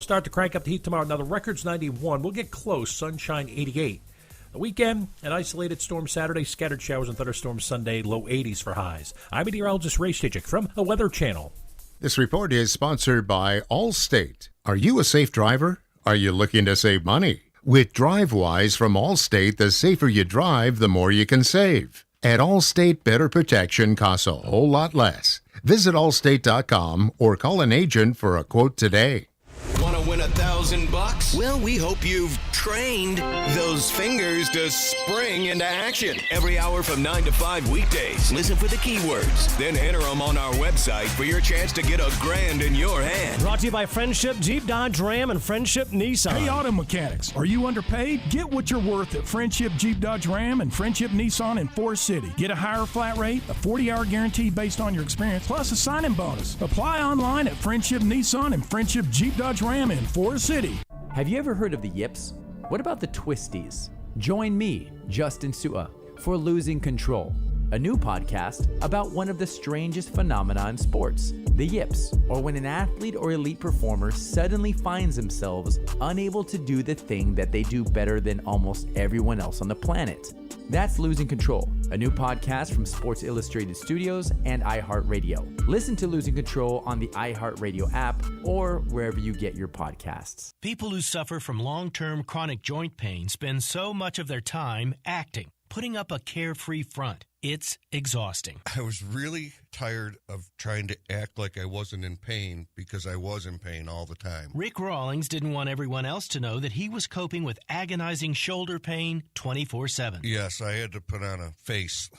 Start to crank up the heat tomorrow. Now the record's 91. We'll get close. Sunshine 88. The weekend, an isolated storm Saturday, scattered showers and thunderstorms Sunday, low 80s for highs. I'm meteorologist Ray Stachik from the Weather Channel. This report is sponsored by Allstate. Are you a safe driver? Are you looking to save money? With DriveWise from Allstate, the safer you drive, the more you can save. At Allstate, better protection costs a whole lot less. Visit allstate.com or call an agent for a quote today. Want to win $1,000? Well, we hope you've trained those fingers to spring into action. Every hour from 9 to 5 weekdays. Listen for the keywords, then enter them on our website for your chance to get $1,000 in your hand. Brought to you by Friendship Jeep Dodge Ram and Friendship Nissan. Hey, auto mechanics, are you underpaid? Get what you're worth at Friendship Jeep Dodge Ram and Friendship Nissan in Forest City. Get a higher flat rate, a 40-hour guarantee based on your experience, plus a sign-in bonus. Apply online at Friendship Nissan and Friendship Jeep Dodge Ram in Forest City. Have you ever heard of the Yips? What about the Twisties? Join me, Justin Sua, for Losing Control, a new podcast about one of the strangest phenomena in sports, the Yips, or when an athlete or elite performer suddenly finds themselves unable to do the thing that they do better than almost everyone else on the planet. That's Losing Control, a new podcast from Sports Illustrated Studios and iHeartRadio. Listen to Losing Control on the iHeartRadio app or wherever you get your podcasts. People who suffer from long-term chronic joint pain spend so much of their time acting, putting up a carefree front. It's exhausting. I was really tired of trying to act like I wasn't in pain because I was in pain all the time. Rick Rawlings didn't want everyone else to know that he was coping with agonizing shoulder pain 24/7. Yes, I had to put on a face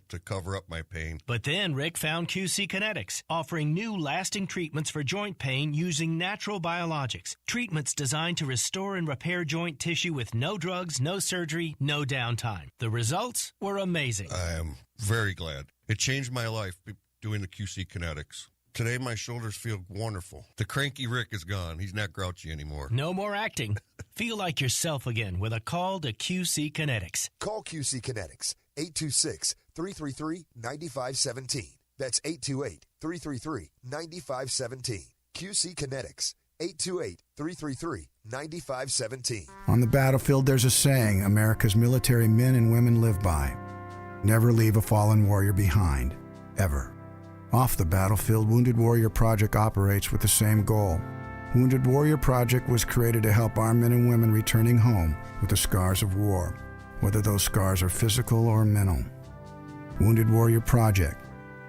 to cover up my pain. But then Rick found QC Kinetics, offering new lasting treatments for joint pain using natural biologics. Treatments designed to restore and repair joint tissue with no drugs, no surgery, no downtime. The results were amazing. I am very glad. It changed my life doing the QC Kinetics. Today, my shoulders feel wonderful. The cranky Rick is gone. He's not grouchy anymore. No more acting. Feel like yourself again with a call to QC Kinetics. Call QC Kinetics, 826-333-9517. That's 828-333-9517. QC Kinetics, 828-333-9517. On the battlefield, there's a saying America's military men and women live by. Never leave a fallen warrior behind, ever. Off the battlefield, Wounded Warrior Project operates with the same goal. Wounded Warrior Project was created to help our men and women returning home with the scars of war, whether those scars are physical or mental. Wounded Warrior Project.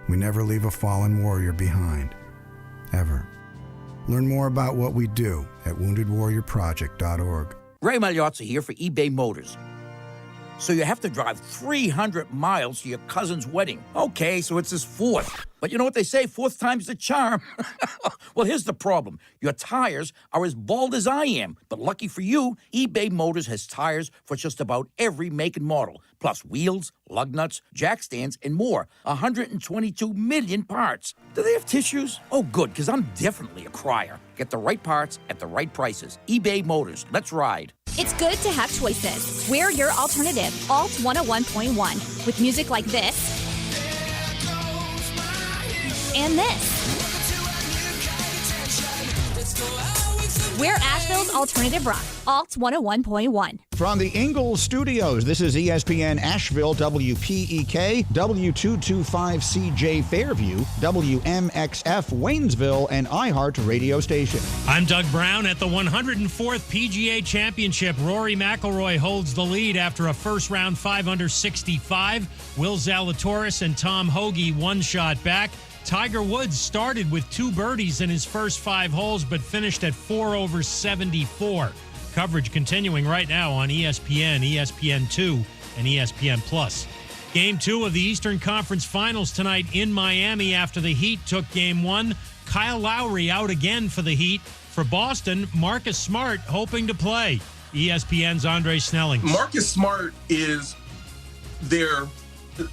We never leave a fallen warrior behind, ever. Learn more about what we do at woundedwarriorproject.org. Ray Magliozzi here for eBay Motors. So you have to drive 300 miles to your cousin's wedding. Okay, so it's his fourth. But you know what they say, fourth time's the charm. Well, here's the problem. Your tires are as bald as I am. But lucky for you, eBay Motors has tires for just about every make and model. Plus wheels, lug nuts, jack stands, and more. 122 million parts. Do they have tissues? Oh, good, because I'm definitely a crier. Get the right parts at the right prices. eBay Motors. Let's ride. It's good to have choices. We're your alternative, Alt 101.1, with music like this and this. We're Asheville's alternative rock, Alt 101.1. From the Ingles Studios, this is ESPN Asheville, WPEK, W225CJ Fairview, WMXF Waynesville, and iHeart radio station. I'm Doug Brown at the 104th PGA Championship. Rory McIlroy holds the lead after a first-round 5-under 65. Will Zalatoris and Tom Hoge one shot back. Tiger Woods started with 2 birdies in his first 5 holes, but finished at 4 over 74. Coverage continuing right now on ESPN, ESPN2, and ESPN+. Game 2 of the Eastern Conference Finals tonight in Miami after the Heat took Game 1. Kyle Lowry out again for the Heat. For Boston, Marcus Smart hoping to play. ESPN's Andre Snelling. Marcus Smart is their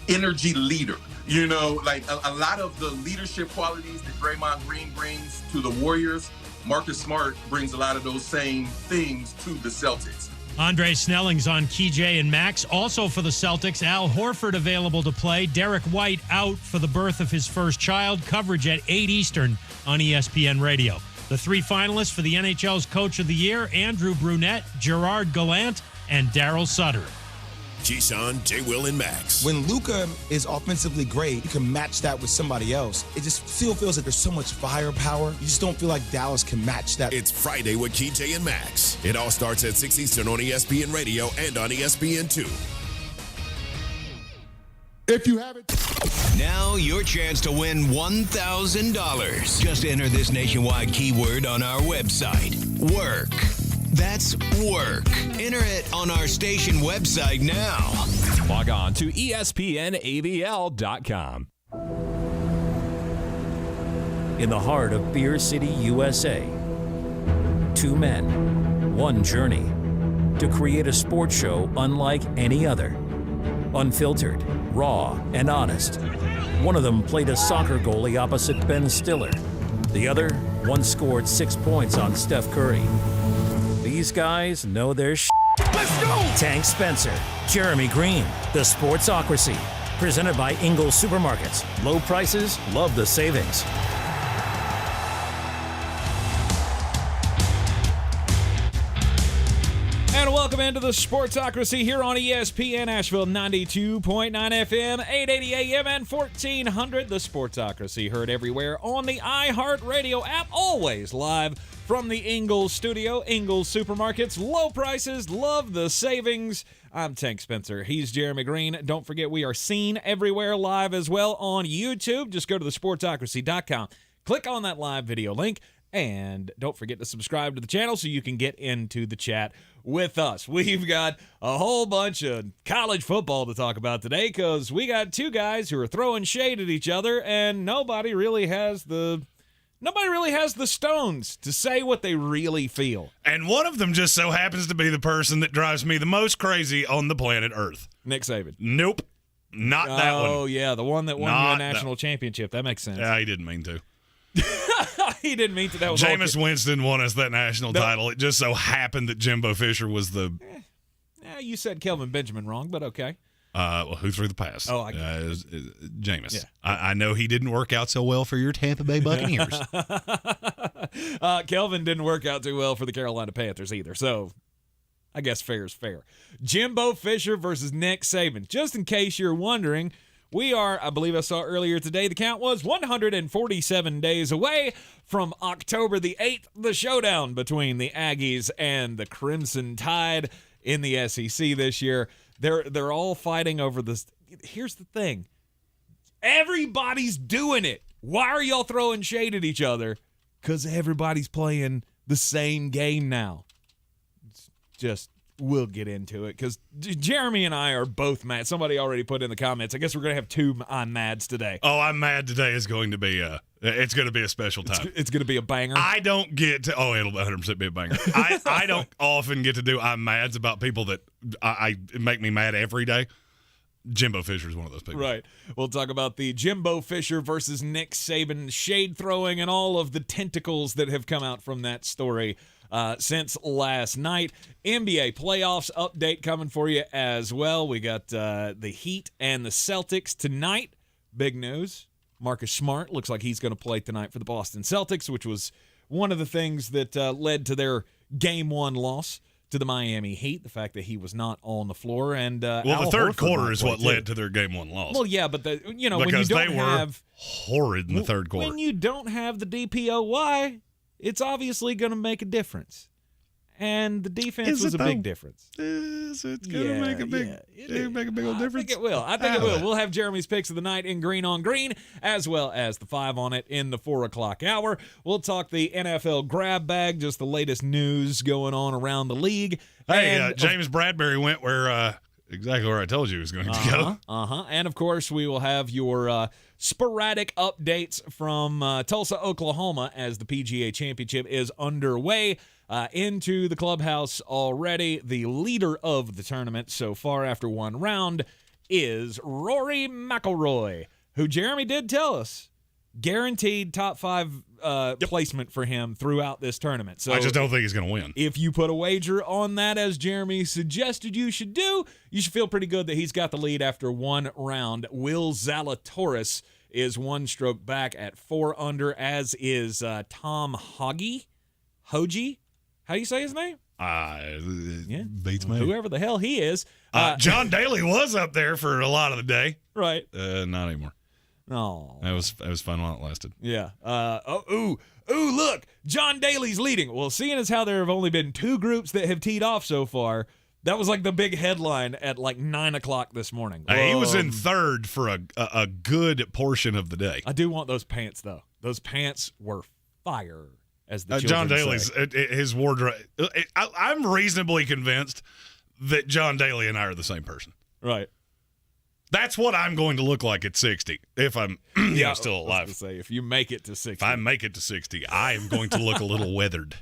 energy leader. You know, like a lot of the leadership qualities that Draymond Green brings to the Warriors, Marcus Smart brings a lot of those same things to the Celtics. Andre Snelling's on KJ and Max. Also for the Celtics, Al Horford available to play. Derek White out for the birth of his first child. Coverage at 8 Eastern on ESPN Radio. The 3 finalists for the NHL's Coach of the Year, Andrew Brunette, Gerard Gallant, and Daryl Sutter. Keyshawn, J. Will, and Max. When Luka is offensively great, you can match that with somebody else. It just feels like there's so much firepower. You just don't feel like Dallas can match that. It's Friday with KJ and Max. It all starts at 6 Eastern on ESPN Radio and on ESPN2. If you haven't. Now your chance to win $1,000. Just enter this nationwide keyword on our website. Work. That's work. Enter it on our station website now. Log on to ESPNABL.com. In the heart of Beer City, USA, 2 men, 1 journey to create a sports show unlike any other. Unfiltered, raw, and honest. One of them played a soccer goalie opposite Ben Stiller. The other once scored 6 points on Steph Curry. These guys know their shit. Let's go! Tank Spencer, Jeremy Greene, the Sportsocracy. Presented by Ingles Supermarkets. Low prices, love the savings. And welcome into the Sportsocracy here on ESPN Asheville 92.9 FM, 880 AM, and 1400. The Sportsocracy heard everywhere on the iHeartRadio app, always live from the Ingles Studio. Ingles Supermarkets, low prices, love the savings. I'm Tank Spencer. He's Jeremy Greene. Don't forget we are seen everywhere live as well on YouTube. Just go to thesportsocracy.com. Click on that live video link. And don't forget to subscribe to the channel so you can get into the chat with us. We've got a whole bunch of college football to talk about today because we got 2 guys who are throwing shade at each other, and nobody really has the stones to say what they really feel. And one of them just so happens to be the person that drives me the most crazy on the planet Earth. Nick Saban. Nope. Not that one. Oh, yeah, the one that won you a national championship. That makes sense. Yeah, he didn't mean to. He didn't mean to. That was Jameis Winston won us that national title. It just so happened that Jimbo Fisher was the... you said Kelvin Benjamin wrong, but okay. Well, who threw the pass? Oh, Jameis. Yeah. I know he didn't work out so well for your Tampa Bay Buccaneers. Kelvin didn't work out too well for the Carolina Panthers either, so I guess fair is fair. Jimbo Fisher versus Nick Saban. Just in case you're wondering, we are, I believe I saw earlier today, the count was 147 days away from October the 8th, the showdown between the Aggies and the Crimson Tide in the SEC this year. They're all fighting over this. Here's the thing. Everybody's doing it. Why are y'all throwing shade at each other? Because everybody's playing the same game now. It's just, we'll get into it because Jeremy and I are both mad. Somebody already put in the comments. I guess we're going to have 2 I'm mads today. Oh, I'm mad today is going to be it's going to be a special time. It's going to be a banger. I don't get to, it'll 100% be a banger. I don't often get to do I'm mads about people that I make me mad every day. Jimbo Fisher is one of those people. Right. We'll talk about the Jimbo Fisher versus Nick Saban shade throwing and all of the tentacles that have come out from that story since last night. NBA playoffs update coming for you as well. We got the Heat and the Celtics tonight. Big news. Marcus Smart looks like he's going to play tonight for the Boston Celtics, which was one of the things that led to their Game 1 loss to the Miami Heat, the fact that he was not on the floor. And the third quarter is what led to their Game 1 loss. Well, yeah, but when you don't because they have were horrid in the third quarter. When you don't have the DPOY, it's obviously going to make a difference. And the defense was a big difference. Is it going to make a big old difference? I think it will. We'll have Jeremy's picks of the night in Green on Green, as well as the 5 on it in the 4 o'clock hour. We'll talk the NFL grab bag, just the latest news going on around the league. Hey, James Bradbury went exactly where I told you he was going to go. And, of course, we will have your sporadic updates from Tulsa, Oklahoma, as the PGA Championship is underway. Into the clubhouse already. The leader of the tournament so far after 1 round is Rory McIlroy, who Jeremy did tell us guaranteed top 5 placement for him throughout this tournament. So I just don't think he's going to win. If you put a wager on that, as Jeremy suggested you should do, you should feel pretty good that he's got the lead after 1 round. Will Zalatoris is 1 stroke back at 4 under, as is Tom Hoge. How do you say his name? Beats me. Whoever the hell he is. John Daly was up there for a lot of the day. Right. Not anymore. Oh. That was fun while it lasted. Yeah. Look, John Daly's leading. Well, seeing as how there have only been 2 groups that have teed off so far, that was like the big headline at like 9 o'clock this morning. He was in third for a good portion of the day. I do want those pants, though. Those pants were fire, as the John children Daly's say. his wardrobe. I'm reasonably convinced that John Daly and I are the same person. Right. That's what I'm going to look like at 60 if I'm still alive. I was gonna say, if you make it to 60. If I make it to 60, I am going to look a little weathered.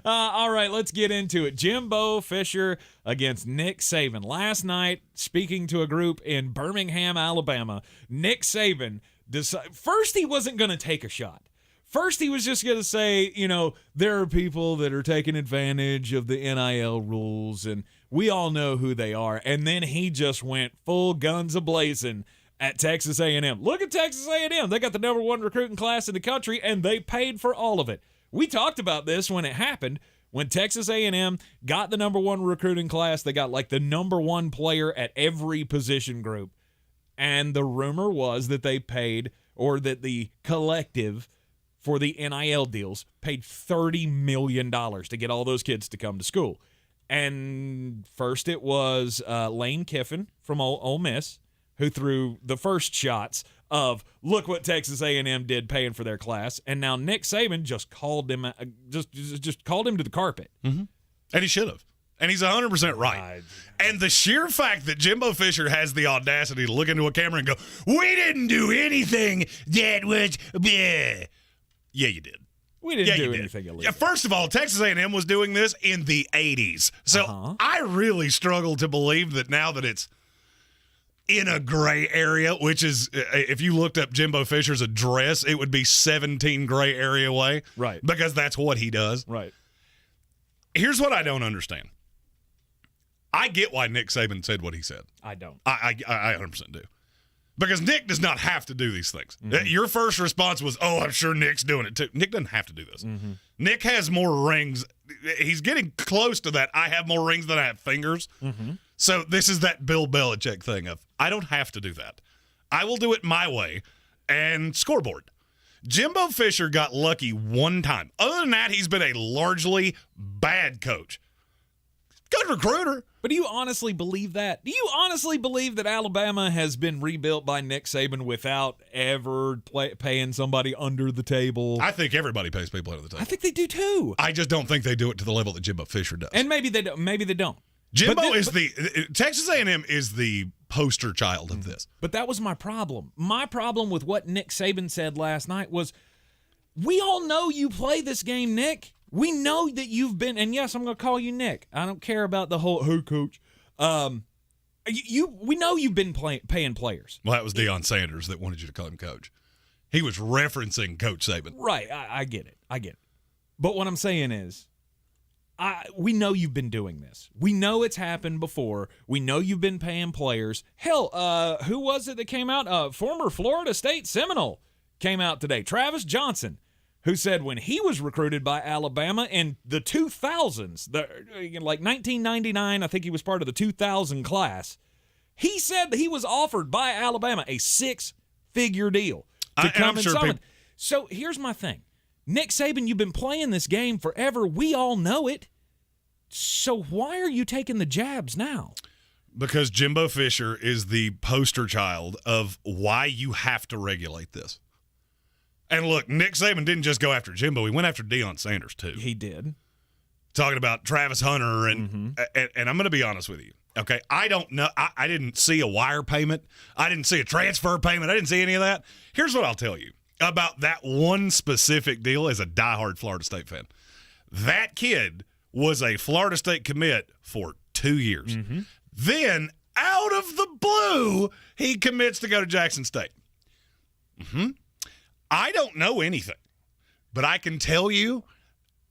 All right, let's get into it. Jimbo Fisher against Nick Saban. Last night, speaking to a group in Birmingham, Alabama, Nick Saban first he wasn't going to take a shot. First, he was just going to say, there are people that are taking advantage of the NIL rules, and we all know who they are. And then he just went full guns a-blazing at Texas A&M. Look at Texas A&M. They got the number 1 recruiting class in the country, and they paid for all of it. We talked about this when it happened. When Texas A&M got the number 1 recruiting class, they got like the number 1 player at every position group. And the rumor was that they paid, or that the collective for the NIL deals paid $30 million to get all those kids to come to school. And first it was Lane Kiffin from Ole Miss who threw the first shots of, look what Texas A&M did paying for their class. And now Nick Saban just called him just called him to the carpet. Mm-hmm. And he should have. And he's 100% right. And the sheer fact that Jimbo Fisher has the audacity to look into a camera and go, we didn't do anything that was bleh. Yeah, you did. We didn't do anything illegal. Yeah, first of all, Texas A&M was doing this in the 80s. So I really struggle to believe that now that it's in a gray area, which is, if you looked up Jimbo Fisher's address, it would be 17 gray area way. Right. Because that's what he does. Right. Here's what I don't understand. I get why Nick Saban said what he said. I don't. I 100% do. Because Nick does not have to do these things. Mm-hmm. Your first response was, I'm sure Nick's doing it too. Nick doesn't have to do this. Mm-hmm. Nick has more rings. He's getting close to that. I have more rings than I have fingers. Mm-hmm. So this is that Bill Belichick thing of, I don't have to do that. I will do it my way. And scoreboard. Jimbo Fisher got lucky one time. Other than that, he's been a largely bad coach. Good recruiter. But do you honestly believe that? Do you honestly believe that Alabama has been rebuilt by Nick Saban without ever paying somebody under the table? I think everybody pays people under the table. I think they do too. I just don't think they do it to the level that Jimbo Fisher does. And maybe they don't. Maybe they don't. Texas A&M is the poster child of this. But that was my problem. My problem with what Nick Saban said last night was, we all know you play this game, Nick. We know that you've been, and yes, I'm going to call you Nick. I don't care about the whole, hey, coach. We know you've been paying players. Well, that was Deion Sanders that wanted you to call him coach. He was referencing Coach Saban. Right, I get it. But what I'm saying is, we know you've been doing this. We know it's happened before. We know you've been paying players. Hell, who was it that came out? Former Florida State Seminole came out today. Travis Johnson, who said when he was recruited by Alabama in the 2000s, like 1999, I think he was part of the 2000 class, he said that he was offered by Alabama a 6-figure deal to come and summon. So here's my thing. Nick Saban, you've been playing this game forever. We all know it. So why are you taking the jabs now? Because Jimbo Fisher is the poster child of why you have to regulate this. And look, Nick Saban didn't just go after Jimbo. He went after Deion Sanders, too. He did. Talking about Travis Hunter, and I'm going to be honest with you. Okay, I don't know. I didn't see a wire payment. I didn't see a transfer payment. I didn't see any of that. Here's what I'll tell you about that one specific deal as a diehard Florida State fan. That kid was a Florida State commit for 2 years. Mm-hmm. Then, out of the blue, he commits to go to Jackson State. Mm-hmm. I don't know anything, but I can tell you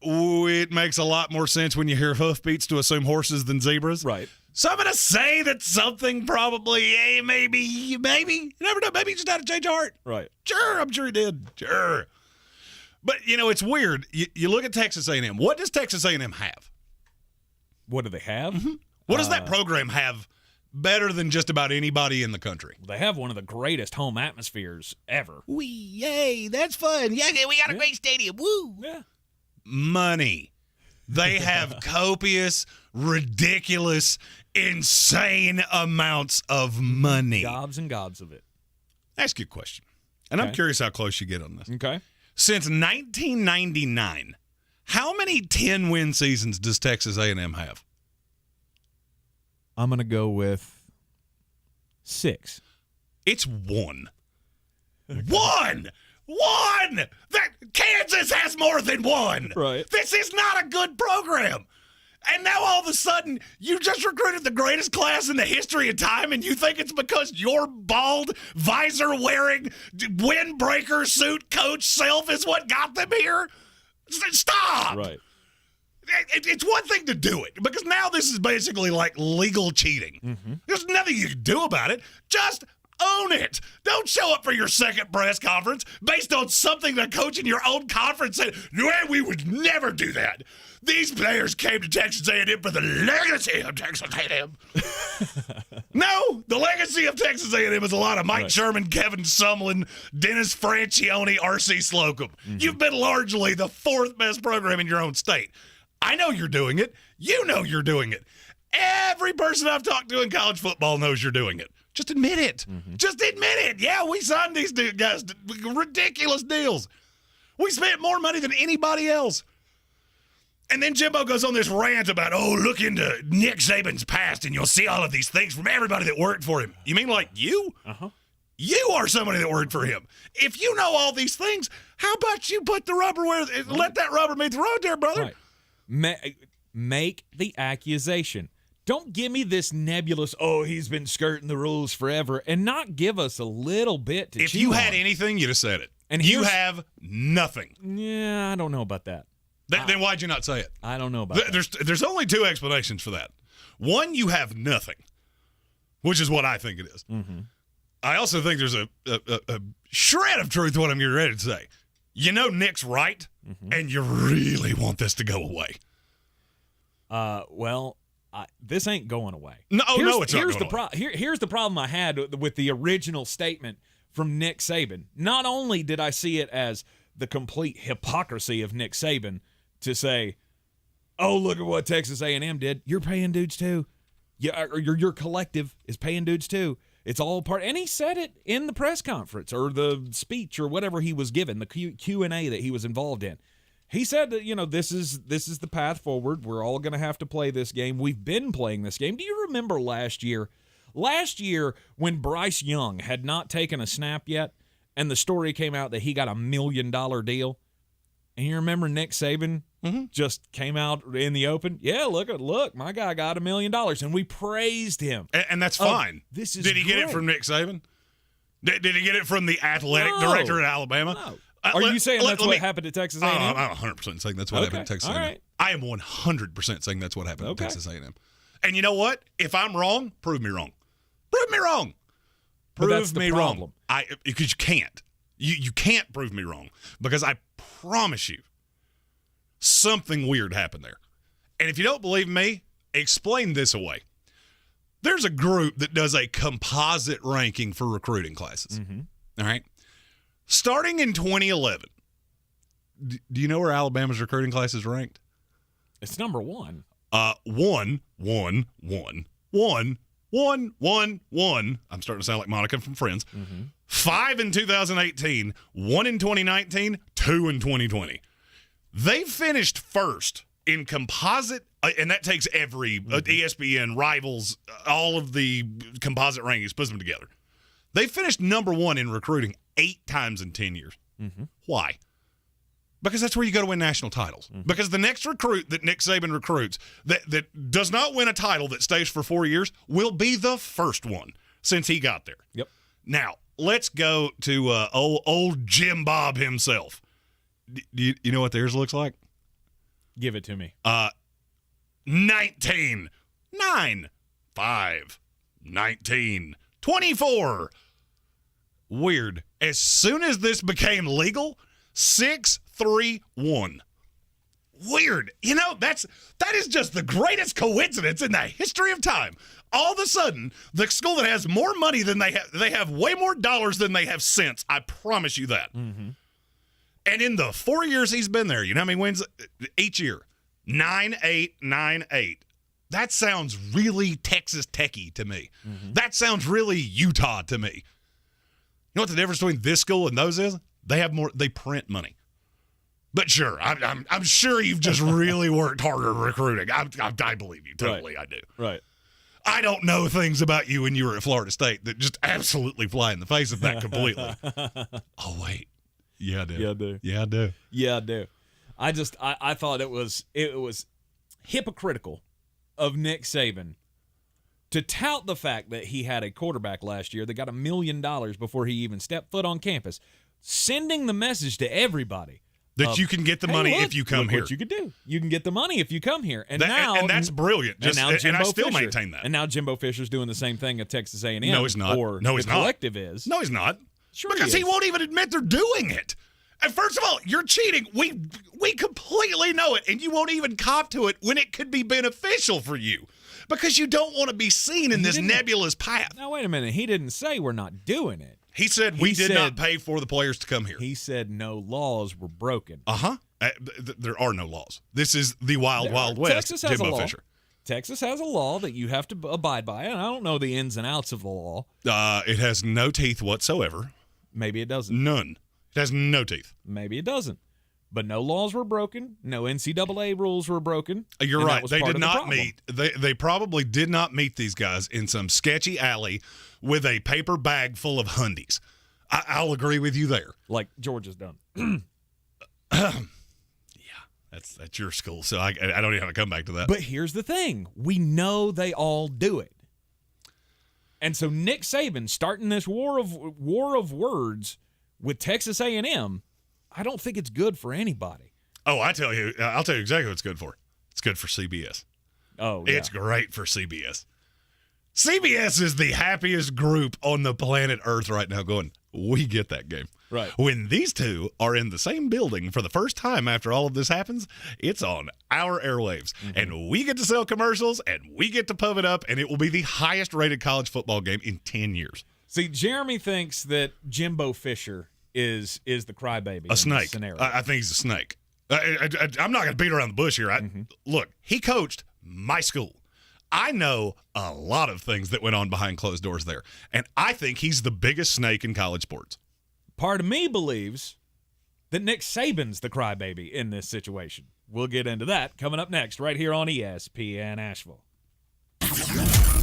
it makes a lot more sense when you hear hoofbeats to assume horses than zebras. Right. So I'm going to say that something probably, maybe, you never know, maybe he just had a change of heart. Right. Sure, I'm sure he did. Sure. But, it's weird. You look at Texas A&M. What does Texas A&M have? What do they have? Mm-hmm. What does that program have better than just about anybody in the country? They have one of the greatest home atmospheres ever. Yay, that's fun. Yeah, we got a great stadium. Woo. Yeah. Money. They have copious, ridiculous, insane amounts of money. Gobs and gobs of it. Ask you a question, and I'm curious how close you get on this. Okay. Since 1999, how many 10-win seasons does Texas A&M have? I'm going to go with 6. It's 1. 1! That Kansas has more than 1. Right. This is not a good program. And now all of a sudden, you just recruited the greatest class in the history of time, and you think it's because your bald, visor-wearing, windbreaker suit coach self is what got them here? Stop! Right. It's one thing to do it, because now this is basically like legal cheating. Mm-hmm. There's nothing you can do about it. Just own it. Don't show up for your second press conference based on something the coach in your own conference said. No, we would never do that. These players came to Texas A&M for the legacy of Texas A&M. No, the legacy of Texas A&M is a lot of Mike Sherman, Kevin Sumlin, Dennis Franchione, R.C. Slocum. Mm-hmm. You've been largely the 4th best program in your own state. I know you're doing it. You know you're doing it. Every person I've talked to in college football knows you're doing it. Just admit it. Mm-hmm. Just admit it. Yeah, we signed these guys to ridiculous deals. We spent more money than anybody else. And then Jimbo goes on this rant about, look into Nick Saban's past and you'll see all of these things from everybody that worked for him. You mean like you? Uh-huh. You are somebody that worked for him. If you know all these things, how about you put the rubber let that rubber meet the road there, brother? Right. Make the accusation. Don't give me this nebulous, he's been skirting the rules forever, and not give us a little bit to If chew you on. had anything, you'd have said it. And you have nothing. Yeah, I don't know about that. Then why'd you not say it? I don't know about that. There's only 2 explanations for that. One, you have nothing, which is what I think it is. Mm-hmm. I also think there's a shred of truth to what I'm getting ready to say. You know Nick's right, and you really want this to go away. Well, this ain't going away. No, it's not going away. Here's the problem I had with the original statement from Nick Saban. Not only did I see it as the complete hypocrisy of Nick Saban to say, look at what Texas A&M did. You're paying dudes too. Your collective is paying dudes too. It's all part. And he said it in the press conference or the speech or whatever he was given, the Q&A that he was involved in. He said that, this is the path forward. We're all going to have to play this game. We've been playing this game. Do you remember last year? Last year when Bryce Young had not taken a snap yet and the story came out that he got $1 million deal? And you remember Nick Saban just came out in the open? Yeah, look, my guy got $1 million. And we praised him. And that's fine. This is Did he get it great. from Nick Saban? Did he get it from the athletic director at Alabama? No. Are you saying that's what happened at Texas A&M? I'm 100% saying that's what happened at Texas A&M. Right. I am 100% saying that's what happened at Texas A&M. And you know what? If I'm wrong, prove me wrong. Prove me wrong. Prove me wrong. Because you can't. You can't prove me wrong. Because I promise you, something weird happened there. And if you don't believe me, explain this away. There's a group that does a composite ranking for recruiting classes. Mm-hmm. All right? Starting in 2011, do you know where Alabama's recruiting class is ranked? It's number 1. 1, 1, 1, 1, 1, 1, 1. I'm starting to sound like Monica from Friends. Mm-hmm. 5 in 2018, 1 in 2019, 2 in 2020. They finished first in composite, and that takes every ESPN, Rivals, all of the composite rankings, puts them together. They finished number 1 in recruiting 8 times in 10 years. Mm-hmm. Why? Because that's where you go to win national titles. Mm-hmm. Because the next recruit that Nick Saban recruits that does not win a title that stays for 4 years will be the first one since he got there. Yep. Now, let's go to old Jim Bob himself. Do you know what theirs looks like? Give it to me. 19, 9, 5, 19, 24. Weird. As soon as this became legal, 6-3-1. Weird. You know, that is just the greatest coincidence in the history of time. All of a sudden, the school that has more money than they have way more dollars than they have cents. I promise you that. Mm-hmm. And in the 4 years he's been there, you know how many wins each year? 9-8, 9-8. That sounds really Texas Tech-y to me. Mm-hmm. That sounds really Utah to me. You know what the difference between this school and those is? They print money. But sure, I'm sure you've just really worked harder recruiting. I believe you totally. Right. I do. Right. I don't know things about you when you were at Florida State that just absolutely fly in the face of that completely. Oh wait, yeah, I do. Yeah, I do. Yeah, I do. Yeah, I do. I thought it was hypocritical of Nick Saban to tout the fact that he had a quarterback last year that got $1 million before he even stepped foot on campus, sending the message to everybody that you can get the money if you come here. What you could do. You can get the money if you come here. And that's brilliant. And I still Fisher, maintain that. And now Jimbo Fisher's doing the same thing at Texas A&M. No, he's not. Or no, he's the not. collective is. No, he's not. Sure because he won't even admit they're doing it. And first of all, you're cheating. We completely know it, and you won't even cop to it when it could be beneficial for you because you don't want to be seen in this nebulous path. Now, wait a minute. He didn't say we're not doing it. He said we did not pay for the players to come here. He said no laws were broken. Uh-huh. There are no laws. This is the wild west. Texas has Jimbo a law. Fisher. Texas has a law that you have to abide by, and I don't know the ins and outs of the law. It has no teeth whatsoever. Maybe it doesn't. None. It has no teeth. Maybe it doesn't. But no laws were broken. No NCAA rules were broken. You're right. They did not meet. They probably did not meet these guys in some sketchy alley with a paper bag full of hundies. I'll agree with you there. Like Georgia's done. That's your school, so I don't even have to come back to that. But here's the thing. We know they all do it. And so Nick Saban starting this war of words with Texas A&M, I don't think it's good for anybody. Oh, I'll tell you exactly what it's good for. It's good for CBS. Oh, yeah. It's great for CBS. CBS is the happiest group on the planet Earth right now going, we get that game. Right. When these two are in the same building for the first time after all of this happens, it's on our airwaves. Mm-hmm. And we get to sell commercials, and we get to pub it up, and it will be the highest-rated college football game in 10 years. See, Jeremy thinks that Jimbo Fisher is the crybaby. A snake. Scenario. I think he's a snake. I'm not going to beat around the bush here. Look, he coached my school. I know a lot of things that went on behind closed doors there, and I think he's the biggest snake in college sports. Part of me believes that Nick Saban's the crybaby in this situation. We'll get into that coming up next right here on ESPN Asheville.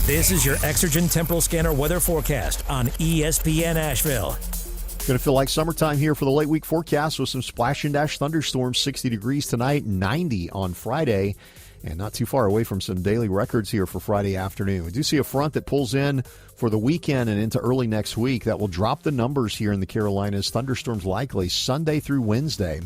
This is your Exergen Temporal Scanner weather forecast on ESPN Asheville. Going to feel like summertime here for the late week forecast with some splash and dash thunderstorms, 60 degrees tonight, 90 on Friday. And not too far away from some daily records here for Friday afternoon. We do see a front that pulls in for the weekend and into early next week that will drop the numbers here in the Carolinas. Thunderstorms likely Sunday through Wednesday,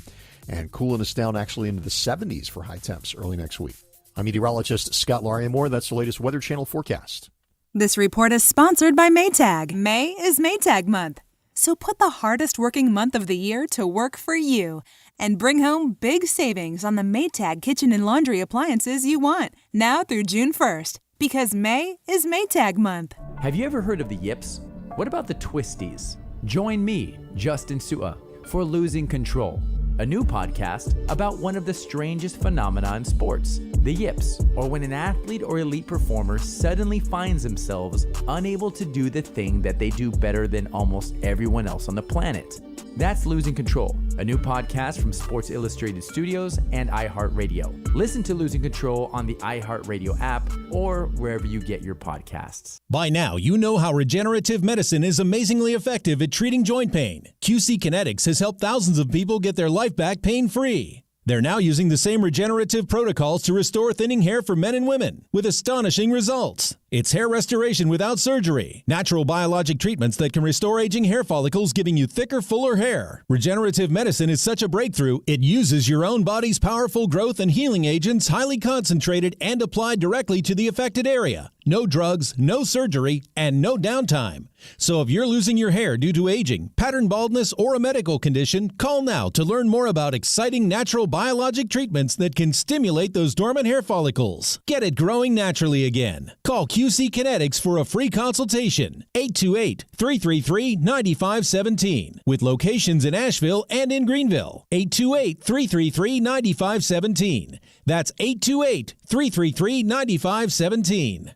and cooling us down actually into the 70s for high temps early next week. I'm meteorologist Scott Lauriamore. That's the latest Weather Channel forecast. This report is sponsored by Maytag. May is Maytag month. So put the hardest working month of the year to work for you and bring home big savings on the Maytag kitchen and laundry appliances you want now through June 1st, because May is Maytag month. Have you ever heard of the yips? What about the twisties? Join me, Justin Sua, for Losing Control, a new podcast about one of the strangest phenomena in sports, the yips, or when an athlete or elite performer suddenly finds themselves unable to do the thing that they do better than almost everyone else on the planet. That's Losing Control, a new podcast from Sports Illustrated Studios and iHeartRadio. Listen to Losing Control on the iHeartRadio app or wherever you get your podcasts. By now, you know how regenerative medicine is amazingly effective at treating joint pain. QC Kinetics has helped thousands of people get their life back pain-free. They're now using the same regenerative protocols to restore thinning hair for men and women with astonishing results. It's hair restoration without surgery. Natural biologic treatments that can restore aging hair follicles, giving you thicker, fuller hair. Regenerative medicine is such a breakthrough, it uses your own body's powerful growth and healing agents, highly concentrated and applied directly to the affected area. No drugs, no surgery, and no downtime. So if you're losing your hair due to aging, pattern baldness, or a medical condition, call now to learn more about exciting natural biologic treatments that can stimulate those dormant hair follicles. Get it growing naturally again. Call QC Kinetics for a free consultation. 828-333-9517. With locations in Asheville and in Greenville. 828-333-9517. That's 828-333-9517.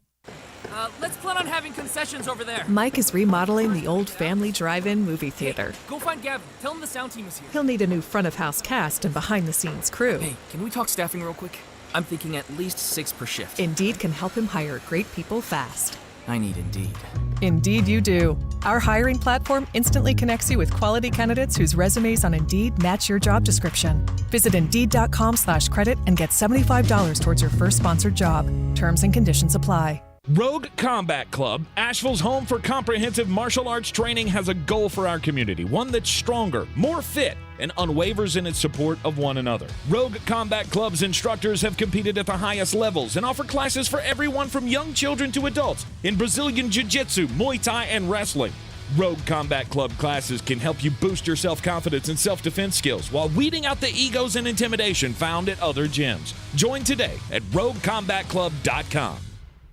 Let's plan on having concessions over there. Mike is remodeling the old family drive-in movie theater. Go find Gavin. Tell him the sound team is here. He'll need a new front-of-house cast and behind-the-scenes crew. Hey, can we talk staffing real quick? I'm thinking at least 6 per shift. Indeed can help him hire great people fast. I need Indeed. Indeed you do. Our hiring platform instantly connects you with quality candidates whose resumes on Indeed match your job description. Visit Indeed.com/credit and get $75 towards your first sponsored job. Terms and conditions apply. Rogue Combat Club, Asheville's home for comprehensive martial arts training, has a goal for our community, one that's stronger, more fit, and unwavers in its support of one another. Rogue Combat Club's instructors have competed at the highest levels and offer classes for everyone from young children to adults in Brazilian Jiu-Jitsu, Muay Thai, and wrestling. Rogue Combat Club classes can help you boost your self-confidence and self-defense skills while weeding out the egos and intimidation found at other gyms. Join today at roguecombatclub.com.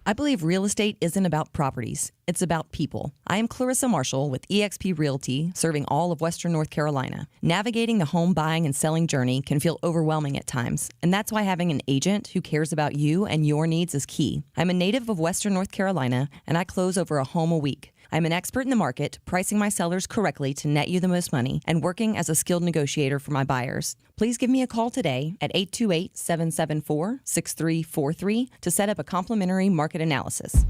I believe real estate isn't about properties. It's about people. I am Clarissa Marshall with eXp Realty, serving all of Western North Carolina. Navigating the home buying and selling journey can feel overwhelming at times, and that's why having an agent who cares about you and your needs is key. I'm a native of Western North Carolina, and I close over a home a week. I'm an expert in the market, pricing my sellers correctly to net you the most money, and working as a skilled negotiator for my buyers. Please give me a call today at 828-774-6343 to set up a complimentary market analysis.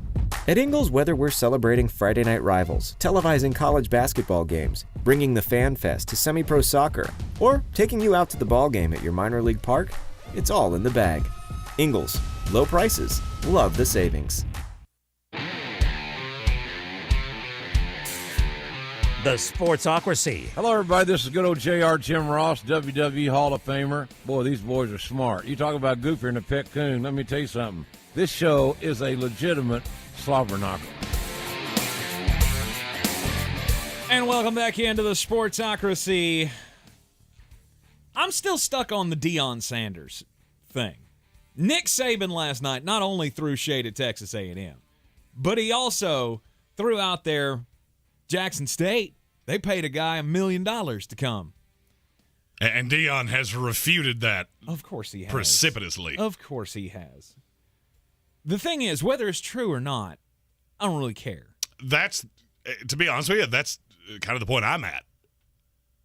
At Ingles, whether we're celebrating Friday night rivals, televising college basketball games, bringing the Fan Fest to semi-pro soccer, or taking you out to the ball game at your minor league park, it's all in the bag. Ingles, low prices, love the savings. The Sportsocracy. Hello, everybody. This is good old JR Jim Ross, WWE Hall of Famer. Boy, these boys are smart. You talk about goofier than a pet coon. Let me tell you something. This show is a legitimate slobber knocker. And welcome back into the Sportsocracy. I'm still stuck on the Deion Sanders thing. Nick Saban last night not only threw shade at Texas A&M, but he also threw out there Jackson State. They paid a guy $1 million to come. And Deion has refuted that. Of course he has. Precipitously. Of course he has. The thing is, whether it's true or not, I don't really care. That's, to be honest with you, that's kind of the point I'm at.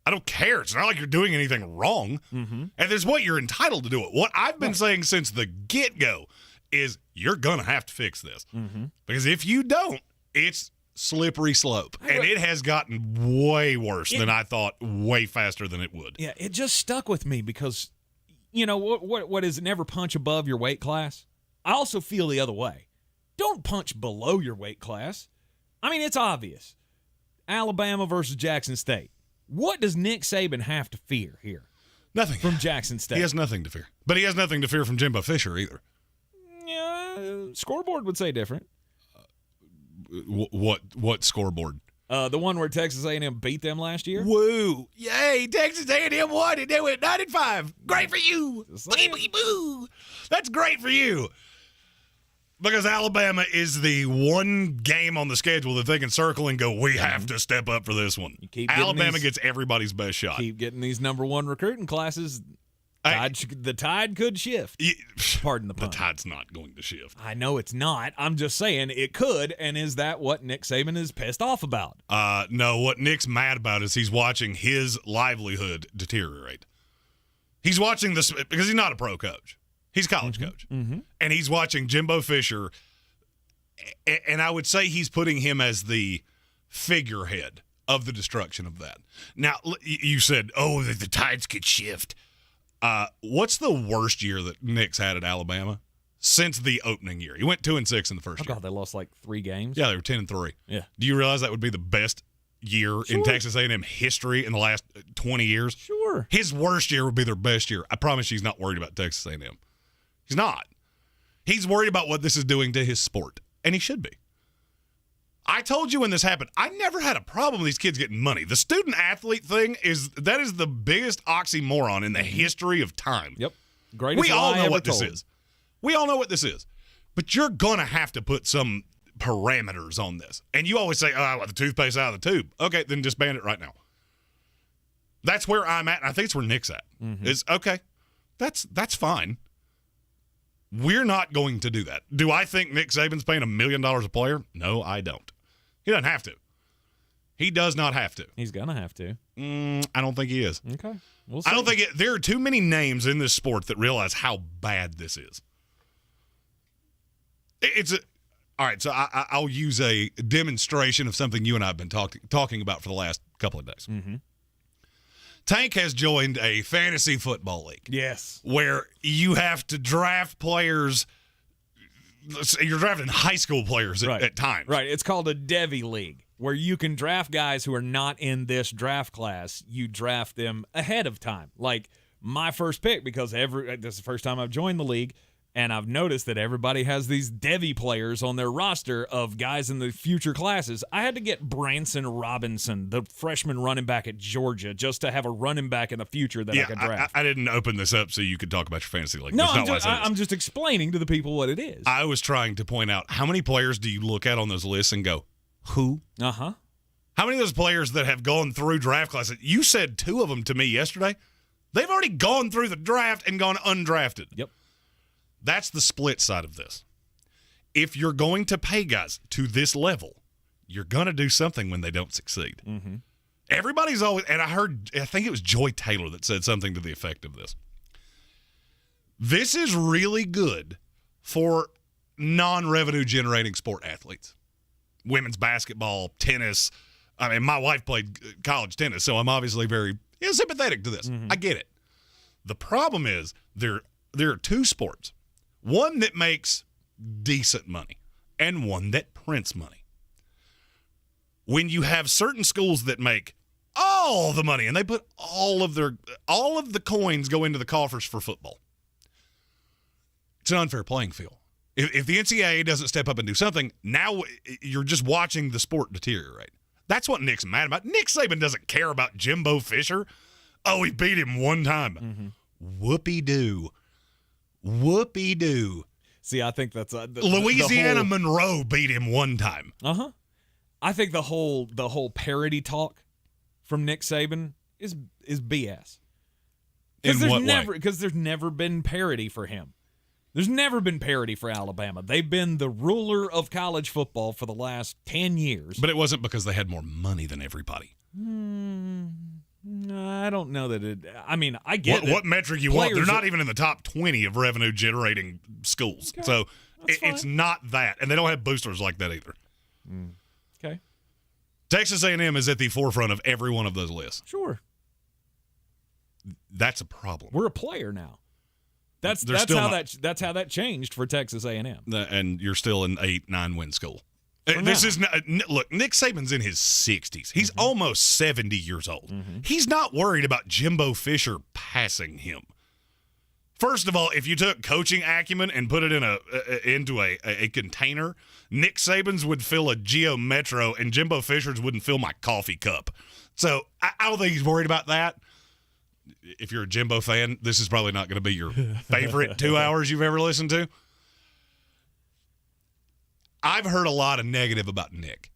I don't care. It's not like you're doing anything wrong. Mm-hmm. And there's what you're entitled to do. What I've been saying since the get-go is you're going to have to fix this. Mm-hmm. Because if you don't, it's slippery slope. And it has gotten way worse than I thought, way faster than it would. Yeah, it just stuck with me because, you know, what is it, never punch above your weight class? I also feel the other way. Don't punch below your weight class. I mean, it's obvious. Alabama versus Jackson State. What does Nick Saban have to fear here? Nothing. From Jackson State. He has nothing to fear. But he has nothing to fear from Jimbo Fisher either. Yeah, scoreboard would say different. What scoreboard? The one where Texas A&M beat them last year. Woo! Yay! Texas A&M won, and they went 9-5. Great for you! Boogie boogie boo! That's great for you. Because Alabama is the one game on the schedule that they can circle and go, we have to step up for this one. Alabama gets everybody's best shot. Keep getting these number one recruiting classes. The tide could shift. Pardon the pun. The tide's not going to shift. I know it's not. I'm just saying it could, and is that what Nick Saban is pissed off about? No, what Nick's mad about is he's watching his livelihood deteriorate. He's watching this because he's not a pro coach. He's a college coach. Mm-hmm. And he's watching Jimbo Fisher, and I would say he's putting him as the figurehead of the destruction of that. Now, you said, the tides could shift. What's the worst year that Nick's had at Alabama? since the opening year. He went 2-6 in the first year. God, they lost like 3 games. Yeah, they were 10-3. Yeah. Do you realize that would be the best year in Texas A&M history in the last 20 years? Sure. His worst year would be their best year. I promise you he's not worried about Texas A&M. He's not. He's worried about what this is doing to his sport, and he should be. I told you when this happened, I never had a problem with these kids getting money. The student-athlete thing is the biggest oxymoron in the history of time. Yep. Greatest We all lie know ever what this told. is. We all know what this is. But you're going to have to put some parameters on this. And you always say, I want the toothpaste out of the tube. Okay, then disband it right now. That's where I'm at, and I think it's where Nick's at. Is, okay, that's fine. We're not going to do that. Do I think Nick Saban's paying $1 million a player? No, I don't. He doesn't have to. He does not have to. He's going to have to. I don't think he is. Okay. We'll see. I don't think there are too many names in this sport that realize how bad this is. All right, so I'll use a demonstration of something you and I have been talking about for the last couple of days. Tank has joined a fantasy football league. Yes. Where you have to draft players. You're drafting high school players at times. Right. It's called a Devy League, where you can draft guys who are not in this draft class. You draft them ahead of time. Like my first pick, because this is the first time I've joined the league, and I've noticed that everybody has these Devy players on their roster of guys in the future classes. I had to get Branson Robinson, the freshman running back at Georgia, just to have a running back in the future that I could draft. I didn't open this up so you could talk about your fantasy league. No, That's I'm just explaining to the people what it is. I was trying to point out, how many players do you look at on those lists and go, who? Uh-huh. How many of those players that have gone through draft classes, you said 2 of them to me yesterday, they've already gone through the draft and gone undrafted. Yep. That's the split side of this. If you're going to pay guys to this level, you're going to do something when they don't succeed. Everybody's always, and I think it was Joy Taylor that said something to the effect of this. This is really good for non-revenue generating sport athletes. Women's basketball, tennis. I mean, my wife played college tennis, so I'm obviously very sympathetic to this. I get it. The problem is there are 2 sports. One that makes decent money and one that prints money. When you have certain schools that make all the money and they put all of the coins go into the coffers for football, it's an unfair playing field. If the NCAA doesn't step up and do something, now you're just watching the sport deteriorate. That's what Nick's mad about. Nick Saban doesn't care about Jimbo Fisher. Oh, he beat him one time. Whoopee-doo. Whoopee-doo. See, I think that's Louisiana Monroe beat him one time. I think the whole parody talk from Nick Saban is BS. In what way? Because there's never been parody for him. There's never been parity for Alabama. They've been the ruler of college football for the last 10 years. But it wasn't because they had more money than everybody. I don't know that it. I mean, I get what metric you want. They're not even in the top 20 of revenue generating schools. Okay. So it's not that. And they don't have boosters like that either. Okay. Texas A&M is at the forefront of every one of those lists. Sure. That's a problem. We're a player now. That's how that changed for Texas A&M. And you're still an 8-9 win school. This is look. Nick Saban's in his 60s. He's almost 70 years old. He's not worried about Jimbo Fisher passing him. First of all, if you took coaching acumen and put it into a container, Nick Saban's would fill a Geo Metro, and Jimbo Fisher's wouldn't fill my coffee cup. So I don't think he's worried about that. If you're a Jimbo fan, this is probably not going to be your favorite 2 hours you've ever listened to. I've heard a lot of negative about Nick.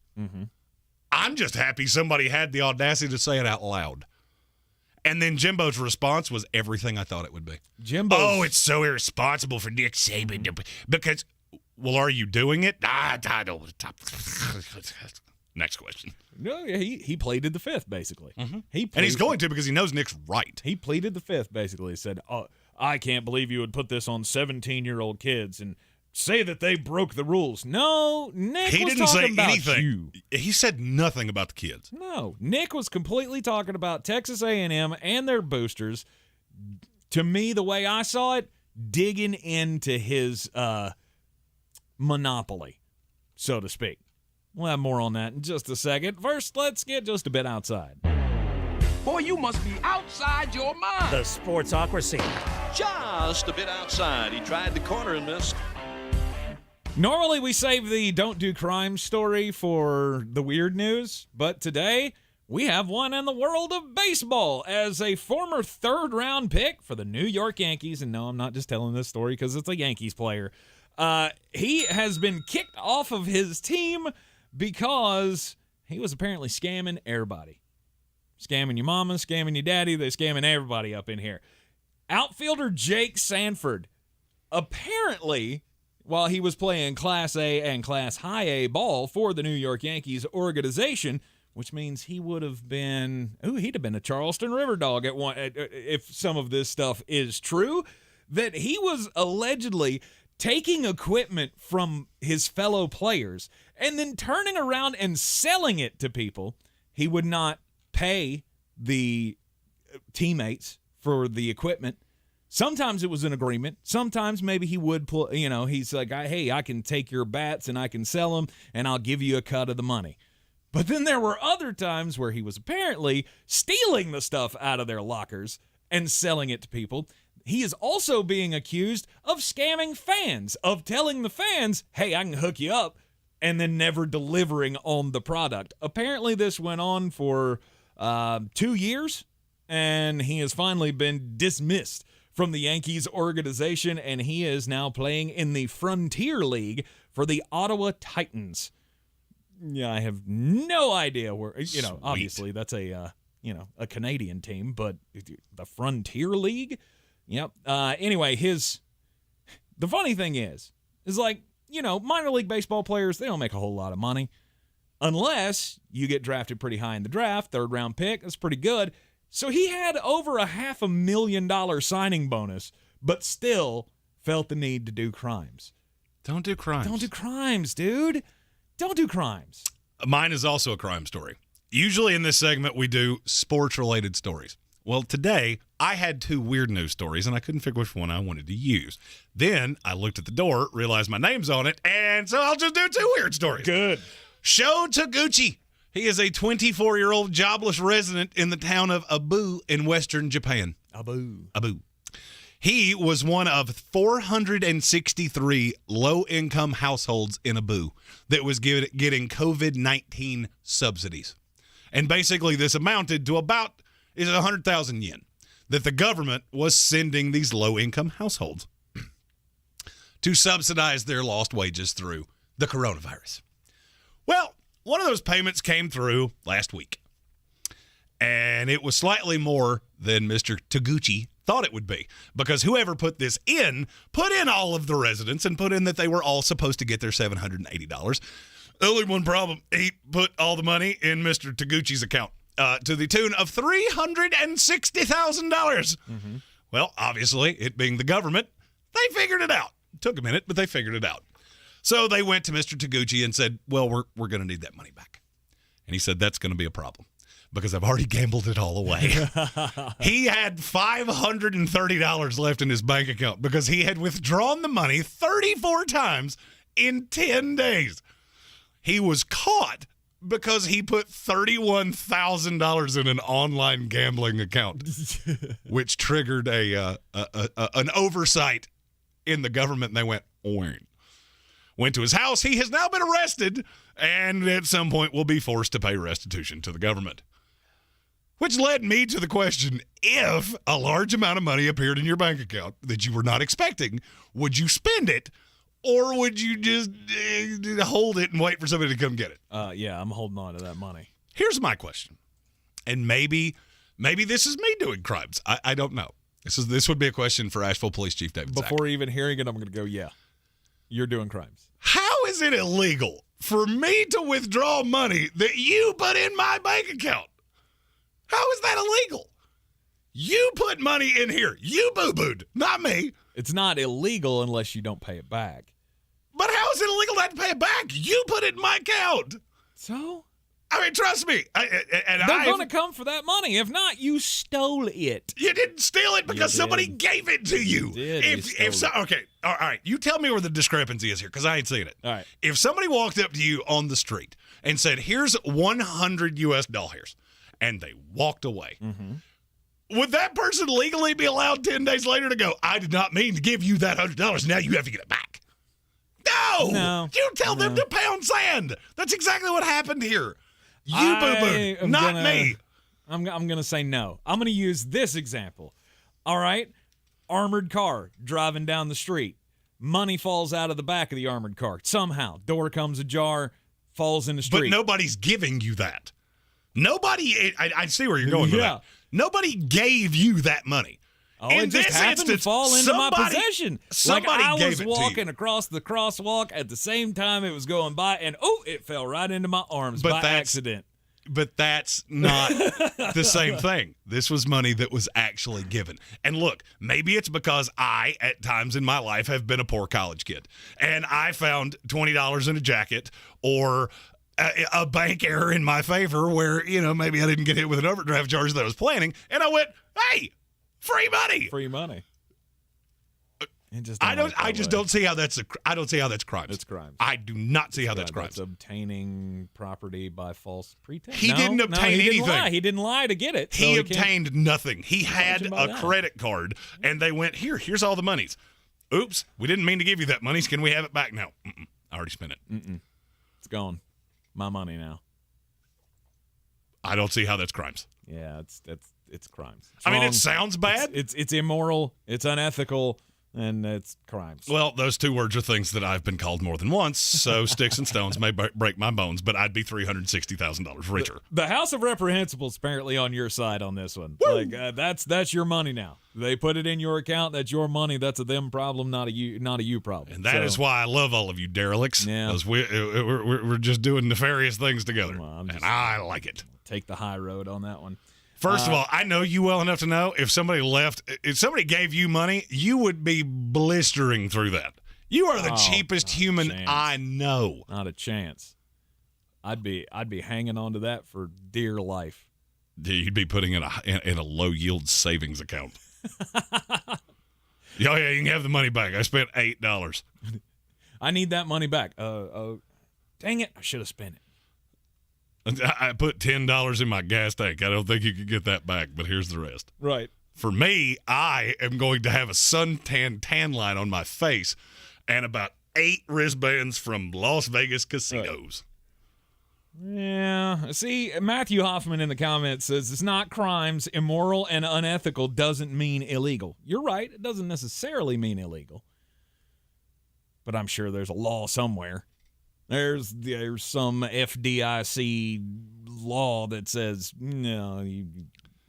I'm just happy somebody had the audacity to say it out loud. And then Jimbo's response was everything I thought it would be. Oh, it's so irresponsible for Nick Saban because, well, are you doing it? I don't. Next question. No, he pleaded the fifth, basically. And he's going to because he knows Nick's right. He pleaded the fifth, basically. He said, "Oh, I can't believe you would put this on 17-year-old kids and say that they broke the rules." No, Nick he was didn't talking say about anything. you. He said nothing about the kids. No, Nick was completely talking about Texas A&M and their boosters. To me, the way I saw it, digging into his monopoly, so to speak. We'll have more on that in just a second. First, let's get just a bit outside. Boy, you must be outside your mind. The Sportsocracy. Just a bit outside. He tried the corner and missed. Normally, we save the don't do crime story for the weird news, but today we have one in the world of baseball as a former third-round pick for the New York Yankees. And no, I'm not just telling this story because it's a Yankees player. He has been kicked off of his team because he was apparently scamming everybody. Scamming your mama, scamming your daddy, they're scamming everybody up in here. Outfielder Jake Sanford, apparently, while he was playing Class A and Class High A ball for the New York Yankees organization, which means he would have been, he'd have been a Charleston River Dog at one, if some of this stuff is true, that he was allegedly taking equipment from his fellow players and then turning around and selling it to people. He would not pay the teammates for the equipment. Sometimes it was an agreement. Sometimes maybe he would pull, he's like, hey, I can take your bats and I can sell them and I'll give you a cut of the money. But then there were other times where he was apparently stealing the stuff out of their lockers and selling it to people. He is also being accused of scamming fans, of telling the fans, hey, I can hook you up, and then never delivering on the product. Apparently this went on for 2 years, and he has finally been dismissed from the Yankees organization, and he is now playing in the Frontier League for the Ottawa Titans. Yeah, I have no idea where, obviously that's a Canadian team, but the Frontier League? Yep. Anyway, the funny thing is like, minor league baseball players, they don't make a whole lot of money unless you get drafted pretty high in the draft, third-round pick. That's pretty good. So he had over $500,000 signing bonus, but still felt the need to do crimes. Don't do crimes. Don't do crimes, dude. Don't do crimes. Mine is also a crime story. Usually in this segment, we do sports-related stories. Well, today, I had 2 weird news stories, and I couldn't figure which one I wanted to use. Then I looked at the door, realized my name's on it, and so I'll just do 2 weird stories. Good. Sho Taguchi. He is a 24-year-old jobless resident in the town of Abu in western Japan. Abu. He was one of 463 low-income households in Abu that was getting COVID-19 subsidies. And basically this amounted to about 100,000 yen that the government was sending these low-income households to subsidize their lost wages through the coronavirus. Well, one of those payments came through last week, and it was slightly more than Mr. Taguchi thought it would be, because whoever put in all of the residents and put in that they were all supposed to get their $780. Only one problem, he put all the money in Mr. Taguchi's account to the tune of $360,000. Mm-hmm. Well, obviously, it being the government, they figured it out. It took a minute, but they figured it out. So they went to Mr. Taguchi and said, well, we're going to need that money back. And he said, that's going to be a problem because I've already gambled it all away. He had $530 left in his bank account because he had withdrawn the money 34 times in 10 days. He was caught because he put $31,000 in an online gambling account, which triggered an oversight in the government, and they went to his house. He has now been arrested and at some point will be forced to pay restitution to the government. Which led me to the question, if a large amount of money appeared in your bank account that you were not expecting, would you spend it or would you just hold it and wait for somebody to come get it? Yeah, I'm holding on to that money. Here's my question, and maybe this is me doing crimes. I don't know. This would be a question for Asheville Police Chief David Zach. Before even hearing it, I'm going to go, yeah, you're doing crimes. How is it illegal for me to withdraw money that you put in my bank account? How is that illegal? You put money in here. You boo-booed, not me. It's not illegal unless you don't pay it back. But how is it illegal not to pay it back? You put it in my account. So? I mean, trust me. They're going to come for that money. If not, you stole it. You didn't steal it because somebody gave it to you. Okay, all right. You tell me where the discrepancy is here because I ain't seen it. All right. If somebody walked up to you on the street and said, "Here's 100 U.S. doll hairs," and they walked away, would that person legally be allowed 10 days later to go, "I did not mean to give you that $100. Now you have to get it back"? No. You tell them to pound sand. That's exactly what happened here. You boo-boo, not me. I'm going to say no. I'm going to use this example. All right? Armored car driving down the street. Money falls out of the back of the armored car. Somehow, door comes ajar, falls in the street. But nobody's giving you that. Nobody, I see where you're going with that. Nobody gave you that money. Oh, it just happened to fall into my possession. Somebody I gave was it to walking you. across the crosswalk at the same time it was going by, and it fell right into my arms by accident. But that's not the same thing. This was money that was actually given. And look, maybe it's because I, at times in my life, have been a poor college kid. And I found $20 in a jacket or a bank error in my favor where, maybe I didn't get hit with an overdraft charge that I was planning. And I went, hey, free money. Free money. I just don't see how that's crimes. It's crimes. I do not see how that's crimes. It's obtaining property by false pretense. He didn't obtain anything. He didn't lie to get it. He obtained nothing. He had a credit card, and they went, here's all the monies. Oops, we didn't mean to give you that monies. Can we have it back now? I already spent it. It's gone. My money now. I don't see how that's crimes. Yeah, it's crimes. I mean, it sounds bad. It's immoral. It's unethical. And it's crimes. Well, those two words are things that I've been called more than once, so sticks and stones may break my bones, but I'd be $360,000 richer. The House of Reprehensibles apparently on your side on this one. Woo! Like that's your money now. They put it in your account. That's your money. That's a them problem, not a you problem. And that is why I love all of you derelicts. Yeah. Because we're just doing nefarious things together, and I like it. Take the high road on that one. First of all, I know you well enough to know if somebody gave you money, you would be blistering through that. You are the cheapest human I know. Not a chance. I'd be hanging on to that for dear life. You'd be putting in a low yield savings account. Yeah, you can have the money back. I spent $8. I need that money back. Dang it! I should have spent it. I put $10 in my gas tank. I don't think you could get that back, but here's the rest. Right. For me, I am going to have a suntan tan line on my face and about 8 wristbands from Las Vegas casinos. Right. Yeah. See, Matthew Hoffman in the comments says it's not crimes. Immoral and unethical doesn't mean illegal. You're right. It doesn't necessarily mean illegal. But I'm sure there's a law somewhere. There's some FDIC law that says, no,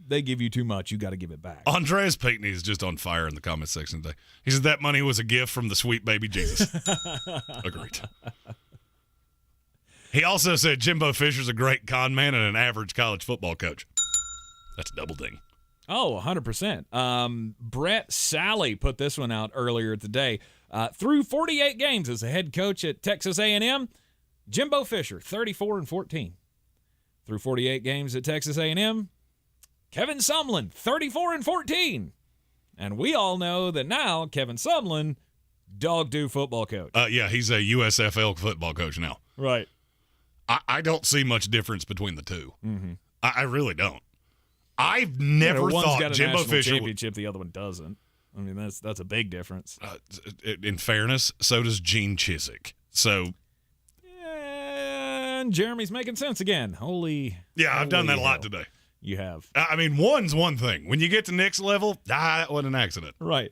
they give you too much, you got to give it back. Andreas Pinckney is just on fire in the comment section today. He said that money was a gift from the sweet baby Jesus. Agreed. He also said Jimbo Fisher's a great con man and an average college football coach. That's double ding. Oh, 100%. Brett Sally put this one out earlier today. Through 48 games as a head coach at Texas A&M, Jimbo Fisher, 34-14. Through 48 games at Texas A&M, Kevin Sumlin, 34-14. And we all know that now Kevin Sumlin, dog-do football coach. Yeah, he's a USFL football coach now. Right. I don't see much difference between the two. Mm-hmm. I really don't. I've never thought got a Jimbo national Fisher championship, the other one doesn't. I mean, that's a big difference. In fairness, so does Gene Chizik. So, and Jeremy's making sense again. I've done that a lot today. You have. I mean, one's one thing. When you get to Nick's level, that wasn't an accident. Right.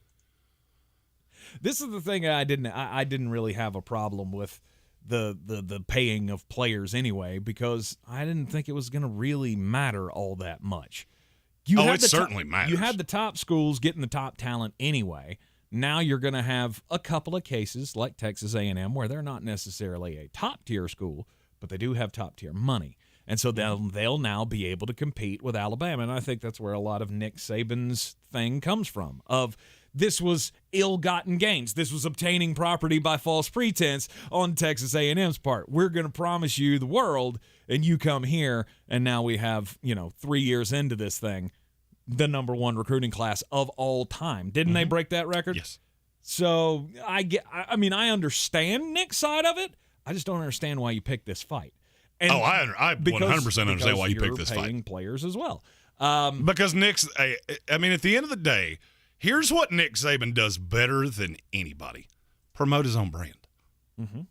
This is the thing I didn't really have a problem with the paying of players anyway, because I didn't think it was going to really matter all that much. It certainly matters. You had the top schools getting the top talent anyway. Now you're going to have a couple of cases like Texas A&M where they're not necessarily a top-tier school, but they do have top-tier money. And so they'll now be able to compete with Alabama. And I think that's where a lot of Nick Saban's thing comes from, of This was ill-gotten gains. This was obtaining property by false pretense on Texas A&M's part. We're going to promise you the world, and you come here, and now we have, 3 years into this thing, the number one recruiting class of all time. Didn't they break that record? Yes. So I understand Nick's side of it. I just don't understand why you picked this fight. And I 100% understand why you picked this fight. Paying players as well. Because Nick's, at the end of the day, here's what Nick Saban does better than anybody: promote his own brand. Mm-hmm.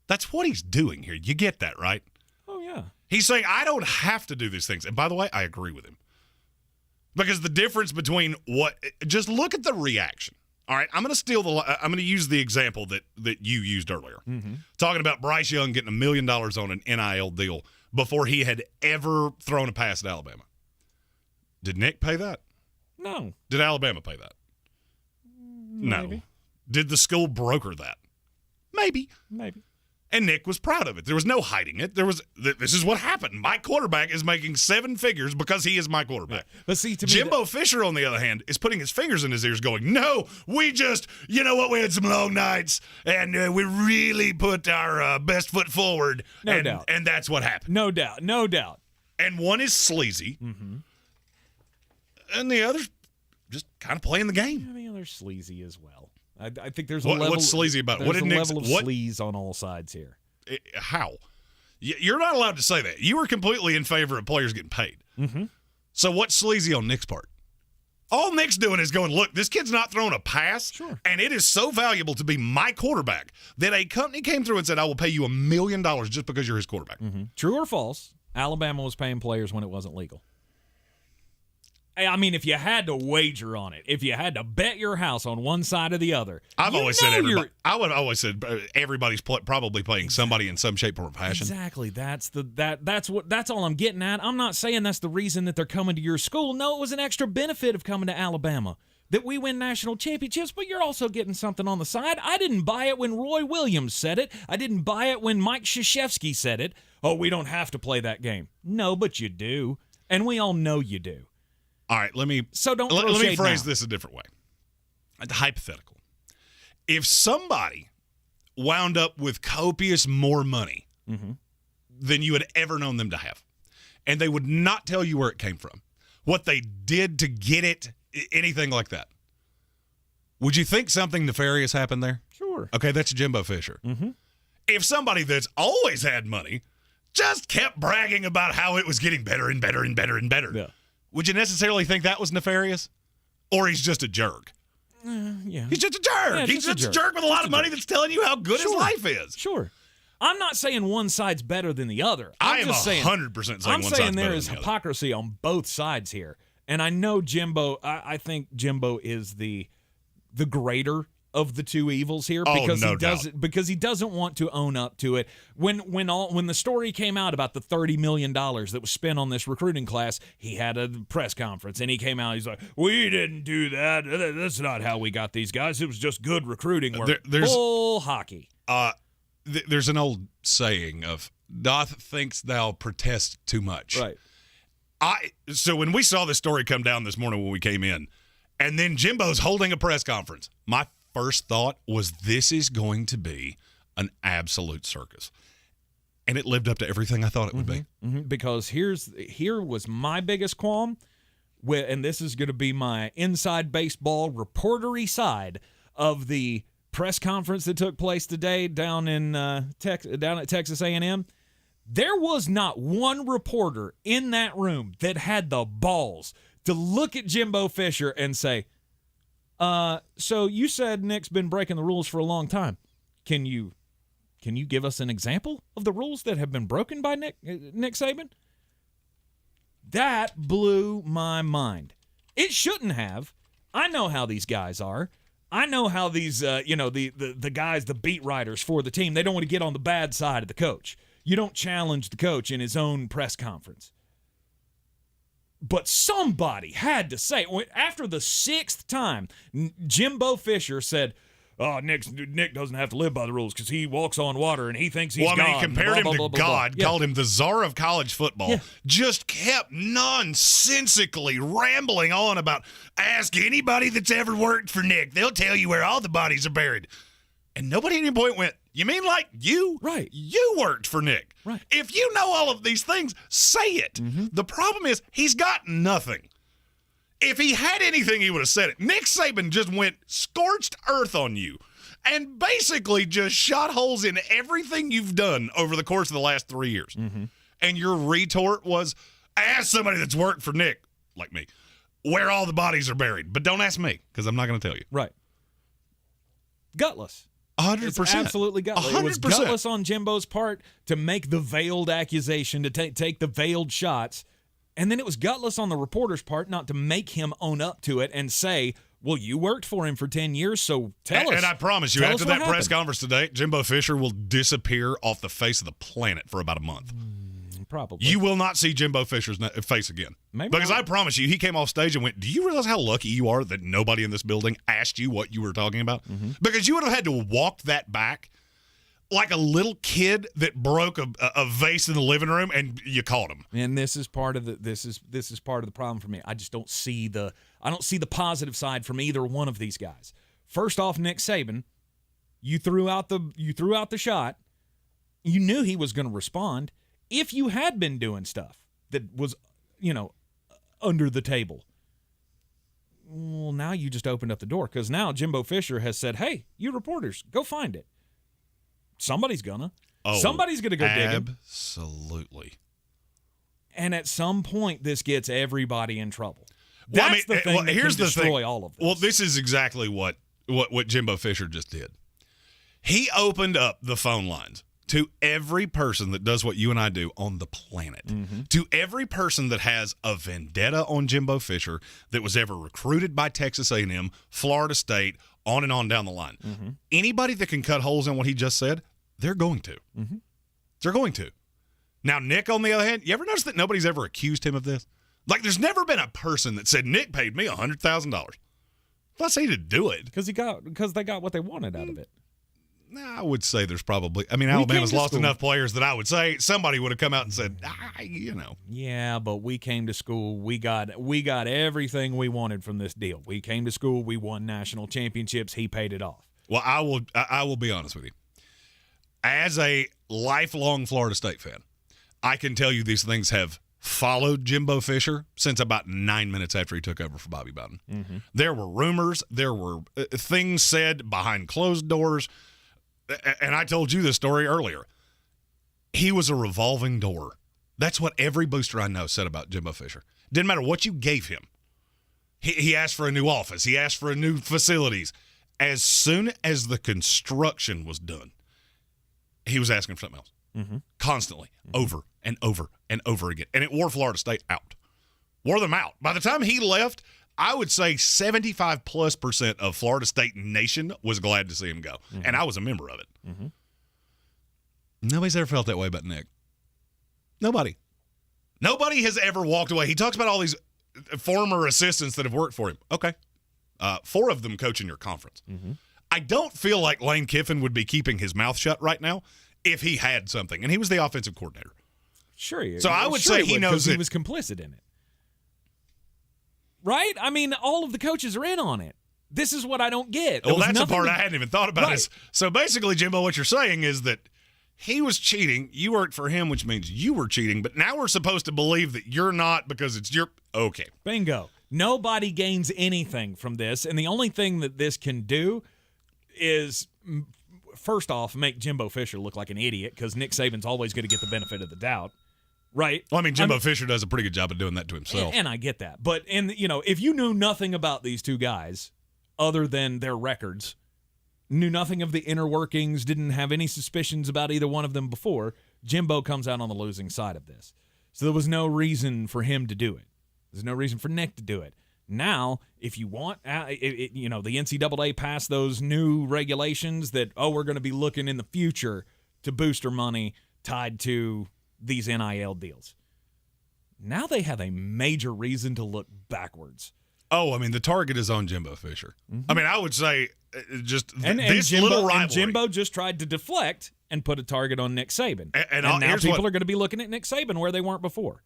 That's what he's doing here. You get that, right? Oh, yeah. He's saying, I don't have to do these things. And by the way, I agree with him. Because the difference between just look at the reaction. All right, I'm going to use the example that you used earlier. Mm-hmm. Talking about Bryce Young getting $1 million on an NIL deal before he had ever thrown a pass at Alabama. Did Nick pay that? No. Did Alabama pay that? Maybe. No. Did the school broker that? Maybe. And Nick was proud of it. There was no hiding it. This is what happened. My quarterback is making 7 figures because he is my quarterback. Yeah. But see, to me, Jimbo Fisher, on the other hand, is putting his fingers in his ears going, no, we just, we had some long nights, and we really put our best foot forward. No doubt. And that's what happened. No doubt. And one is sleazy, mm-hmm. and the other's just kind of playing the game. Yeah, the other's sleazy as well. I think there's a level. level. What's sleazy about it? There's What did a Nick's, level of what, sleaze on all sides here. How? You're not allowed to say that. You were completely in favor of players getting paid. Mm-hmm. So what's sleazy on Nick's part? All Nick's doing is going, look, this kid's not throwing a pass, sure. And it is so valuable to be my quarterback that a company came through and said, I will pay you $1 million just because you're his quarterback. Mm-hmm. True or false, Alabama was paying players when it wasn't legal. I mean, if you had to wager on it, if you had to bet your house on one side or the other, I would always said everybody's probably playing somebody in some shape or fashion. Exactly. That's all I'm getting at. I'm not saying that's the reason that they're coming to your school. No, it was an extra benefit of coming to Alabama that we win national championships, but you're also getting something on the side. I didn't buy it when Roy Williams said it. I didn't buy it when Mike Krzyzewski said it. Oh, we don't have to play that game. No, but you do. And we all know you do. All right, let me phrase this a different way. A hypothetical. If somebody wound up with copious more money mm-hmm. than you had ever known them to have, and they would not tell you where it came from, what they did to get it, anything like that, would you think something nefarious happened there? Sure. Okay, that's Jimbo Fisher. Mm-hmm. If somebody that's always had money just kept bragging about how it was getting better and better and better and better, yeah. Would you necessarily think that was nefarious? Or he's just a jerk? Yeah. He's just a jerk. Yeah, he's just a jerk with a lot of money that's telling you how good his life is. Sure. I'm not saying one side's better than the other. I am 100% saying one side's better than the other. I'm saying there is hypocrisy on both sides here. And I know Jimbo, I think Jimbo is the greater of the two evils here because he doesn't want to own up to it. When the story came out about the $30 million that was spent on this recruiting class, he had a press conference and he came out. He's like, "We didn't do that. That's not how we got these guys. It was just good recruiting work." Bull hockey. There's an old saying of "Doth thinkst thou protest too much." Right. So when we saw this story come down this morning when we came in, and then Jimbo's holding a press conference, my first thought was, this is going to be an absolute circus. And it lived up to everything I thought it would be. Mm-hmm. Because here was my biggest qualm, and this is going to be my inside baseball reportery side of the press conference that took place today down at Texas A&M. There was not one reporter in that room that had the balls to look at Jimbo Fisher and say, so you said Nick's been breaking the rules for a long time. Can you give us an example of the rules that have been broken by Nick Saban? That blew my mind. It shouldn't have. I know how these guys are. I know how these, the guys, the beat writers for the team, they don't want to get on the bad side of the coach. You don't challenge the coach in his own press conference. But somebody had to say, after the 6th time, Jimbo Fisher said, oh, Nick doesn't have to live by the rules because he walks on water and he thinks he's God. He compared him to God, called him the czar of college football, Yeah. just kept nonsensically rambling on about, ask anybody that's ever worked for Nick. They'll tell you where all the bodies are buried. And nobody at any point went, you mean like you? Right. You worked for Nick. Right. If you know all of these things, say it. Mm-hmm. The problem is he's got nothing. If he had anything, he would have said it. Nick Saban just went scorched earth on you and basically just shot holes in everything you've done over the course of the last 3 years. Mm-hmm. And your retort was, ask somebody that's worked for Nick, like me, where all the bodies are buried. But don't ask me, because I'm not going to tell you. Right. Gutless. 100%. It's absolutely gutless. 100%. It was gutless on Jimbo's part to make the veiled accusation, to take the veiled shots. And then it was gutless on the reporter's part not to make him own up to it and say, well, you worked for him for 10 years, so tell us. And I promise you, after that press conference today, Jimbo Fisher will disappear off the face of the planet for about a month. Probably. You will not see Jimbo Fisher's face again. Maybe because not. I promise you, he came off stage and went, do you realize how lucky you are that nobody in this building asked you what you were talking about? Mm-hmm. Because you would have had to walk that back like a little kid that broke a vase in the living room and you caught him. And this is part of the part of the problem for me. I just don't see the positive side from either one of these guys. First off, Nick Saban, you threw out the shot. You knew he was going to respond. If you had been doing stuff that was, under the table, well, now you just opened up the door because now Jimbo Fisher has said, hey, you reporters, go find it. Somebody's gonna. Somebody's gonna go digging. Absolutely. And at some point, this gets everybody in trouble. Well, That's the thing that here's can the destroy thing. all of this. Well, this is exactly what Jimbo Fisher just did. He opened up the phone lines to every person that does what you and I do on the planet, to every person that has a vendetta on Jimbo Fisher that was ever recruited by Texas A&M, Florida State, on and on down the line. Anybody that can cut holes in what he just said, they're going to. They're going to. Now, Nick, on the other hand, you ever notice that nobody's ever accused him of this? Like, there's never been a person that said, Nick paid me $100,000. Let's say to do it. Because they got what they wanted out of it. I would say there's probably. I mean, Alabama's lost enough players that I would say somebody would have come out and said, Yeah, but we came to school. We got everything we wanted from this deal. We came to school. We won national championships. He paid it off. Well, I will be honest with you. As a lifelong Florida State fan, I can tell you these things have followed Jimbo Fisher since about 9 minutes after he took over for Bobby Bowden. There were rumors. There were things said behind closed doors. And I told you this story earlier. He was a revolving door. That's what every booster I know said about Jimbo Fisher. Didn't matter what you gave him. He asked for a new office. He asked for new facilities. As soon as the construction was done, he was asking for something else. Constantly, over and over and over again. And it wore Florida State out. Wore them out. By the time he left, I would say 75+% of Florida State Nation was glad to see him go. And I was a member of it. Nobody's ever felt that way about Nick. Nobody. Nobody has ever walked away. He talks about all these former assistants that have worked for him. Okay. 4 of them coach in your conference. I don't feel like Lane Kiffin would be keeping his mouth shut right now if he had something. And he was the offensive coordinator. Sure. So I would say he knows he was complicit in it. Right? I mean, all of the coaches are in on it. This is what I don't get. Well, that's the part I hadn't even thought about. Right. So basically, Jimbo, what you're saying is that he was cheating. You worked for him, which means you were cheating. But now we're supposed to believe that you're not because it's your – okay. Bingo. Nobody gains anything from this. And the only thing that this can do is, first off, make Jimbo Fisher look like an idiot because Nick Saban's always going to get the benefit of the doubt. Right. Well, I mean, Jimbo Fisher does a pretty good job of doing that to himself. And I get that. But, if you knew nothing about these two guys other than their records, knew nothing of the inner workings, didn't have any suspicions about either one of them before, Jimbo comes out on the losing side of this. So there was no reason for him to do it. There's no reason for Nick to do it. Now, if you want, the NCAA passed those new regulations that, we're going to be looking in the future to booster money tied to these NIL deals. Now they have a major reason to look backwards Oh, I mean, the target is on Jimbo Fisher. I mean, I would say just this Jimbo, little rivalry. And Jimbo just tried to deflect and put a target on Nick Saban. And now here's people are going to be looking at Nick Saban where they weren't before.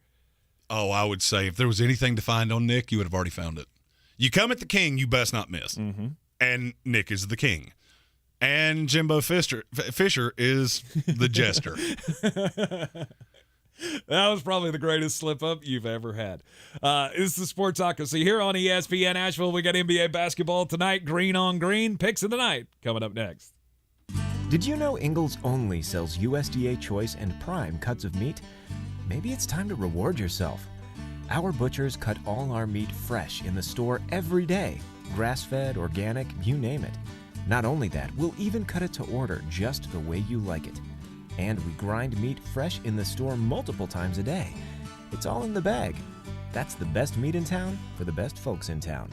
Oh, I would say if there was anything to find on Nick, you would have already found it. You come at the king, you best not miss. Mm-hmm. And Nick is the king. And Jimbo Fisher is the jester. That was probably the greatest slip-up you've ever had. It's the Sportsocracy here on ESPN Asheville. We got NBA basketball tonight, Greene on Greene. Picks of the night coming up next. Did you know Ingles only sells USDA Choice and Prime cuts of meat? Maybe it's time to reward yourself. Our butchers cut all our meat fresh in the store every day. Grass-fed, organic, you name it. Not only that, we'll even cut it to order just the way you like it. And we grind meat fresh in the store multiple times a day. It's all in the bag. That's the best meat in town for the best folks in town.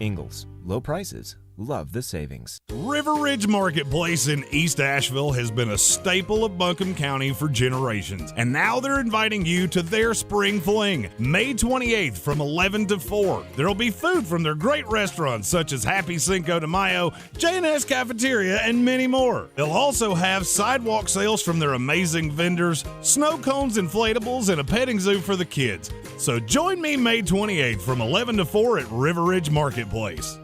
Ingles, low prices, love the savings. River Ridge Marketplace in East Asheville has been a staple of Buncombe County for generations, and now they're inviting you to their Spring Fling, May 28th from 11 to 4. There'll be food from their great restaurants such as Happy Cinco de Mayo, J&S Cafeteria, and many more. They'll also have sidewalk sales from their amazing vendors, snow cones, inflatables, and a petting zoo for the kids. So join me May 28th from 11 to 4 at River Ridge Marketplace.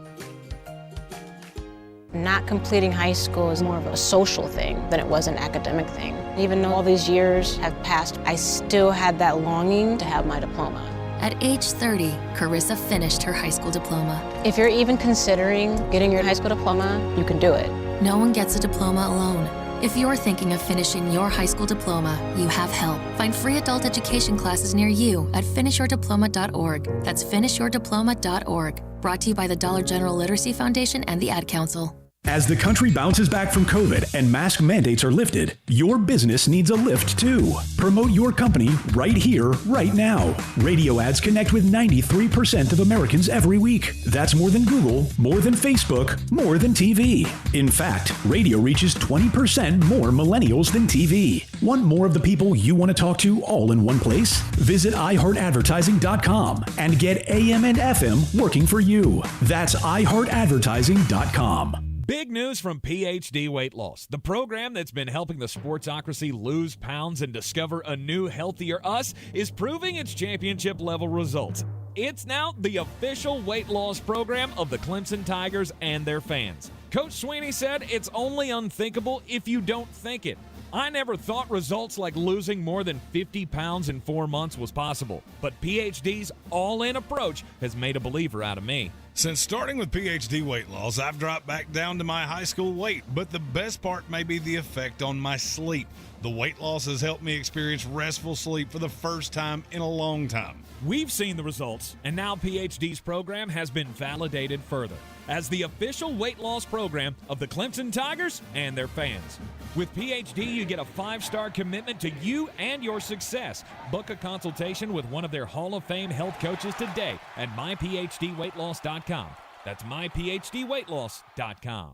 Not completing high school is more of a social thing than it was an academic thing. Even though all these years have passed, I still had that longing to have my diploma. At age 30, Carissa finished her high school diploma. If you're even considering getting your high school diploma, you can do it. No one gets a diploma alone. If you're thinking of finishing your high school diploma, you have help. Find free adult education classes near you at finishyourdiploma.org. That's finishyourdiploma.org. Brought to you by the Dollar General Literacy Foundation and the Ad Council. As the country bounces back from COVID and mask mandates are lifted, your business needs a lift too. Promote your company right here, right now. Radio ads connect with 93% of Americans every week. That's more than Google, more than Facebook, more than TV. In fact, radio reaches 20% more millennials than TV. Want more of the people you want to talk to all in one place? Visit iHeartAdvertising.com and get AM and FM working for you. That's iHeartAdvertising.com. Big news from PhD Weight Loss, the program that's been helping the Sportsocracy lose pounds and discover a new, healthier us, is proving its championship-level results. It's now the official weight loss program of the Clemson Tigers and their fans. Coach Sweeney said it's only unthinkable if you don't think it. I never thought results like losing more than 50 pounds in 4 months was possible, but PhD's all-in approach has made a believer out of me. Since starting with PhD Weight Loss, I've dropped back down to my high school weight, but the best part may be the effect on my sleep. The weight loss has helped me experience restful sleep for the first time in a long time. We've seen the results, and now PhD's program has been validated further as the official weight loss program of the Clemson Tigers and their fans. With PhD, you get a 5-star commitment to you and your success. Book a consultation with one of their Hall of Fame health coaches today at myphdweightloss.com. That's myphdweightloss.com.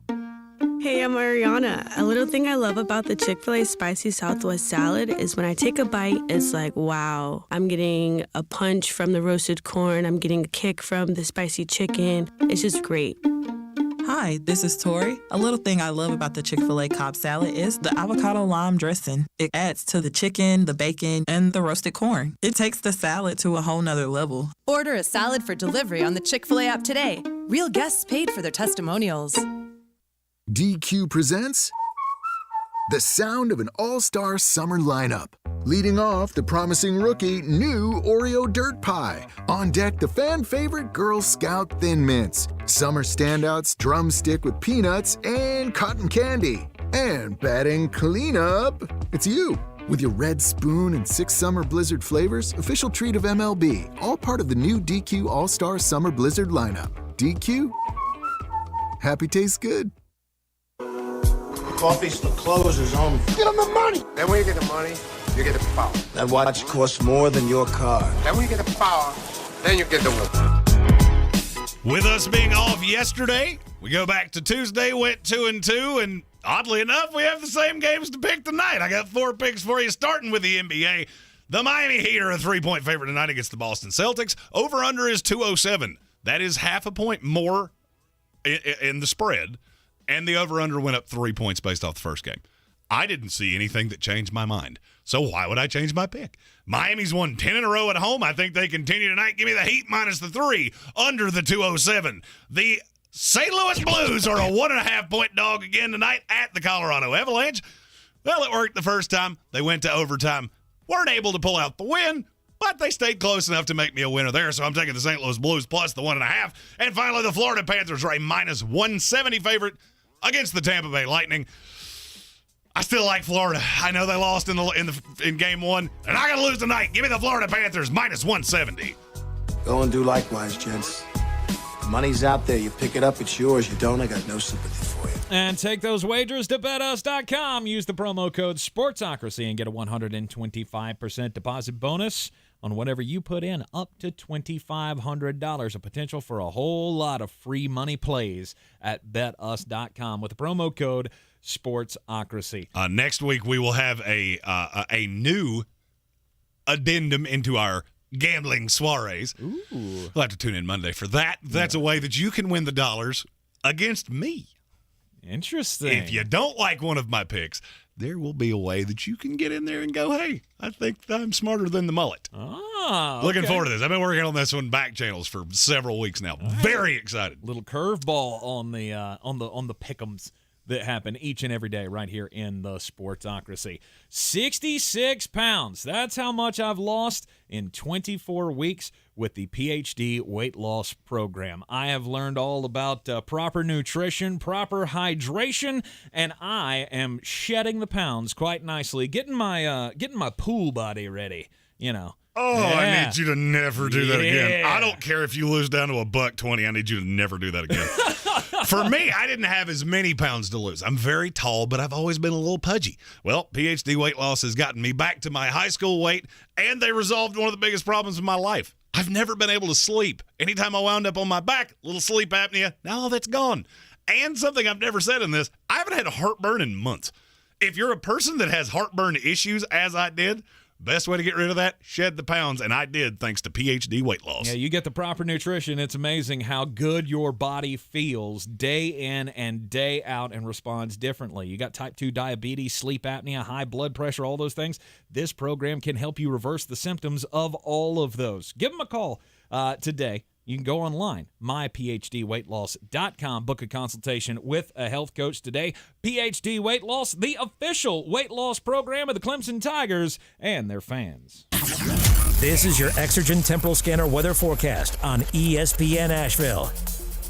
Hey, I'm Ariana. A little thing I love about the Chick-fil-A Spicy Southwest Salad is when I take a bite, it's like, wow, I'm getting a punch from the roasted corn. I'm getting a kick from the spicy chicken. It's just great. Hi, this is Tori. A little thing I love about the Chick-fil-A Cobb salad is the avocado lime dressing. It adds to the chicken, the bacon, and the roasted corn. It takes the salad to a whole nother level. Order a salad for delivery on the Chick-fil-A app today. Real guests paid for their testimonials. DQ presents the sound of an all-star summer lineup. Leading off, the promising rookie, new Oreo Dirt Pie. On deck, the fan favorite Girl Scout Thin Mints. Summer standouts, drumstick with peanuts and cotton candy. And batting cleanup, it's you. With your red spoon and 6 summer blizzard flavors, official treat of MLB. All part of the new DQ All-Star Summer Blizzard lineup. DQ? Happy tastes good. Coffee's for closers only. Get them the money. Then when you get the money, you get the power. That watch costs more than your car. Then when you get the power, then you get the woman. With us being off yesterday, we go back to Tuesday, went 2-2, and oddly enough, we have the same games to pick tonight. I got 4 picks for you, starting with the NBA. The Miami Heat are a 3-point favorite tonight against the Boston Celtics. Over-under is 207. That is half a point more in the spread, and the over-under went up 3 points based off the first game. I didn't see anything that changed my mind. So why would I change my pick? Miami's won 10 in a row at home. I think they continue tonight. Give me the Heat minus the 3, under the 207. The St. Louis Blues are a 1.5-point dog again tonight at the Colorado Avalanche. Well, it worked the first time. They went to overtime. Weren't able to pull out the win, but they stayed close enough to make me a winner there, so I'm taking the St. Louis Blues plus the 1.5. And finally, the Florida Panthers are a minus 170 favorite against the Tampa Bay Lightning. I still like Florida. I know they lost in game 1. They're not going to lose tonight. Give me the Florida Panthers minus 170. Go and do likewise, gents. The money's out there. You pick it up, it's yours. You don't, I got no sympathy for you. And take those wagers to betus.com. Use the promo code Sportsocracy and get a 125% deposit bonus on whatever you put in, up to $2,500. A potential for a whole lot of free money plays at betus.com with the promo code Sportsocracy. Next week, we will have a new addendum into our gambling soirees. Ooh. We'll have to tune in Monday for that. That's a way that you can win the dollars against me. Interesting. If you don't like one of my picks, there will be a way that you can get in there and go, hey, I think I'm smarter than the mullet. Looking forward to this. I've been working on this on back channels for several weeks now. Very excited. Little curveball on the pick'ems that happen each and every day right here in the Sportsocracy. 66 pounds. That's how much I've lost in 24 weeks with the PhD weight loss program. I have learned all about proper nutrition, proper hydration, and I am shedding the pounds quite nicely, getting my pool body ready, you know. Oh, yeah. I need you to never do that again. Yeah. I don't care if you lose down to $120. I need you to never do that again. For me, I didn't have as many pounds to lose. I'm very tall, but I've always been a little pudgy. Well, PhD weight loss has gotten me back to my high school weight, and they resolved one of the biggest problems in my life. I've never been able to sleep. Anytime I wound up on my back, little sleep apnea, now all that's gone. And something I've never said in this, I haven't had heartburn in months. If you're a person that has heartburn issues, as I did, best way to get rid of that, shed the pounds, and I did thanks to PhD weight loss. Yeah, you get the proper nutrition. It's amazing how good your body feels day in and day out and responds differently. You got type 2 diabetes, sleep apnea, high blood pressure, all those things. This program can help you reverse the symptoms of all of those. Give them a call today. You can go online, myphdweightloss.com. Book a consultation with a health coach today. PhD Weight Loss, the official weight loss program of the Clemson Tigers and their fans. This is your Exergen Temporal Scanner weather forecast on ESPN Asheville.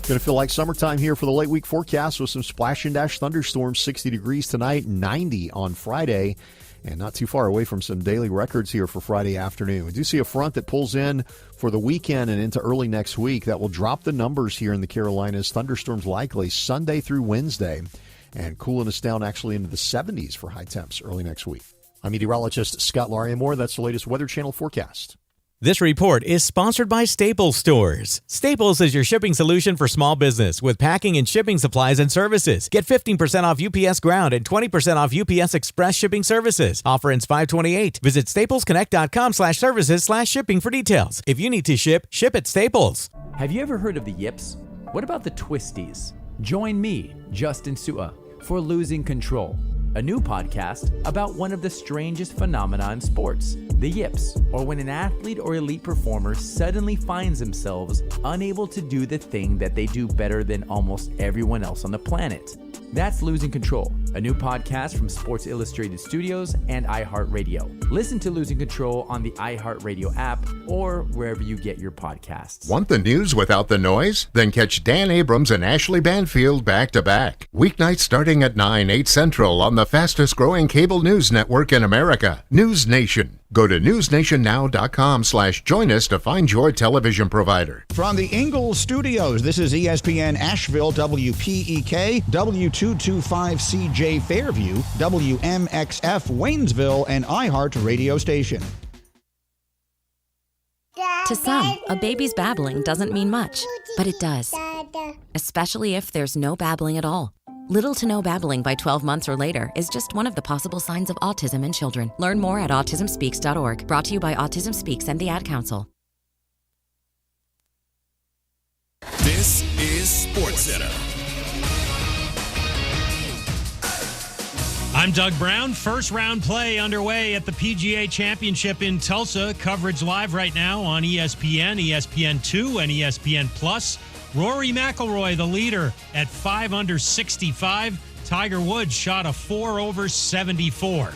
Going to feel like summertime here for the late week forecast with some splash and dash thunderstorms. 60 degrees tonight, 90 on Friday. And not too far away from some daily records here for Friday afternoon. We do see a front that pulls in for the weekend and into early next week that will drop the numbers here in the Carolinas. Thunderstorms likely Sunday through Wednesday, and cooling us down actually into the 70s for high temps early next week. I'm meteorologist Scott Lauriamore. That's the latest Weather Channel forecast. This report is sponsored by Staples Stores. Staples is your shipping solution for small business with packing and shipping supplies and services. Get 15% off UPS Ground and 20% off UPS Express shipping services. Offer ends 5/28. Visit staplesconnect.com/services/shipping for details. If you need to ship at Staples. Have you ever heard of the yips? What about the twisties? Join me, Justin Sua, for Losing Control, a new podcast about one of the strangest phenomena in sports, the yips, or when an athlete or elite performer suddenly finds themselves unable to do the thing that they do better than almost everyone else on the planet. That's Losing Control, a new podcast from Sports Illustrated Studios and iHeartRadio. Listen to Losing Control on the iHeartRadio app or wherever you get your podcasts. Want the news without the noise? Then catch Dan Abrams and Ashley Banfield back-to-back. Weeknights starting at 9, 8 Central on the fastest-growing cable news network in America, News Nation. Go to newsnation.now.com/join us to find your television provider. From the Ingles Studios, this is ESPN Asheville, WPEK, W225CJ Fairview, WMXF Waynesville, and iHeart Radio Station. To some, a baby's babbling doesn't mean much, but it does. Especially if there's no babbling at all. Little to no babbling by 12 months or later is just one of the possible signs of autism in children. Learn more at autismspeaks.org. Brought to you by Autism Speaks and the Ad Council. This is SportsCenter. I'm Doug Brown. First round play underway at the PGA Championship in Tulsa. Coverage live right now on ESPN, ESPN2, and ESPN Plus. Rory McIlroy, the leader, at 5 under 65. Tiger Woods shot a 4 over 74.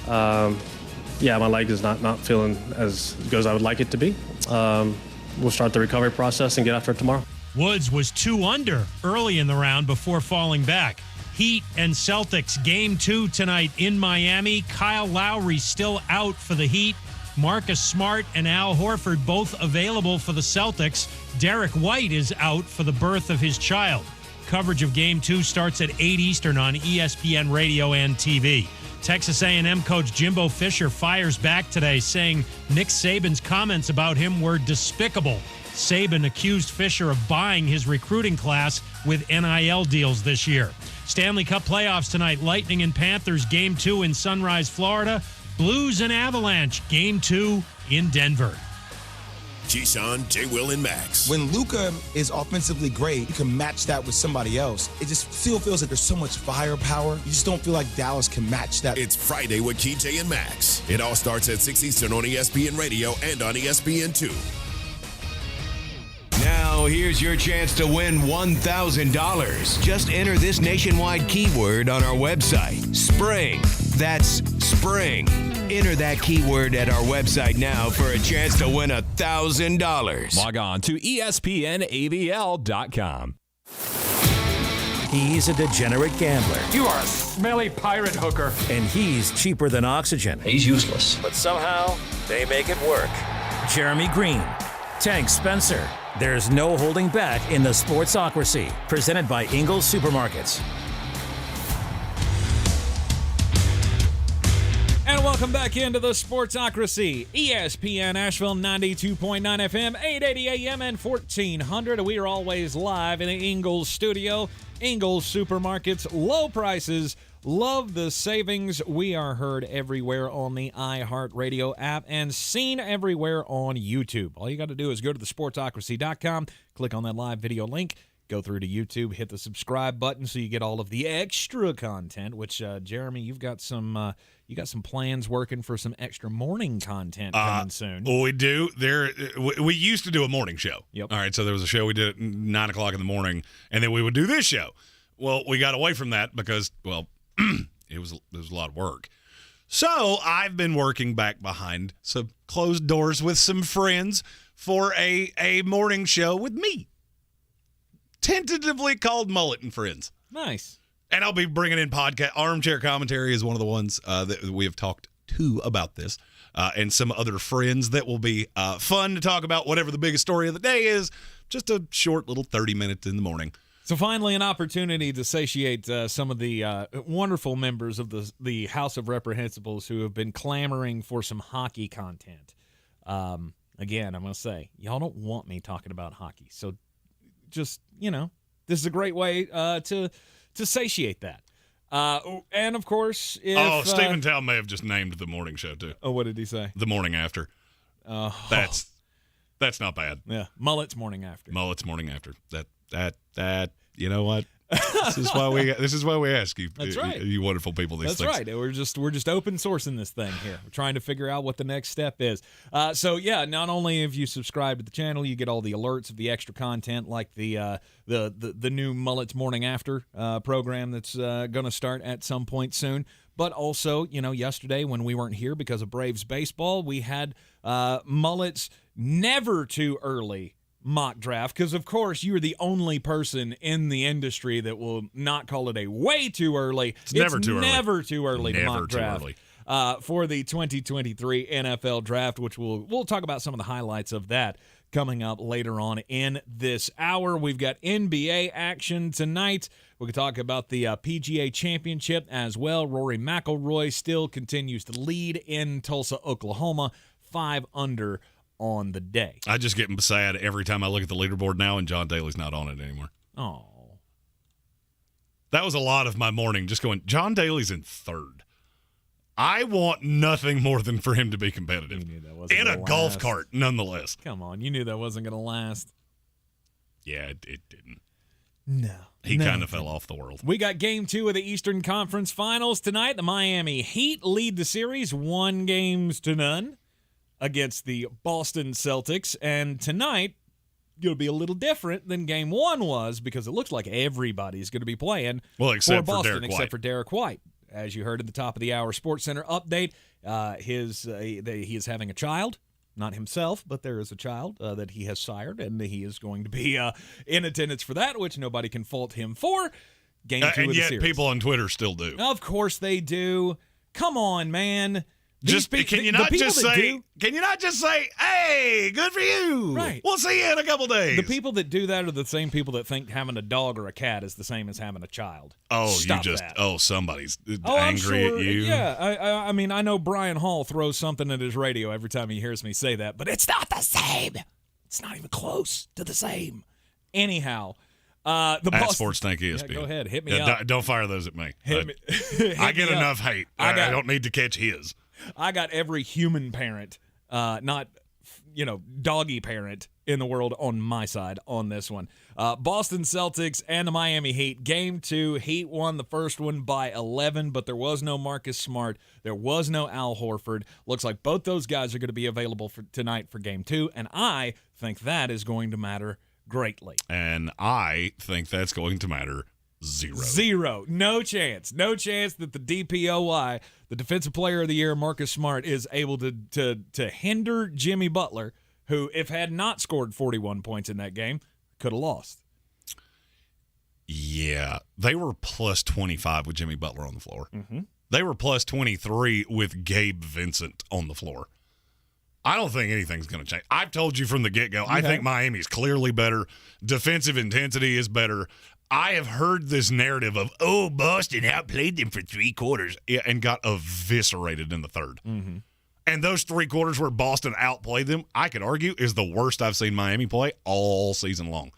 Yeah, my leg is not feeling as good as I would like it to be. We'll start the recovery process and get after it tomorrow. Woods was 2 under early in the round before falling back. Heat and Celtics, Game 2 tonight in Miami. Kyle Lowry still out for the Heat. Marcus Smart and Al Horford both available for the Celtics. Derek White is out for the birth of his child. Coverage of Game 2 starts at 8 Eastern on ESPN Radio and TV. Texas A&M coach Jimbo Fisher fires back today, saying Nick Saban's comments about him were despicable. Saban accused Fisher of buying his recruiting class with NIL deals this year. Stanley Cup playoffs tonight. Lightning and Panthers, Game 2 in Sunrise, Florida. Blues and Avalanche, Game 2 in Denver. Keyshawn, J. Will, and Max. When Luka is offensively great, you can match that with somebody else. It just still feels like there's so much firepower. You just don't feel like Dallas can match that. It's Friday with KJ and Max. It all starts at 6 Eastern on ESPN Radio and on ESPN2. Now, here's your chance to win $1,000. Just enter this nationwide keyword on our website, Spring. That's Spring. Enter that keyword at our website now for a chance to win $1,000. Log on to ESPNAVL.com. He's a degenerate gambler. You are a smelly pirate hooker. And he's cheaper than oxygen. He's useless. But somehow, they make it work. Jeremy Greene, Tank Spencer. There's no holding back in the Sportsocracy, presented by Ingles Supermarkets. And welcome back into the Sportsocracy. ESPN Asheville 92.9 FM, 880 AM, and 1400. We are always live in the Ingles Studio. Ingles Supermarkets, low prices. Love the savings. We are heard everywhere on the iHeartRadio app and seen everywhere on YouTube. All you got to do is go to thesportsocracy.com, click on that live video link, go through to YouTube, hit the subscribe button so you get all of the extra content, which, Jeremy, you got some plans working for some extra morning content coming soon. We do. We used to do a morning show. Yep. All right, so there was a show we did at 9 o'clock in the morning, and then we would do this show. Well, we got away from that because, well, it was a lot of work. So I've been working back behind some closed doors with some friends for a morning show with me. Tentatively called Mullet and Friends. Nice. And I'll be bringing in podcast. Armchair Commentary is one of the ones that we have talked to about this. And some other friends that will be fun to talk about whatever the biggest story of the day is. Just a short little 30 minutes in the morning. So finally an opportunity to satiate some of the wonderful members of the House of Reprehensibles who have been clamoring for some hockey content. Again, I'm going to say, y'all don't want me talking about hockey. So just, this is a great way to satiate that. And, of course, if... Stephen Towle may have just named the morning show, too. Oh, what did he say? The Morning After. That's not bad. Yeah, Mullet's Morning After. Mullet's Morning After. That you know what? This is why we ask you. That's right. You wonderful people these things. That's right. We're just open sourcing this thing here. We're trying to figure out what the next step is. So yeah, not only have you subscribed to the channel, you get all the alerts of the extra content, like the new Mullet's Morning After program that's going to start at some point soon. But also, yesterday when we weren't here because of Braves baseball, we had Mullet's never too early mock draft, because of course you're the only person in the industry that will not call it a way too early. It's never too early to mock draft for the 2023 NFL draft, which we'll talk about some of the highlights of that coming up later on in this hour. We've got NBA action tonight. We can talk about the PGA Championship as well. Rory McIlroy still continues to lead in Tulsa, Oklahoma, 5 under on the day. I just get sad every time I look at the leaderboard now and John Daly's not on it anymore. Oh. That was a lot of my morning, just going, John Daly's in third. I want nothing more than for him to be competitive. You knew that wasn't in a golf cart, nonetheless. Come on, you knew that wasn't going to last. Yeah, it didn't. No. He kind of fell off the world. We got game 2 of the Eastern Conference Finals tonight. The Miami Heat lead the series 1-0 against the Boston Celtics. And tonight, going to be a little different than game 1 was because it looks like everybody's going to be playing except for Boston, Derek except White. for Derek White. As you heard at the top of the hour Sports Center update, he is having a child. Not himself, but there is a child that he has sired, and he is going to be in attendance for that, which nobody can fault him for. Game 2 of the series. And yet people on Twitter still do. Of course they do. Come on, man. Can you not just say, hey, good for you. Right. We'll see you in a couple days. The people that do that are the same people that think having a dog or a cat is the same as having a child. Oh, Stop that. Somebody's I'm angry sure, at you. Yeah, I mean, I know Brian Hall throws something at his radio every time he hears me say that, but it's not the same. It's not even close to the same. Anyhow, at Sports Tank ESPN. Go ahead, hit me up. Don't fire those at me. Hit me. I get enough hate. I don't need to catch his. I got every human parent, not doggy parent in the world on my side on this one. Boston Celtics and the Miami Heat. Game 2, Heat won the first one by 11, but there was no Marcus Smart. There was no Al Horford. Looks like both those guys are going to be available for tonight for Game 2, and I think that is going to matter greatly. And I think that's going to matter Zero. No chance. No chance that the DPOY, the Defensive Player of the Year, Marcus Smart, is able to hinder Jimmy Butler, who, if had not scored 41 points in that game, could have lost. Yeah. They were plus 25 with Jimmy Butler on the floor. Mm-hmm. They were plus 23 with Gabe Vincent on the floor. I don't think anything's going to change. I've told you from the get-go, I think Miami's clearly better. Defensive intensity is better. I have heard this narrative of, Boston outplayed them for 3 quarters and got eviscerated in the third. Mm-hmm. And those 3 quarters where Boston outplayed them, I could argue, is the worst I've seen Miami play all season long.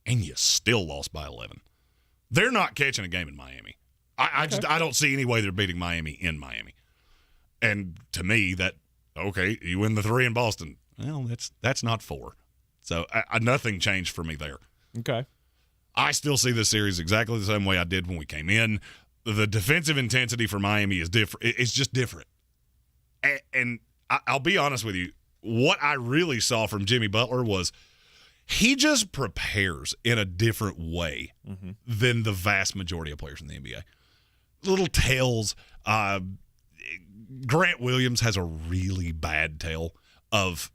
And you still lost by 11. They're not catching a game in Miami. I don't see any way they're beating Miami in Miami. And to me, you win the 3 in Boston. Well, that's not 4. So nothing changed for me there. Okay. I still see this series exactly the same way I did when we came in. The defensive intensity for Miami is different. It's just different. And I'll be honest with you, what I really saw from Jimmy Butler was he just prepares in a different way than the vast majority of players in the NBA. Little tails. Grant Williams has a really bad tale of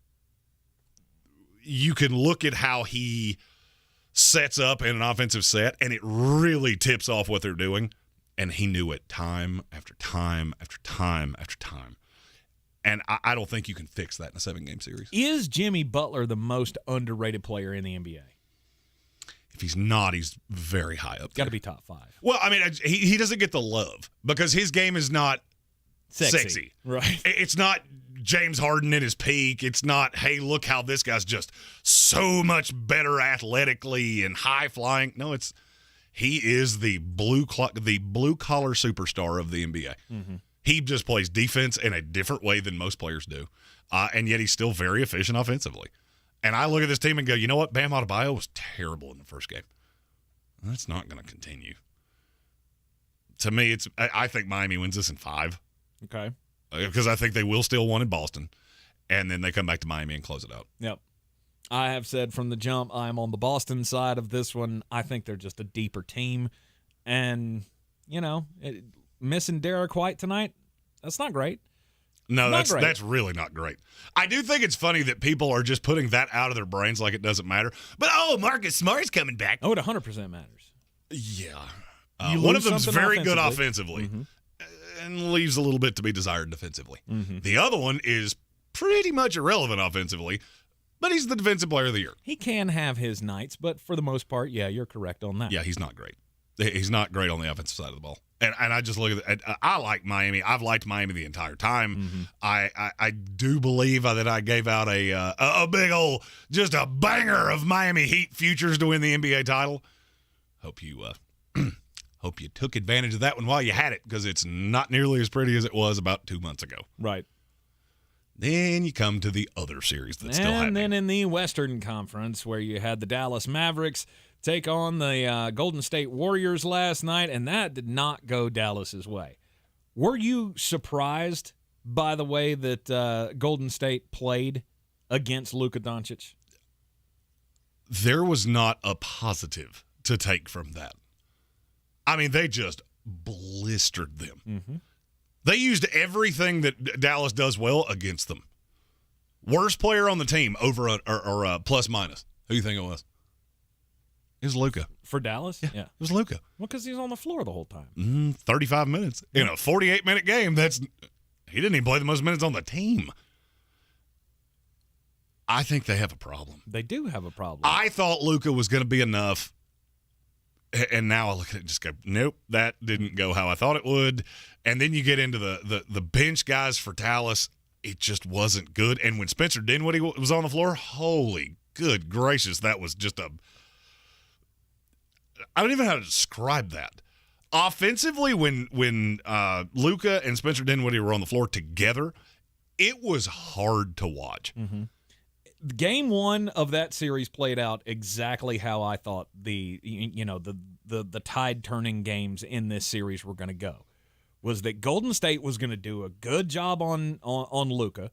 you can look at how he sets up in an offensive set, and it really tips off what they're doing. And he knew it time after time after time after time. And I don't think you can fix that in a 7-game series. Is Jimmy Butler the most underrated player in the NBA? If he's not, he's very high up there. Got to be top 5. Well, I mean, he doesn't get the love because his game is not sexy. Right. It's not James Harden at his peak. It's not, hey, look how this guy's just so much better athletically and high flying. No, he is the blue collar superstar of the NBA. Mm-hmm. He just plays defense in a different way than most players do, and yet he's still very efficient offensively. And I look at this team and go, you know what? Bam Adebayo was terrible in the first game. That's not going to continue. To me, I think Miami wins this in 5. Okay. Because I think they will still win in Boston, and then they come back to Miami and close it out. Yep. I have said from the jump I'm on the Boston side of this one. I think they're just a deeper team. And, missing Derek White tonight, that's not great. No, that's really not great. I do think it's funny that people are just putting that out of their brains like it doesn't matter. But, Marcus Smart's coming back. Oh, it 100% matters. Yeah. One of them's very good offensively and leaves a little bit to be desired defensively. Mm-hmm. The other one is pretty much irrelevant offensively, but he's the defensive player of the year. He can have his nights, but for the most part, yeah, you're correct on that. Yeah, he's not great. He's not great on the offensive side of the ball. And I just look at it. I like Miami. I've liked Miami the entire time. Mm-hmm. I do believe that I gave out a big old, just a banger of Miami Heat futures to win the NBA title. Hope you took advantage of that one while you had it, because it's not nearly as pretty as it was about 2 months ago. Right. Then you come to the other series that's still happening. And then in the Western Conference, where you had the Dallas Mavericks take on the Golden State Warriors last night, and that did not go Dallas's way. Were you surprised by the way that Golden State played against Luka Doncic? There was not a positive to take from that. I mean, they just blistered them. Mm-hmm. They used everything that Dallas does well against them. Worst player on the team over or plus minus. Who do you think it was? It was Luka. For Dallas? Yeah. It was Luka. Well, because he was on the floor the whole time. 35 minutes. In a 48-minute game, he didn't even play the most minutes on the team. I think they have a problem. They do have a problem. I thought Luka was going to be enough. And now I look at it and just go, nope, that didn't go how I thought it would. And then you get into the bench guys for Dallas. It just wasn't good. And when Spencer Dinwiddie was on the floor, holy good gracious, that was just I don't even know how to describe that. Offensively, when Luka and Spencer Dinwiddie were on the floor together, it was hard to watch. Mm-hmm. Game one of that series played out exactly how I thought the tide turning games in this series were going to go. Was that Golden State was going to do a good job on Luka.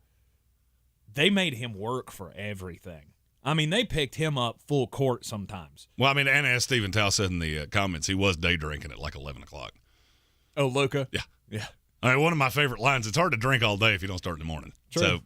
They made him work for everything. I mean, they picked him up full court sometimes. Well, I mean, and as Stephen Tao said in the comments, he was day drinking at like 11 o'clock. Oh, Luka? Yeah. I mean, one of my favorite lines, it's hard to drink all day if you don't start in the morning. True. So,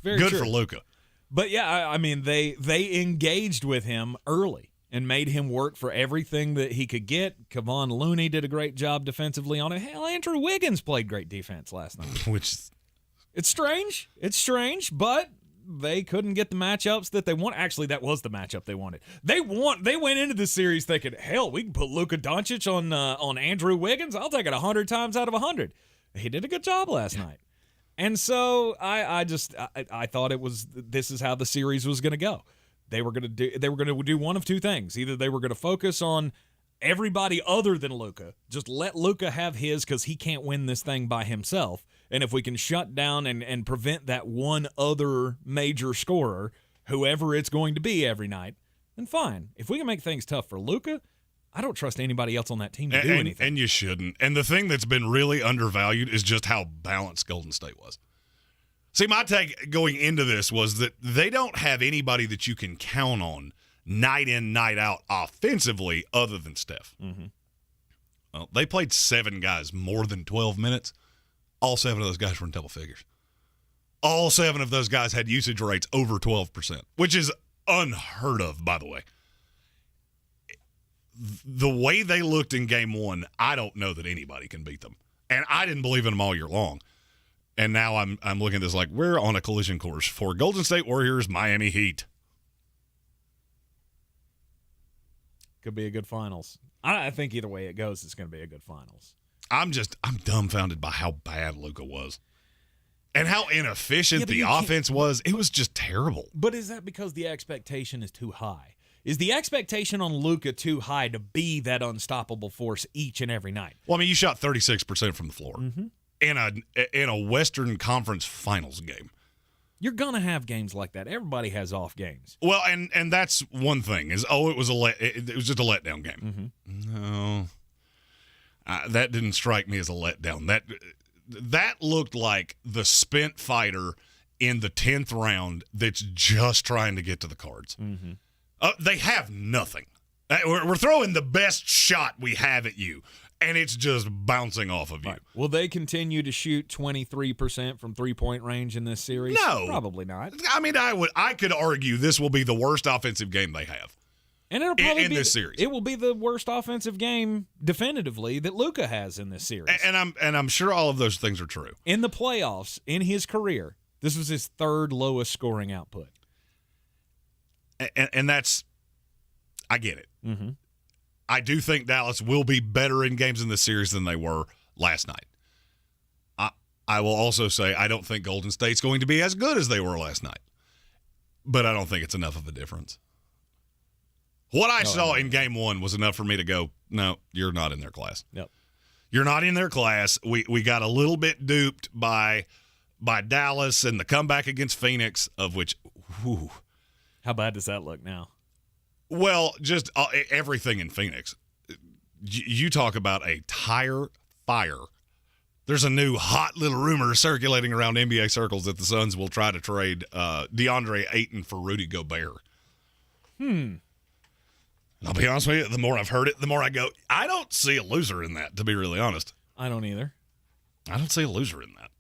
very good true. for Luka. But, yeah, I mean, they engaged with him early and made him work for everything that he could get. Kevon Looney did a great job defensively on it. Hell, Andrew Wiggins played great defense last night. It's strange. It's strange, but they couldn't get the matchups that they want. Actually, that was the matchup they wanted. They went into the series thinking, hell, we can put Luka Doncic on Andrew Wiggins. I'll take it 100 times out of 100. He did a good job last night. And so I thought this is how the series was going to go. They were going to do one of two things. Either they were going to focus on everybody other than Luka, just let Luka have his because he can't win this thing by himself. And if we can shut down and prevent that one other major scorer, whoever it's going to be every night, then fine. If we can make things tough for Luka, I don't trust anybody else on that team to do anything. And you shouldn't. And the thing that's been really undervalued is just how balanced Golden State was. See, my take going into this was that they don't have anybody that you can count on night in, night out offensively other than Steph. Mm-hmm. Well, they played 7 guys more than 12 minutes. All 7 of those guys were in double figures. All 7 of those guys had usage rates over 12%, which is unheard of, by the way. The way they looked in game 1, I don't know that anybody can beat them. And I didn't believe in them all year long. And now I'm looking at this like we're on a collision course for Golden State Warriors, Miami Heat. Could be a good finals. I think either way it goes, it's going to be a good finals. I'm dumbfounded by how bad Luka was. And how inefficient the offense was. It was just terrible. But is that because the expectation is too high? Is the expectation on Luka too high to be that unstoppable force each and every night? Well, I mean, you shot 36% from the floor in a Western Conference Finals game. You're going to have games like that. Everybody has off games. Well, and that's one thing is, it was just a letdown game. Mm-hmm. No. That didn't strike me as a letdown. That looked like the spent fighter in the 10th round that's just trying to get to the cards. Mm-hmm. They have nothing. We're throwing the best shot we have at you, and it's just bouncing off of you. Right. Will they continue to shoot 23% from three-point range in this series? No. Probably not. I mean, I could argue this will be the worst offensive game they have. And it'll probably be this series. It will be the worst offensive game definitively that Luka has in this series. And I'm sure all of those things are true. In the playoffs, in his career, this was his 3rd lowest scoring output. And that's, I get it. Mm-hmm. I do think Dallas will be better in games in this series than they were last night. I will also say I don't think Golden State's going to be as good as they were last night. But I don't think it's enough of a difference. What I saw in game 1 was enough for me to go, no, you're not in their class. Yep. You're not in their class. We got a little bit duped by by Dallas and the comeback against Phoenix, of which, whew. How bad does that look now? Well, just everything in Phoenix. You talk about a tire fire. There's a new hot little rumor circulating around NBA circles that the Suns will try to trade Deandre Ayton for Rudy Gobert. I'll be honest with you, the more I've heard it, the more I go, I don't see a loser in that, to be really honest. I don't either. I don't see a loser in that.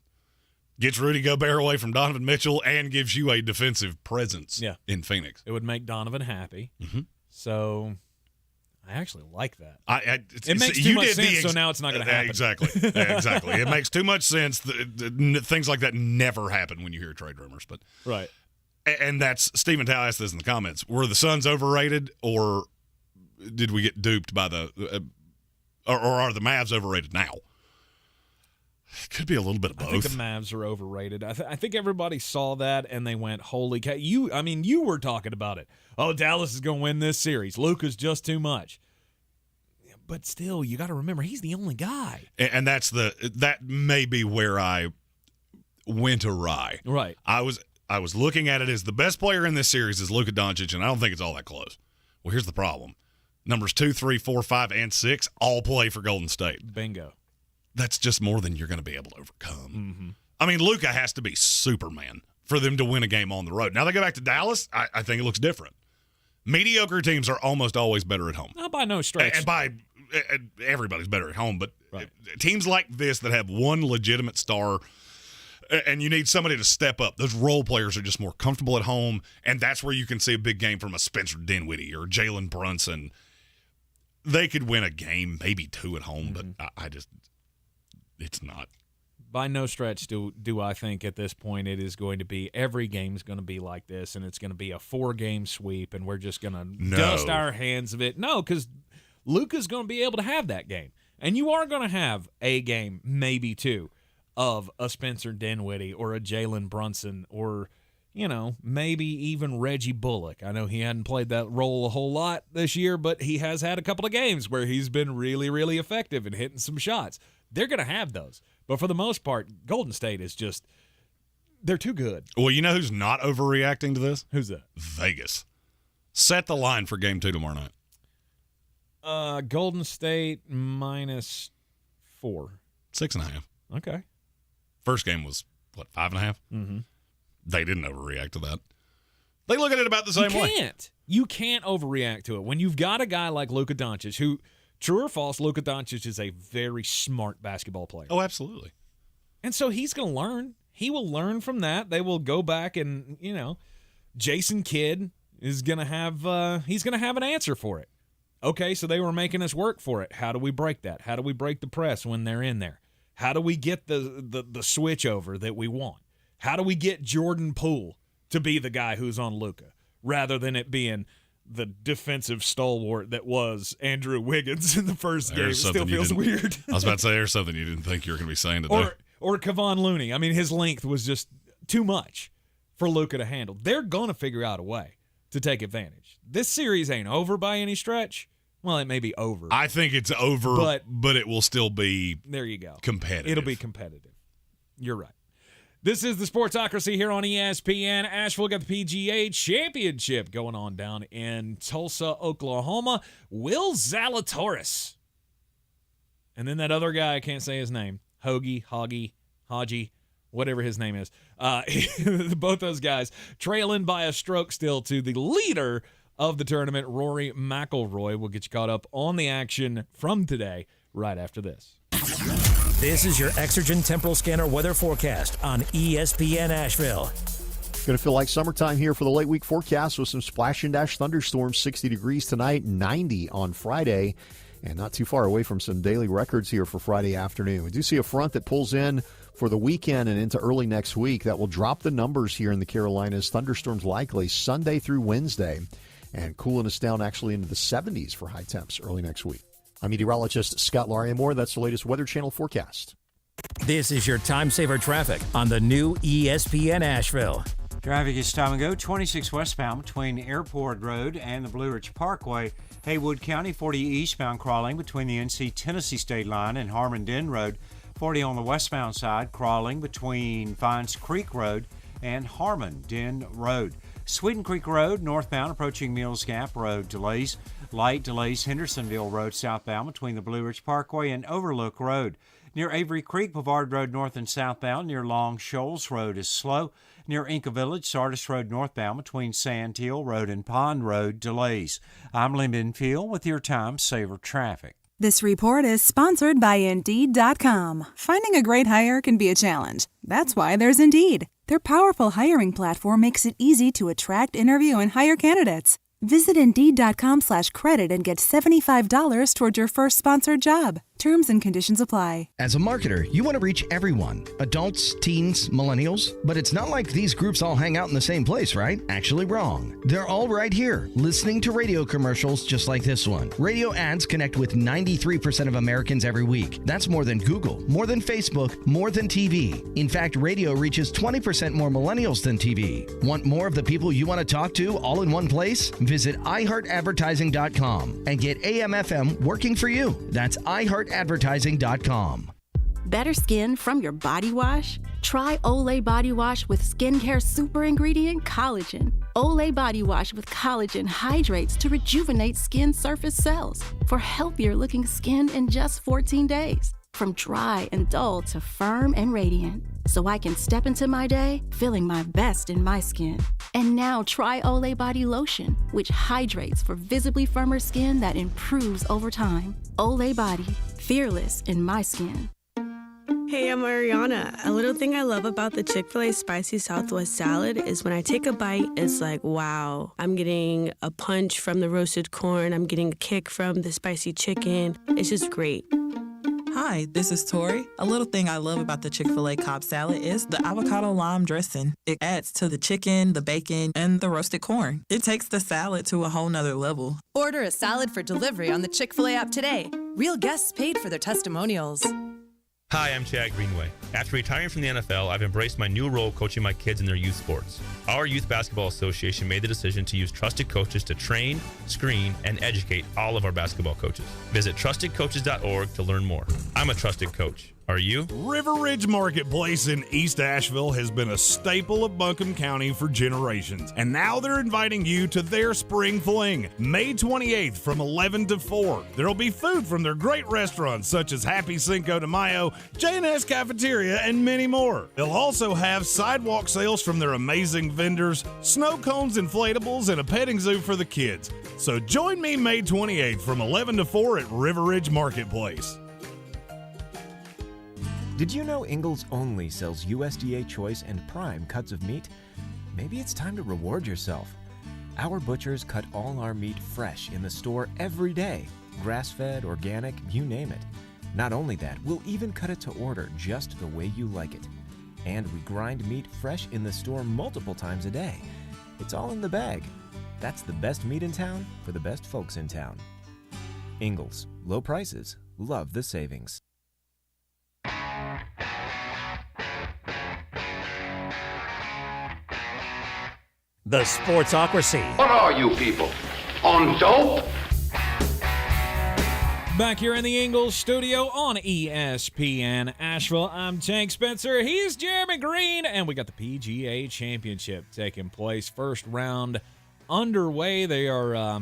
Gets Rudy Gobert away from Donovan Mitchell and gives you a defensive presence in Phoenix. It would make Donovan happy. Mm-hmm. So I actually like that. It makes too much sense, so now it's not going to happen. Exactly. It makes too much sense. Things like that never happen when you hear trade rumors. But right. And that's, Stephen Tao asked this in the comments, were the Suns overrated or did we get duped by or are the Mavs overrated now? It could be a little bit of both. I think the Mavs are overrated. I think everybody saw that and they went, holy cow. You were talking about it. Oh, Dallas is going to win this series. Luka's just too much. But still, you got to remember, he's the only guy. And that may be where I went awry. Right. I was looking at it as the best player in this series is Luka Doncic, and I don't think it's all that close. Well, here's the problem. Numbers 2, 3, 4, 5, and 6 all play for Golden State. Bingo. That's just more than you're going to be able to overcome. Mm-hmm. I mean, Luka has to be Superman for them to win a game on the road. Now they go back to Dallas, I think it looks different. Mediocre teams are almost always better at home. Not by no stretch. And everybody's better at home, but teams like this that have one legitimate star and you need somebody to step up. Those role players are just more comfortable at home, and that's where you can see a big game from a Spencer Dinwiddie or Jalen Brunson. They could win a game, maybe 2 at home, but it's not. By no stretch do I think at this point it is going to be every game is going to be like this, and it's going to be a 4-game sweep, and we're just going to dust our hands of it. No, because Luka's going to be able to have that game, and you are going to have a game, maybe 2, of a Spencer Dinwiddie or a Jalen Brunson or, maybe even Reggie Bullock. I know he hadn't played that role a whole lot this year, but he has had a couple of games where he's been really, really effective in hitting some shots. They're going to have those. But for the most part, Golden State is just – they're too good. Well, you know who's not overreacting to this? Who's that? Vegas. Set the line for Game 2 tomorrow night. Golden State -4. 6.5. Okay. First game was, 5.5? Mm-hmm. They didn't overreact to that. They look at it about the same way. You can't overreact to it. When you've got a guy like Luka Doncic who – true or false, Luka Doncic is a very smart basketball player. Oh, absolutely. And so he's going to learn. He will learn from that. They will go back and, Jason Kidd is going to have he's going to have an answer for it. Okay, so they were making us work for it. How do we break that? How do we break the press when they're in there? How do we get the switch over that we want? How do we get Jordan Poole to be the guy who's on Luka rather than it being the defensive stalwart that was Andrew Wiggins in the first game? It still feels weird. I was about to say, there's something you didn't think you were going to be saying today. Or Kevon Looney. I mean, his length was just too much for Luka to handle. They're going to figure out a way to take advantage. This series ain't over by any stretch. Well, it may be over. I think it's over, but it will still be there you go. Competitive. It'll be competitive. You're right. This is the Sportsocracy here on ESPN. Asheville got the PGA Championship going on down in Tulsa, Oklahoma. Will Zalatoris. And then that other guy, I can't say his name. Haji, whatever his name is. Both those guys trailing by a stroke still to the leader of the tournament, Rory McIlroy. We'll get you caught up on the action from today right after this. This is your Exergen Temporal Scanner weather forecast on ESPN Asheville. Going to feel like summertime here for the late week forecast with some splash and dash thunderstorms. 60 degrees tonight, 90 on Friday, and not too far away from some daily records here for Friday afternoon. We do see a front that pulls in for the weekend and into early next week. That will drop the numbers here in the Carolinas. Thunderstorms likely Sunday through Wednesday, and cooling us down actually into the 70s for high temps early next week. I'm meteorologist Scott Lariamore. That's the latest Weather Channel forecast. This is your time saver traffic on the new ESPN Asheville. Traffic is time and go. 26 westbound between Airport Road and the Blue Ridge Parkway. Haywood County 40 eastbound crawling between the NC Tennessee state line and Harmon Den Road. 40 on the westbound side, crawling between Vines Creek Road and Harmon Den Road. Sweden Creek Road, northbound, approaching Mills Gap Road, delays. Light delays Hendersonville Road southbound between the Blue Ridge Parkway and Overlook Road. Near Avery Creek, Boulevard Road north and southbound near Long Shoals Road is slow. Near Inca Village, Sardis Road northbound between Sandhill Road and Pond Road, delays. I'm Lee Minfield with your Time Saver traffic. This report is sponsored by Indeed.com. Finding a great hire can be a challenge. That's why there's Indeed. Their powerful hiring platform makes it easy to attract, interview, and hire candidates. Visit Indeed.com/credit and get $75 toward your first sponsored job. Terms and conditions apply. As a marketer, you want to reach everyone. Adults, teens, millennials. But it's not like these groups all hang out in the same place, right? Actually wrong. They're all right here, listening to radio commercials just like this one. Radio ads connect with 93% of Americans every week. That's more than Google, more than Facebook, more than TV. In fact, radio reaches 20% more millennials than TV. Want more of the people you want to talk to all in one place? Visit iHeartAdvertising.com and get AM/FM working for you. That's iHeartAdvertising.com. Better skin from your body wash? Try Olay Body Wash with skincare super ingredient collagen. Olay Body Wash with collagen hydrates to rejuvenate skin surface cells for healthier looking skin in just 14 days. From dry and dull to firm and radiant. So I can step into my day feeling my best in my skin. And now try Olay Body Lotion, which hydrates for visibly firmer skin that improves over time. Olay Body, fearless in my skin. Hey, I'm Ariana. A little thing I love about the Chick-fil-A Spicy Southwest Salad is when I take a bite, it's like, wow. I'm getting a punch from the roasted corn. I'm getting a kick from the spicy chicken. It's just great. Hi, this is Tori. A little thing I love about the Chick-fil-A Cobb salad is the avocado lime dressing. It adds to the chicken, the bacon, and the roasted corn. It takes the salad to a whole nother level. Order a salad for delivery on the Chick-fil-A app today. Real guests paid for their testimonials. Hi, I'm Chad Greenway. After retiring from the NFL, I've embraced my new role coaching my kids in their youth sports. Our Youth Basketball Association made the decision to use trusted coaches to train, screen, and educate all of our basketball coaches. Visit trustedcoaches.org to learn more. I'm a trusted coach. Are you? River Ridge Marketplace in East Asheville has been a staple of Buncombe County for generations, and now they're inviting you to their Spring Fling, May 28th from 11 to 4. There'll be food from their great restaurants such as Happy Cinco de Mayo, J&S Cafeteria, and many more. They'll also have sidewalk sales from their amazing vendors, snow cones, inflatables, and a petting zoo for the kids. So join me May 28th from 11 to 4 at River Ridge Marketplace. Did you know Ingles only sells USDA Choice and Prime cuts of meat? Maybe it's time to reward yourself. Our butchers cut all our meat fresh in the store every day. Grass-fed, organic, you name it. Not only that, we'll even cut it to order just the way you like it. And we grind meat fresh in the store multiple times a day. It's all in the bag. That's the best meat in town for the best folks in town. Ingles, low prices, love the savings. The Sportsocracy. What are you people? On dope? Back here in the Ingles Studio on ESPN Asheville, I'm Tank Spencer. He's Jeremy Greene, and we got the PGA Championship taking place. First round underway. They are,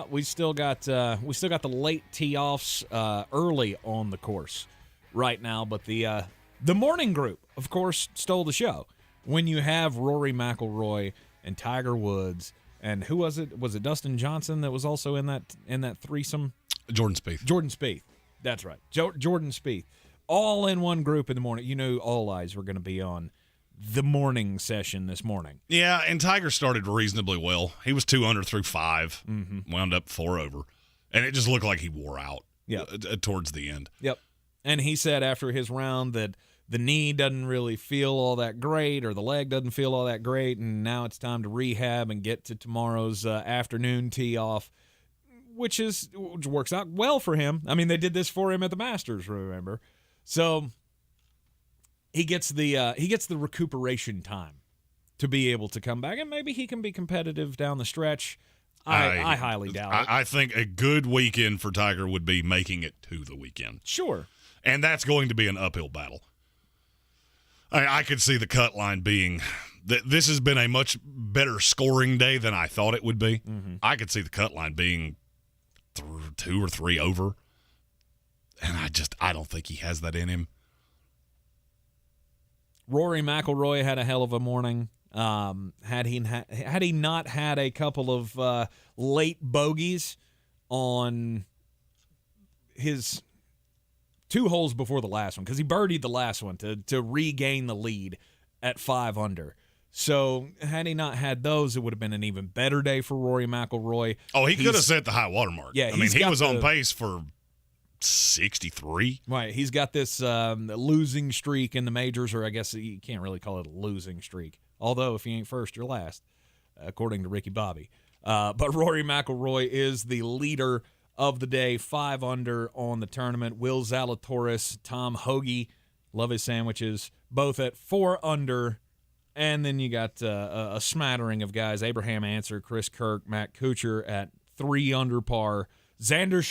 we still got the late tee-offs early on the course right now, but the morning group, of course, stole the show. When you have Rory McIlroy and Tiger Woods, and who was it? Was it Dustin Johnson that was also in that threesome? Jordan Spieth. That's right. Jordan Spieth. All in one group in the morning. You knew all eyes were going to be on the morning session this morning. Yeah, and Tiger started reasonably well. He was 2 under through 5, wound up 4 over, and it just looked like he wore out towards the end. Yep. And he said after his round that the knee doesn't really feel all that great, or the leg doesn't feel all that great, and now it's time to rehab and get to tomorrow's afternoon tee off, which works out well for him. I mean, they did this for him at the Masters, remember? So he gets the recuperation time to be able to come back, and maybe he can be competitive down the stretch. I highly doubt it. I think a good weekend for Tiger would be making it to the weekend. Sure. And that's going to be an uphill battle. I could see the cut line being this has been a much better scoring day than I thought it would be. Mm-hmm. I could see the cut line being 2 or 3 over. And I don't think he has that in him. Rory McIlroy had a hell of a morning. Had he not had a couple of late bogeys on his 2 holes before the last one, because he birdied the last one to regain the lead at 5 under. So had he not had those, it would have been an even better day for Rory McIlroy. Oh, he could have set the high water mark. Yeah, I mean, he was on pace for 63. Right, he's got this losing streak in the majors, or I guess you can't really call it a losing streak. Although if you ain't first, you're last, according to Ricky Bobby. But Rory McIlroy is the leader of the day, 5 under on the tournament. Will Zalatoris, Tom Hoagie, love his sandwiches, both at 4 under. And then you got a smattering of guys, Abraham Answer, Chris Kirk, Matt Kuchar at 3 under par. Xander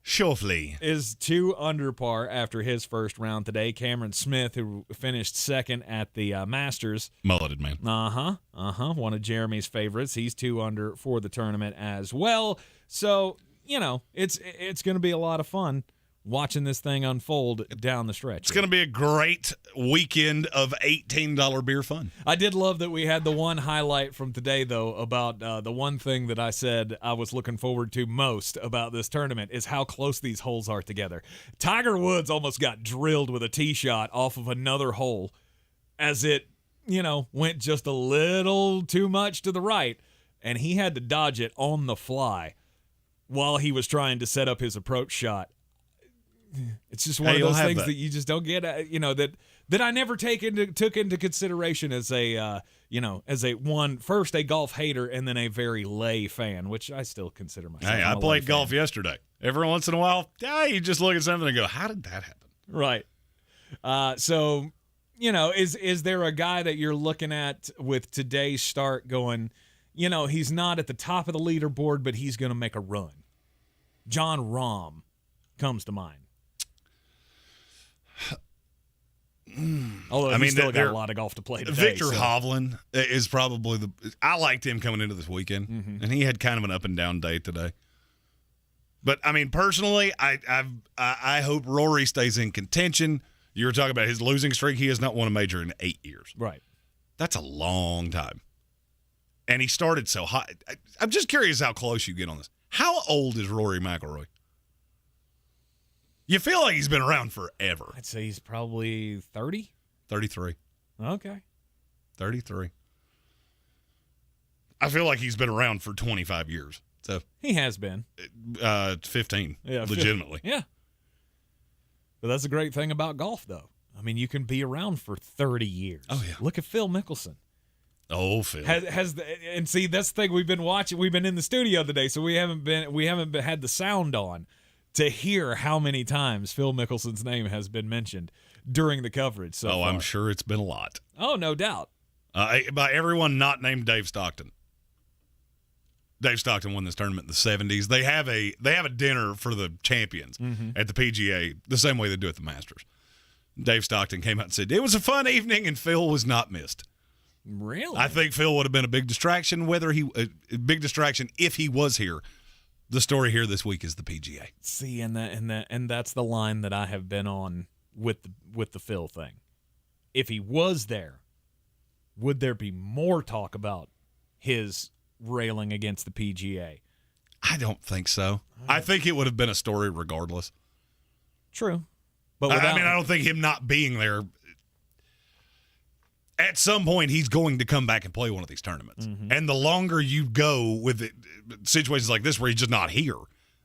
Schauffele is 2 under par after his first round today. Cameron Smith, who finished second at the Masters. Mulleted, man. One of Jeremy's favorites. He's 2 under for the tournament as well. So, it's going to be a lot of fun watching this thing unfold down the stretch. It's going to be a great weekend of $18 beer fun. I did love that we had the one highlight from today, though, about the one thing that I said I was looking forward to most about this tournament is how close these holes are together. Tiger Woods almost got drilled with a tee shot off of another hole as it, went just a little too much to the right, and he had to dodge it on the fly while he was trying to set up his approach shot. It's just one of those things that you just don't get, that I never took into consideration as a golf hater and then a very lay fan, which I still consider myself. Hey, I played golf yesterday. Every once in a while, you just look at something and go, how did that happen? Right. So, is there a guy that you're looking at with today's start going, he's not at the top of the leaderboard, but he's going to make a run? John Rahm comes to mind. Although he's still got a lot of golf to play today. Victor Hovland is probably I liked him coming into this weekend, and he had kind of an up and down day today. But I mean, personally, I hope Rory stays in contention. You were talking about his losing streak. He has not won a major in 8 years. Right. That's a long time. And he started so high. I'm just curious how close you get on this. How old is Rory McIlroy? You feel like he's been around forever. I'd say he's probably 30. 33. Okay. 33. I feel like he's been around for 25 years. So he has been. 15. Yeah, legitimately. 50. Yeah. But that's the great thing about golf, though. I mean, you can be around for 30 years. Oh, yeah. Look at Phil Mickelson. Oh, Phil. And see, that's the thing we've been watching. We've been in the studio today, so we haven't had the sound on to hear how many times Phil Mickelson's name has been mentioned during the coverage. So far. I'm sure it's been a lot. Oh, no doubt. By everyone not named Dave Stockton. Dave Stockton won this tournament in the 70s. They have a dinner for the champions at the PGA, the same way they do at the Masters. Dave Stockton came out and said, it was a fun evening, and Phil was not missed. Really? I think Phil would have been a big distraction, if he was here. The story here this week is the PGA. See, and that's the line that I have been on with the Phil thing. If he was there, would there be more talk about his railing against the PGA? I don't think so. I think it would have been a story regardless. True. But I don't think him not being there, at some point he's going to come back and play one of these tournaments. And the longer you go with it, situations like this where he's just not here.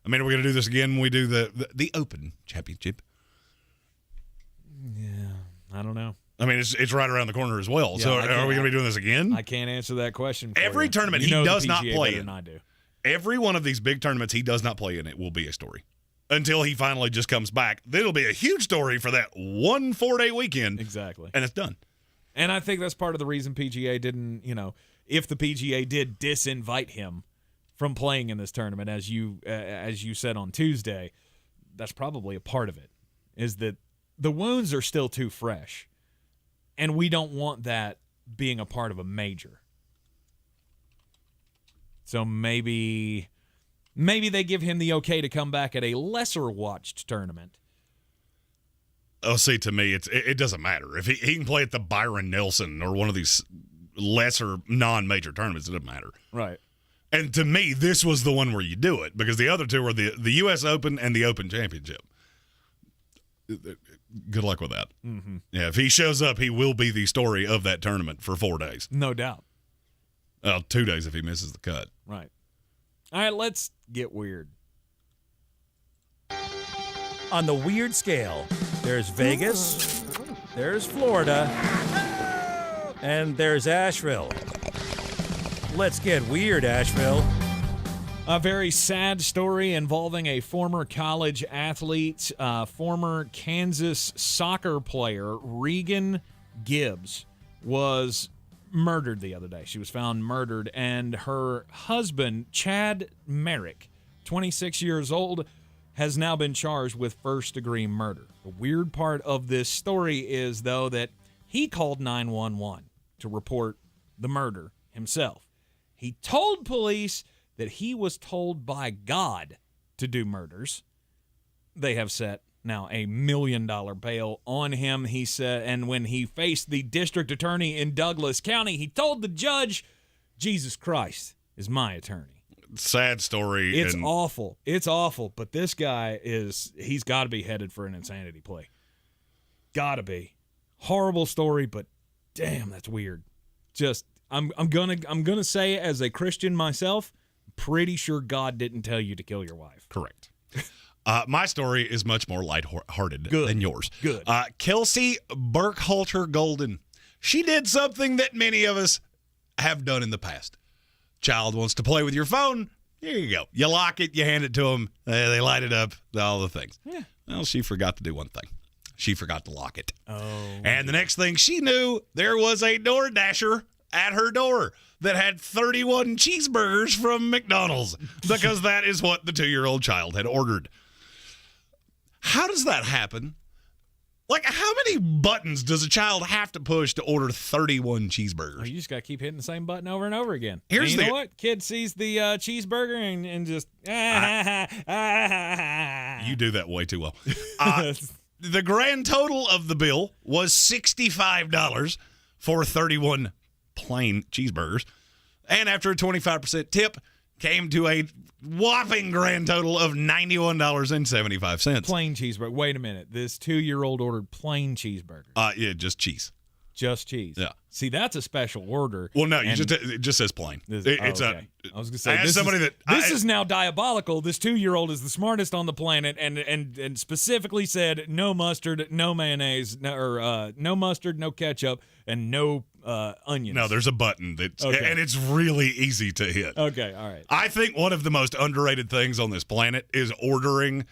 I mean, are we going to do this again when we do the Open Championship? Yeah, I don't know. I mean, it's right around the corner as well. Yeah, so are we going to be doing this again? I can't answer that question for Every you. tournament he does not play in. Than I do. Every one of these big tournaments he does not play in, it will be a story. Until he finally just comes back. Then it'll be a huge story for that 1 4-day weekend. Exactly. And it's done. And I think that's part of the reason PGA didn't, if the PGA did disinvite him from playing in this tournament, as you said on Tuesday, that's probably a part of it, is that the wounds are still too fresh, and we don't want that being a part of a major. So maybe they give him the okay to come back at a lesser watched tournament. Oh, see, to me, it doesn't matter. If he can play at the Byron Nelson or one of these lesser non-major tournaments, it doesn't matter. Right. And to me, this was the one where you do it, because the other two were the U.S. Open and the Open Championship. Good luck with that. Mm-hmm. Yeah, if he shows up, he will be the story of that tournament for 4 days. No doubt. 2 days if he misses the cut. Right. All right, let's get weird. On the weird scale, there's Vegas, there's Florida, and there's Asheville. Let's get weird, Asheville. A very sad story involving a former college athlete, former Kansas soccer player, Regan Gibbs, was murdered the other day. She was found murdered, and her husband, Chad Merrick, 26 years old, has now been charged with first-degree murder. The weird part of this story is, though, that he called 911 to report the murder himself. He told police that he was told by God to do murders. They have set now $1 million bail on him, he said, and when he faced the district attorney in Douglas County, he told the judge, Jesus Christ is my attorney. Sad story. It's awful. It's awful, but this guy he's got to be headed for an insanity plea. Got to be. Horrible story, but damn, that's weird. Just I'm gonna say, as a Christian myself, pretty sure God didn't tell you to kill your wife. Correct. My story is much more lighthearted than yours. Good. Kelsey Burkhalter Golden. She did something that many of us have done in the past. Child wants to play with your phone. Here you go. You lock it. You hand it to them. They light it up. All the things. Yeah. Well, she forgot to do one thing. She forgot to lock it. Oh. And the next thing she knew, there was a door dasher at her door that had 31 cheeseburgers from McDonald's, because that is what the 2-year-old child had ordered. How does that happen? Like, how many buttons does a child have to push to order 31 cheeseburgers? Well, you just got to keep hitting the same button over and over again. Here's and you know what? Kid sees the cheeseburger and just... You do that way too well. The grand total of the bill was $65 for 31 plain cheeseburgers. And after a 25% tip, came to a whopping grand total of $91.75. Plain cheeseburger. Wait a minute. This 2-year-old ordered plain cheeseburger. Yeah, just cheese. Just cheese. Yeah. See, that's a special order. Well, no, it just says plain. Okay. I was going to say, this is now diabolical. This 2-year-old is the smartest on the planet, and specifically said no mustard, no mayonnaise, no mustard, no ketchup, and no onions. No, there's a button and it's really easy to hit. Okay, all right. I think one of the most underrated things on this planet is ordering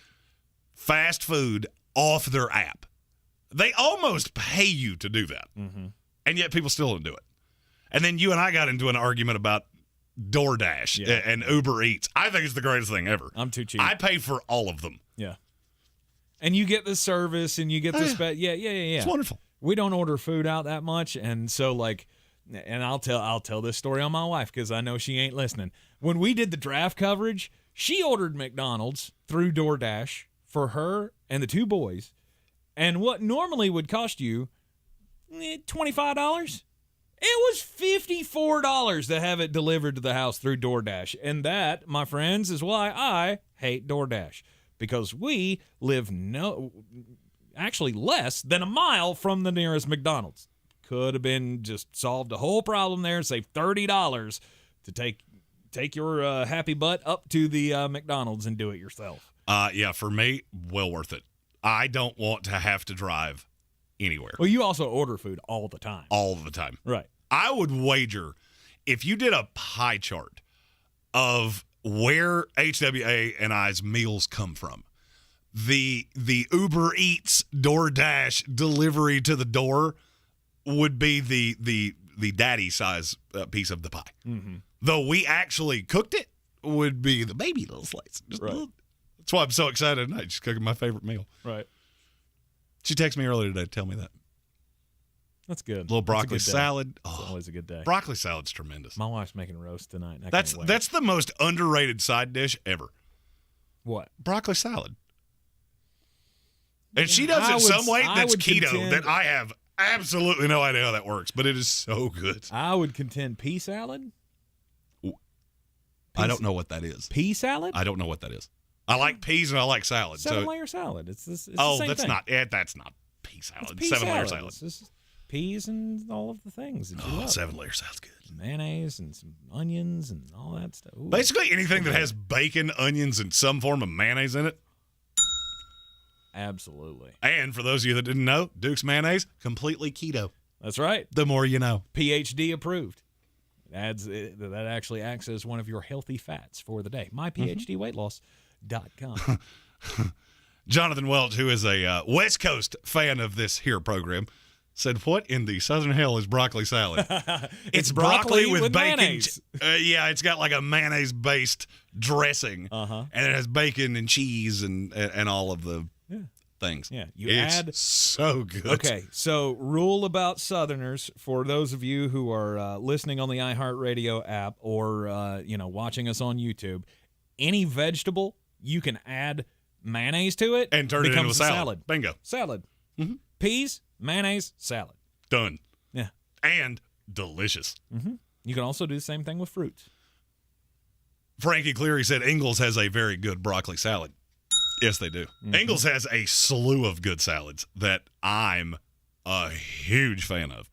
fast food off their app. They almost pay you to do that, and yet people still don't do it. And then you and I got into an argument about DoorDash and Uber Eats. I think it's the greatest thing ever. I'm too cheap. I pay for all of them. Yeah. And you get the service, and you get the yeah. It's wonderful. We don't order food out that much, and so and I'll tell this story on my wife because I know she ain't listening. When we did the draft coverage, she ordered McDonald's through DoorDash for her and the 2 boys, and what normally would cost you $25, it was $54 to have it delivered to the house through DoorDash, and that, my friends, is why I hate DoorDash, because we live actually less than a mile from the nearest McDonald's. Could have been just solved a whole problem there and save $30 to take your happy butt up to the McDonald's and do it yourself. Yeah, for me, well worth it. I don't want to have to drive anywhere. Well, you also order food all the time. All the time. Right. I would wager if you did a pie chart of where HWA and I's meals come from, the Uber Eats, DoorDash delivery to the door would be the daddy size piece of the pie. Mm-hmm. Though we actually cooked it, would be the baby little slice. Just right. a That's why I'm so excited tonight. She's cooking my favorite meal. Right. She texted me earlier today to tell me that. That's good. A little broccoli salad. It's always a good day. Broccoli salad's tremendous. My wife's making roast tonight. And That's the most underrated side dish ever. What? Broccoli salad. And she does it some way that's keto that I have absolutely no idea how that works, but it is so good. I would contend pea salad. I don't know what that is. Pea salad? I don't know what that is. I like peas and I like salad. Seven-layer salad. It's the same that's thing. that's not pea salad. It's pea Seven-layer salad. It's just peas and all of the things that you love. 7-layer sounds good. Mayonnaise and some onions and all that stuff. Ooh. Basically anything that has bacon, onions, and some form of mayonnaise in it. Absolutely. And for those of you that didn't know, Duke's mayonnaise, completely keto. That's right. The more you know. PhD approved. That actually acts as one of your healthy fats for the day. MyPhDweightLoss.com. Jonathan Welch, who is a West Coast fan of this here program, said, "What in the southern hell is broccoli salad?" It's broccoli with bacon. Mayonnaise. It's got like a mayonnaise-based dressing, and it has bacon and cheese and all of the things. Yeah, it's add so good. Okay, so rule about Southerners for those of you who are listening on the iHeartRadio app or watching us on YouTube. Any vegetable you can add mayonnaise to it and turn it into a salad. Bingo. Salad. Mm-hmm. Peas, mayonnaise, salad. Done. Yeah. And delicious. Mm-hmm. You can also do the same thing with fruits. Frankie Cleary said Ingles has a very good broccoli salad. Yes, they do. Mm-hmm. Ingles has a slew of good salads that I'm a huge fan of.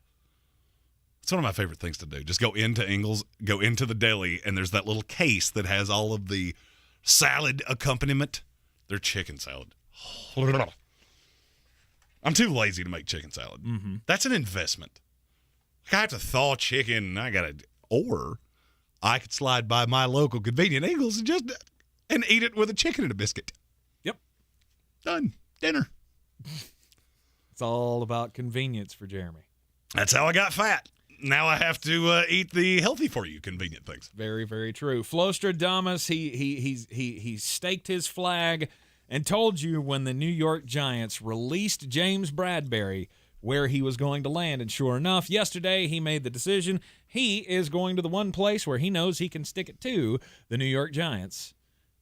It's one of my favorite things to do. Just go into Ingles, go into the deli, and there's that little case that has all of the salad accompaniment. Their chicken salad. I'm too lazy to make chicken salad. Mm-hmm. That's an investment. I have to thaw chicken. Or I could slide by my local convenient Ingles and eat it with a chicken and a biscuit. Yep. Done. Dinner. It's all about convenience for Jeremy. That's how I got fat. Now I have to eat the healthy for you convenient things. Very, very true. Flostradamus, he staked his flag and told you when the New York Giants released James Bradberry where he was going to land. And sure enough, yesterday he made the decision. He is going to the one place where he knows he can stick it to, the New York Giants.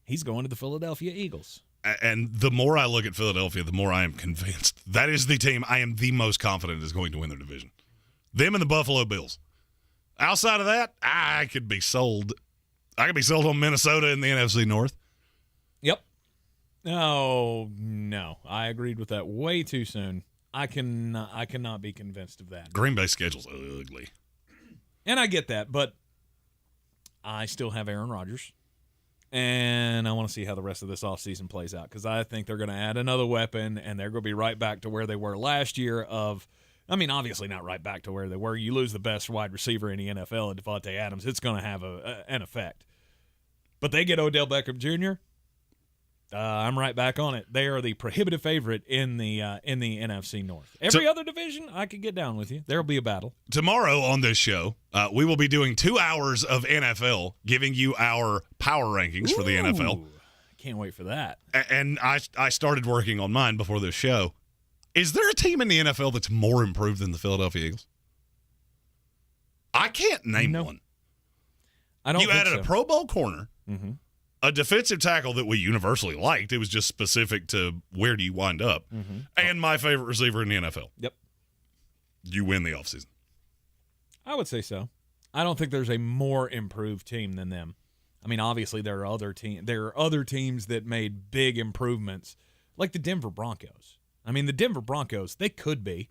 He's going to the Philadelphia Eagles. And the more I look at Philadelphia, the more I am convinced that is the team I am the most confident is going to win their division. Them and the Buffalo Bills. Outside of that, I could be sold. I could be sold on Minnesota in the NFC North. Yep. Oh, no. I agreed with that way too soon. I cannot be convinced of that. Green Bay's schedule's ugly. And I get that, but I still have Aaron Rodgers. And I want to see how the rest of this offseason plays out because I think they're going to add another weapon, and they're going to be right back to where they were last year obviously not right back to where they were. You lose the best wide receiver in the NFL, and Devontae Adams, it's going to have an effect. But they get Odell Beckham Jr., I'm right back on it. They are the prohibitive favorite in the NFC North. Every other division, I could get down with you. There'll be a battle. Tomorrow on this show, we will be doing 2 hours of NFL, giving you our power rankings for the NFL. Can't wait for that. And I started working on mine before this show. Is there a team in the NFL that's more improved than the Philadelphia Eagles? I can't name one. I don't. You added a Pro Bowl corner. Mm-hmm. A defensive tackle that we universally liked. It was just specific to where do you wind up. Mm-hmm. And my favorite receiver in the NFL. Yep. You win the offseason. I would say so. I don't think there's a more improved team than them. I mean, obviously there are other teams that made big improvements, like the Denver Broncos. I mean, the Denver Broncos, they could be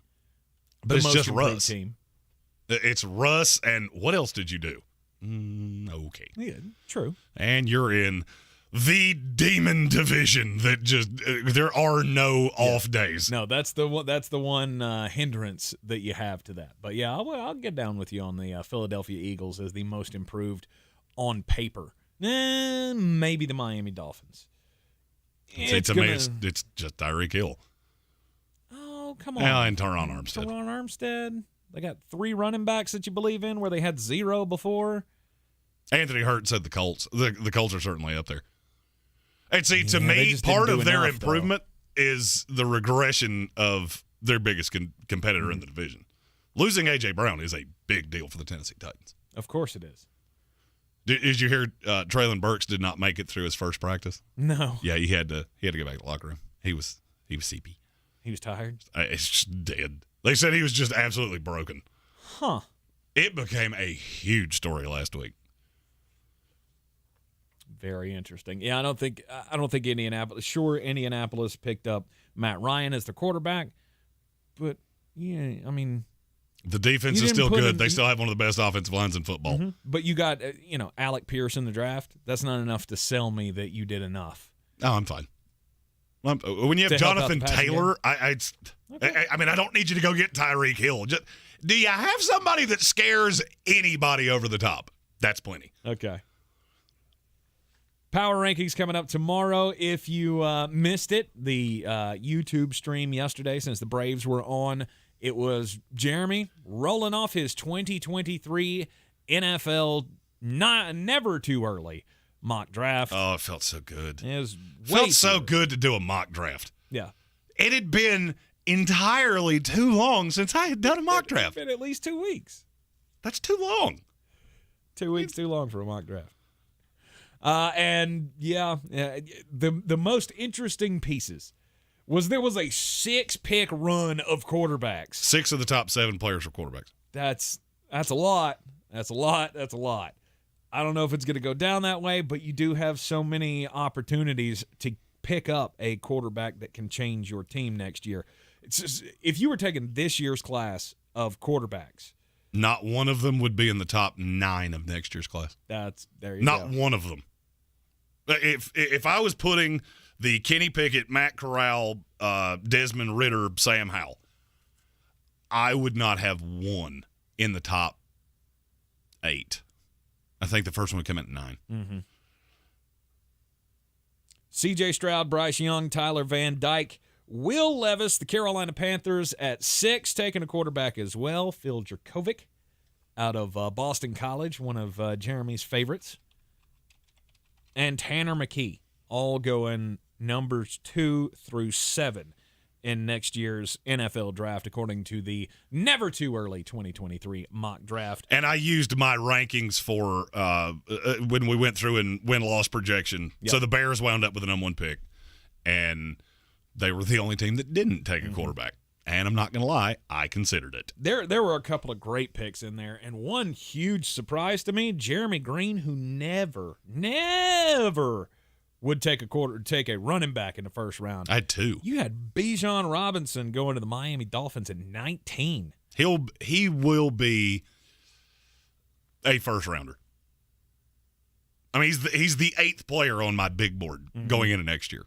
but it's most just improved Russ. team. It's Russ, and what else did you do? Okay. Yeah, true. And you're in the demon division that just there are no off days. No, that's the one hindrance that you have to that. But yeah, I'll get down with you on the Philadelphia Eagles as the most improved on paper. Maybe the Miami Dolphins. It's amazing. It's just Tyreek Hill. Oh, come on. And Teron Armstead. Teron Armstead. They got 3 running backs that you believe in where they had 0 before. Anthony Hurt said the Colts. The Colts are certainly up there. And see, to me, part of their improvement is the regression of their biggest competitor in the division. Losing A.J. Brown is a big deal for the Tennessee Titans. Of course it is. Did you hear Traylon Burks did not make it through his first practice? No. Yeah, he had to go back to the locker room. He was CP. He was tired? It's just dead. They said he was just absolutely broken. Huh. It became a huge story last week. Very interesting. Yeah, I don't think Indianapolis. Sure, Indianapolis picked up Matt Ryan as their quarterback, but yeah, I mean, the defense is still good. They still have one of the best offensive lines in football. Mm-hmm. But you got Alec Pierce in the draft. That's not enough to sell me that you did enough. Oh, I'm fine. When you have Jonathan Taylor, I mean, I don't need you to go get Tyreek Hill. Do you have somebody that scares anybody over the top? That's plenty. Okay. Power rankings coming up tomorrow. If you missed it, the YouTube stream yesterday, since the Braves were on, it was Jeremy rolling off his 2023 NFL never too early mock draft. Oh, it felt so good. It felt so good to do a mock draft. Yeah. It had been entirely too long since I had done a mock draft. It's been at least 2 weeks. That's too long. 2 weeks too long for a mock draft. And the most interesting pieces was there was a 6-pick run of quarterbacks. 6 of the top 7 players were quarterbacks. That's a lot. That's a lot. I don't know if it's going to go down that way, but you do have so many opportunities to pick up a quarterback that can change your team next year. It's just, if you were taking this year's class of quarterbacks, not one of them would be in the top 9 of next year's class. There you go. Not one of them. If I was putting the Kenny Pickett, Matt Corral, Desmond Ridder, Sam Howell, I would not have one in the top 8. I think the first one would come in at 9. Mm-hmm. C.J. Stroud, Bryce Young, Tyler Van Dyke, Will Levis, the Carolina Panthers at 6, taking a quarterback as well. Phil Jurkovec out of Boston College, one of Jeremy's favorites. And Tanner McKee, all going numbers 2 through 7 in next year's NFL draft, according to the never too early 2023 mock draft. And I used my rankings for when we went through and win-loss projection. Yep. So the Bears wound up with the number 1 pick, and they were the only team that didn't take a quarterback. And I'm not going to lie, I considered it. There were a couple of great picks in there, and one huge surprise to me, Jeremy Greene, who never would take a running back in the first round. I had 2. You had Bijan Robinson going to the Miami Dolphins at 19. He will be a first rounder. I mean, he's the 8th player on my big board going into next year.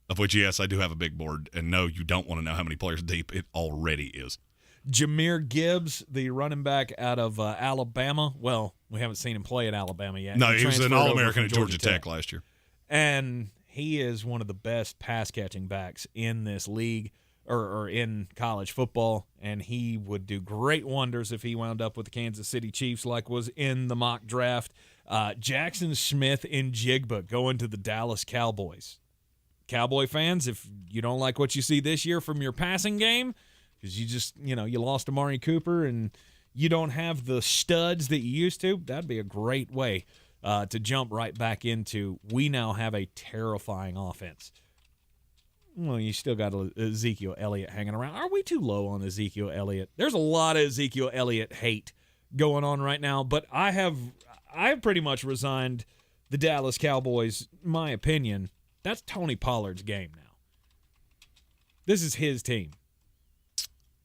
Of which, yes, I do have a big board, and no, you don't want to know how many players deep it already is. Jahmyr Gibbs, the running back out of Alabama. Well, we haven't seen him play at Alabama yet. No, he was an All-American at Georgia Tech last year. And he is one of the best pass-catching backs in this league or in college football, and he would do great wonders if he wound up with the Kansas City Chiefs like was in the mock draft. Jackson Smith and Jigba going to the Dallas Cowboys. Cowboy fans, if you don't like what you see this year from your passing game, because you lost Amari Cooper and you don't have the studs that you used to, that'd be a great way to jump right back into. We now have a terrifying offense. Well, you still got Ezekiel Elliott hanging around. Are we too low on Ezekiel Elliott? There's a lot of Ezekiel Elliott hate going on right now, but I've pretty much resigned the Dallas Cowboys, my opinion. That's Tony Pollard's game now. This is his team.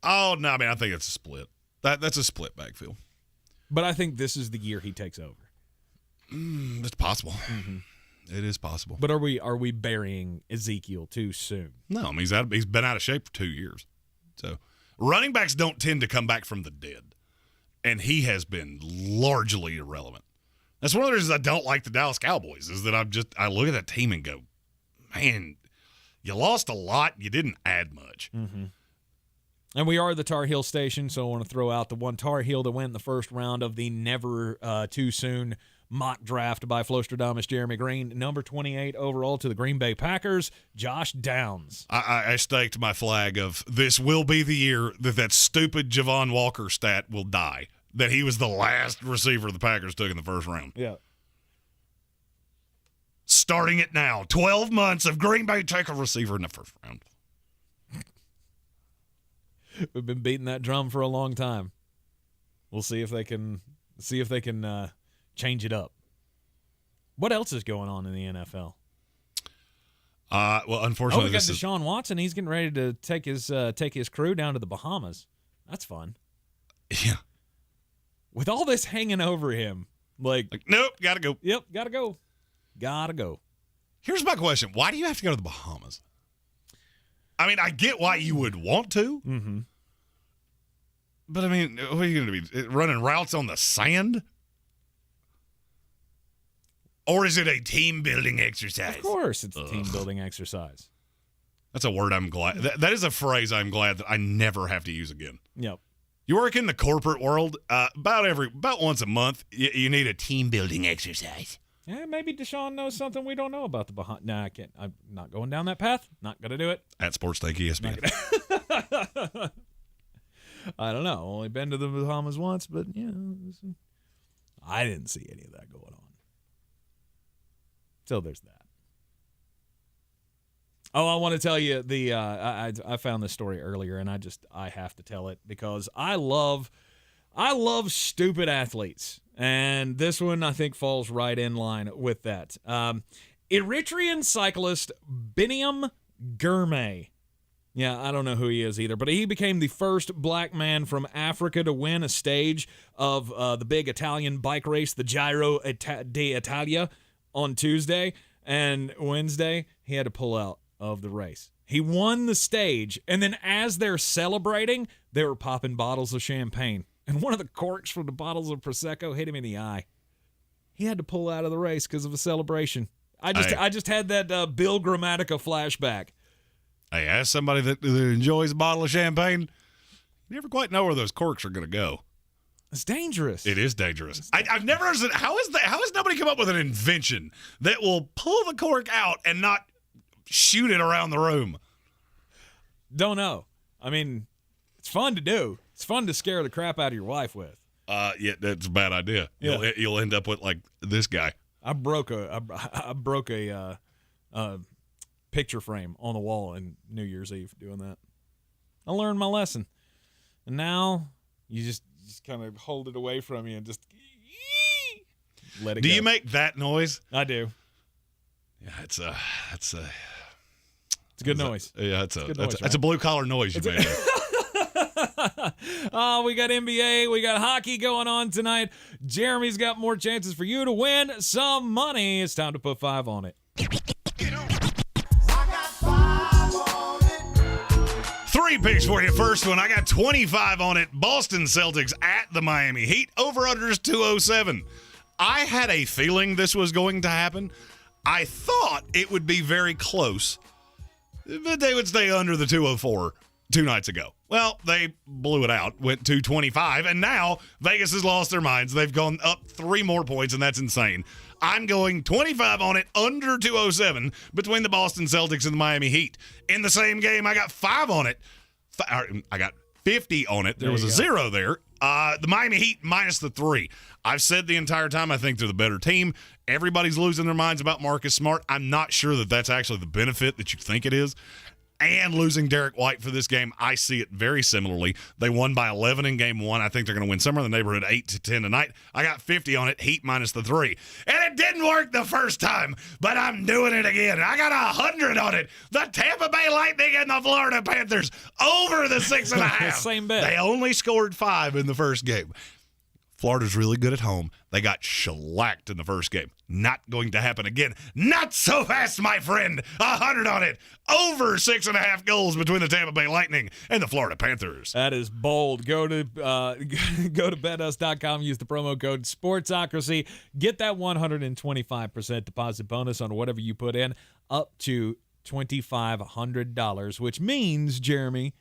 Oh, no, I mean, I think it's a split. That's a split backfield. But I think this is the year he takes over. It's possible. Mm-hmm. It is possible. But are we burying Ezekiel too soon? No, I mean, he's been out of shape for 2 years. So running backs don't tend to come back from the dead. And he has been largely irrelevant. That's one of the reasons I don't like the Dallas Cowboys, is that I look at that team and go, man, you lost a lot. You didn't add much. Mm-hmm. And we are the Tar Heel station, so I want to throw out the one Tar Heel that went in the first round of the never too soon mock draft by Flostradamus Jeremy Greene. Number 28 overall to the Green Bay Packers, Josh Downs. I staked my flag of this will be the year that stupid Javon Walker stat will die, that he was the last receiver the Packers took in the first round. Yeah. Starting it now. 12 months of Green Bay take a receiver in the first round. We've been beating that drum for a long time. We'll see if they can change it up. What else is going on in the NFL? Well, unfortunately, we got Deshaun Watson. He's getting ready to take his crew down to the Bahamas. That's fun. Yeah. With all this hanging over him, like nope, gotta go. Yep, gotta go. Gotta go. Here's my question: why do you have to go to the Bahamas? I mean, I get why you would want to. Mm-hmm. But, I mean, what are you going to be, running routes on the sand? Or is it a team-building exercise? Of course it's a team-building exercise. That's a word I'm glad. That is a phrase I'm glad that I never have to use again. Yep. You work in the corporate world, about once a month, you need a team-building exercise. Yeah, maybe Deshaun knows something we don't know about the Bahamas. No, I can't. I'm not going down that path. Not going to do it. At Sports Take ESPN. I don't know. Only been to the Bahamas once, but I didn't see any of that going on. So there's that. Oh, I want to tell you I found this story earlier, and I have to tell it because I love stupid athletes, and this one I think falls right in line with that. Eritrean cyclist Biniam Girmay. Yeah, I don't know who he is either, but he became the first black man from Africa to win a stage of the big Italian bike race, the Giro d'Italia, on Tuesday, and Wednesday he had to pull out of the race. He won the stage, and then as they're celebrating, they were popping bottles of champagne, and one of the corks from the bottles of Prosecco hit him in the eye. He had to pull out of the race because of a celebration. I just had that Bill Grammatica flashback. Hey, as somebody that enjoys a bottle of champagne, you never quite know where those corks are going to go. It's dangerous. It is dangerous. I've never understood how has nobody come up with an invention that will pull the cork out and not shoot it around the room? Don't know. I mean, it's fun to do. It's fun to scare the crap out of your wife with. Yeah, that's a bad idea. Yeah. You'll end up with like this guy. I broke a picture frame on the wall in New Year's Eve doing that. I learned my lesson. And now you just kind of hold it away from you and just let it go. Do you make that noise? I do. Yeah, it's a good noise. That's a blue collar noise you made. Oh, we got NBA, we got hockey going on tonight. Jeremy's got more chances for you to win some money. It's time to put 5 on it. 3 picks for you. First one, I got 25 on it. Boston Celtics at the Miami Heat. Over-under is 207. I had a feeling this was going to happen. I thought it would be very close, but they would stay under the 204 2 nights ago. Well, they blew it out, went 225, and now Vegas has lost their minds. They've gone up 3 more points, and that's insane. I'm going 25 on it, under 207, between the Boston Celtics and the Miami Heat. In the same game, I got 5 on it. I got 50 on it. There was a 0 there. The Miami Heat minus the 3. I've said the entire time I think they're the better team. Everybody's losing their minds about Marcus Smart. I'm not sure that that's actually the benefit that you think it is. And losing Derek White for this game, I see it very similarly. They won by 11 in game 1. I think they're going to win somewhere in the neighborhood 8-10 tonight. I got 50 on it, Heat minus the 3. And it didn't work the first time, but I'm doing it again. I got 100 on it. The Tampa Bay Lightning and the Florida Panthers over the 6.5. Same bet. They only scored 5 in the first game. Florida's really good at home. They got shellacked in the first game. Not going to happen again. Not so fast, my friend. 100 on it. Over 6.5 goals between the Tampa Bay Lightning and the Florida Panthers. That is bold. Go to betus.com. Use the promo code Sportsocracy. Get that 125% deposit bonus on whatever you put in, up to $2,500, which means, Jeremy,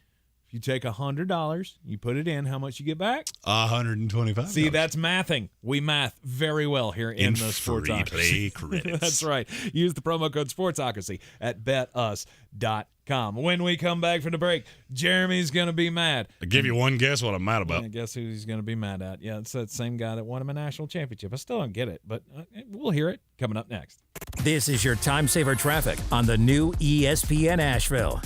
If you take $100, you put it in, how much you get back? $125. See, that's mathing. We math very well here in the Sportsocracy. Credits. That's right. Use the promo code Sportsocracy at betus.com. When we come back from the break, Jeremy's going to be mad. I'll give you one guess what I'm mad about. Yeah, guess who he's going to be mad at? Yeah, it's that same guy that won him a national championship. I still don't get it, but we'll hear it coming up next. This is your time saver traffic on the new ESPN Asheville.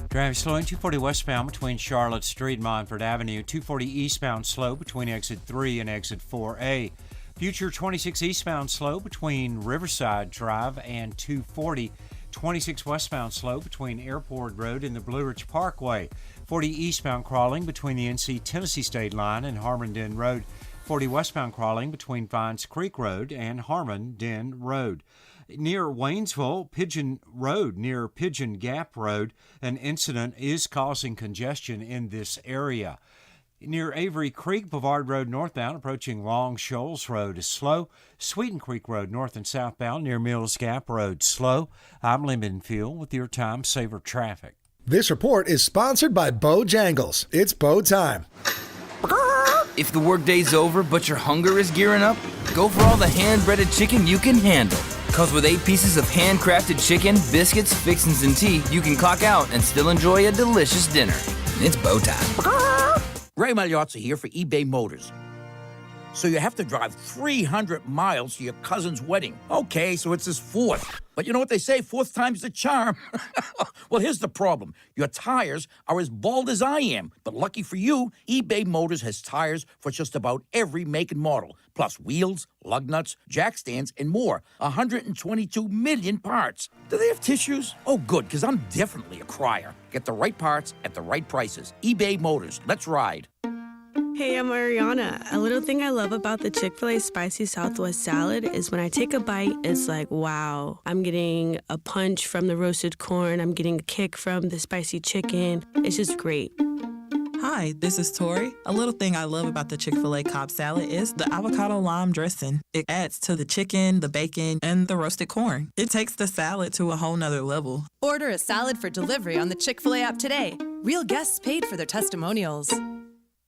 Traffic slowing 240 westbound between Charlotte Street and Montford Avenue. 240 eastbound slow between exit 3 and exit 4A. Future 26 eastbound slow between Riverside Drive and 240. 26 westbound slow between Airport Road and the Blue Ridge Parkway. 40 eastbound crawling between the NC Tennessee State Line and Harmon-Den Road. 40 westbound crawling between Vines Creek Road and Harmon-Den Road. Near Waynesville, Pigeon Road, near Pigeon Gap Road, an incident is causing congestion in this area. Near Avery Creek, Boulevard Road northbound, approaching Long Shoals Road is slow. Sweeten Creek Road north and southbound near Mills Gap Road slow. I'm Lyndon Field with your Time Saver Traffic. This report is sponsored by Bojangles. It's Bo time. If the workday's over but your hunger is gearing up, go for all the hand-breaded chicken you can handle. Because with 8 pieces of handcrafted chicken, biscuits, fixins, and tea, you can clock out and still enjoy a delicious dinner. It's bow time. Ray Magliozzi here for eBay Motors. So you have to drive 300 miles to your cousin's wedding. Okay, so it's his 4th. But you know what they say, 4th time's the charm. Well, here's the problem. Your tires are as bald as I am. But lucky for you, eBay Motors has tires for just about every make and model. Plus wheels, lug nuts, jack stands, and more. 122 million parts. Do they have tissues? Oh, good, because I'm definitely a crier. Get the right parts at the right prices. eBay Motors. Let's ride. Hey, I'm Ariana. A little thing I love about the Chick-fil-A Spicy Southwest Salad is when I take a bite, it's like, wow. I'm getting a punch from the roasted corn. I'm getting a kick from the spicy chicken. It's just great. Hi, this is Tori. A little thing I love about the Chick-fil-A Cobb salad is the avocado lime dressing. It adds to the chicken, the bacon, and the roasted corn. It takes the salad to a whole nother level. Order a salad for delivery on the Chick-fil-A app today. Real guests paid for their testimonials.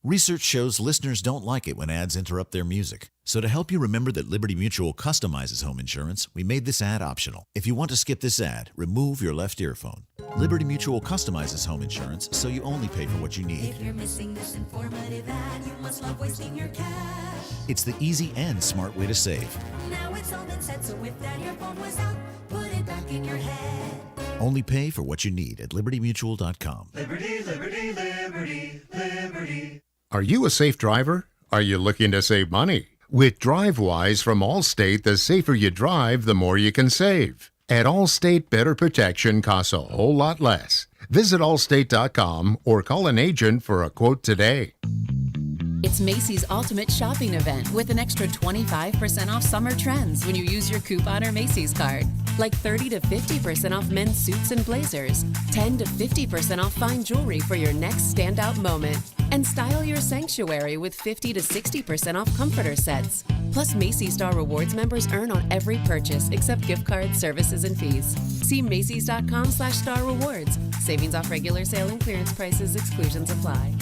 Research shows listeners don't like it when ads interrupt their music. So to help you remember that Liberty Mutual customizes home insurance, we made this ad optional. If you want to skip this ad, remove your left earphone. Liberty Mutual customizes home insurance so you only pay for what you need. If you're missing this informative ad, you must love wasting your cash. It's the easy and smart way to save. Now it's all been said, so if that earphone was out, put it back in your head. Only pay for what you need at libertymutual.com. Liberty, liberty, liberty, liberty. Are you a safe driver? Are you looking to save money? With DriveWise from Allstate, the safer you drive, the more you can save. At Allstate, better protection costs a whole lot less. Visit allstate.com or call an agent for a quote today. It's Macy's Ultimate Shopping Event with an extra 25% off summer trends when you use your coupon or Macy's card. Like 30 to 50% off men's suits and blazers, 10 to 50% off fine jewelry for your next standout moment, and style your sanctuary with 50 to 60% off comforter sets. Plus, Macy's Star Rewards members earn on every purchase except gift cards, services, and fees. See Macys.com/Star Rewards. Savings off regular sale and clearance prices. Exclusions apply.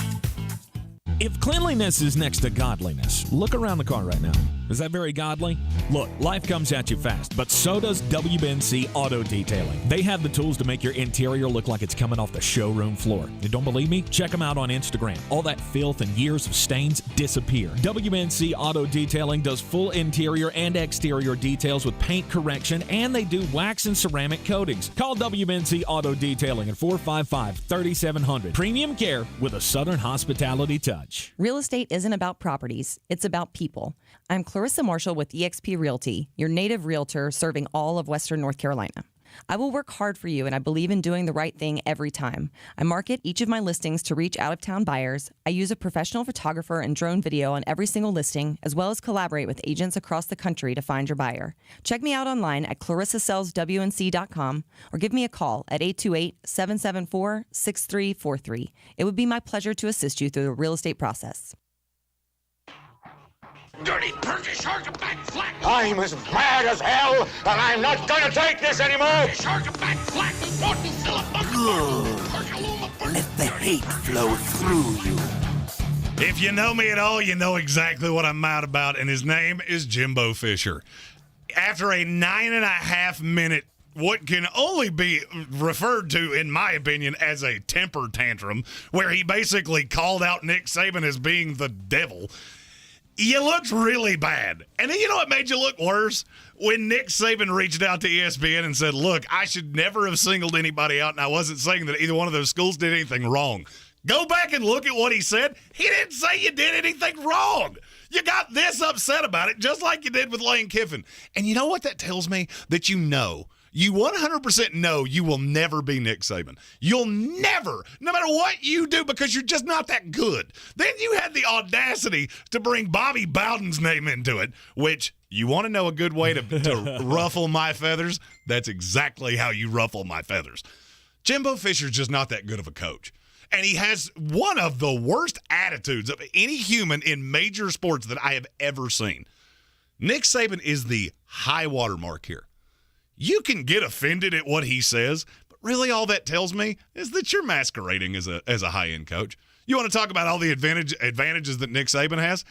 If cleanliness is next to godliness, look around the car right now. Is that very godly? Look, life comes at you fast, but so does WBNC Auto Detailing. They have the tools to make your interior look like it's coming off the showroom floor. You don't believe me? Check them out on Instagram. All that filth and years of stains disappear. WBNC Auto Detailing does full interior and exterior details with paint correction, and they do wax and ceramic coatings. Call WBNC Auto Detailing at 455-3700. Premium care with a Southern hospitality touch. Real estate isn't about properties, it's about people. I'm Clarissa Marshall with eXp Realty, your native realtor serving all of Western North Carolina. I will work hard for you, and I believe in doing the right thing every time. I market each of my listings to reach out-of-town buyers. I use a professional photographer and drone video on every single listing, as well as collaborate with agents across the country to find your buyer. Check me out online at clarissasellswnc.com or give me a call at 828-774-6343. It would be my pleasure to assist you through the real estate process. Dirty Perky Shark back flat. I'm as mad as hell, and I'm not gonna take this anymore. Shark back flat. Want me fill up bucket. Let the hate flow through you. If you know me at all, you know exactly what I'm mad about, and his name is Jimbo Fisher. After a 9.5-minute, what can only be referred to, in my opinion, as a temper tantrum, where he basically called out Nick Saban as being the devil, you looked really bad. And then you know what made you look worse? When Nick Saban reached out to ESPN and said, look, I should never have singled anybody out, and I wasn't saying that either one of those schools did anything wrong. Go back and look at what he said. He didn't say you did anything wrong. You got this upset about it, just like you did with Lane Kiffin. And you know what that tells me? That you 100% know you will never be Nick Saban. You'll never, no matter what you do, because you're just not that good. Then you had the audacity to bring Bobby Bowden's name into it, which you want to know a good way to ruffle my feathers? That's exactly how you ruffle my feathers. Jimbo Fisher's just not that good of a coach. And he has one of the worst attitudes of any human in major sports that I have ever seen. Nick Saban is the high water mark here. You can get offended at what he says, but really all that tells me is that you're masquerading as a high-end coach. You want to talk about all the advantages that Nick Saban has?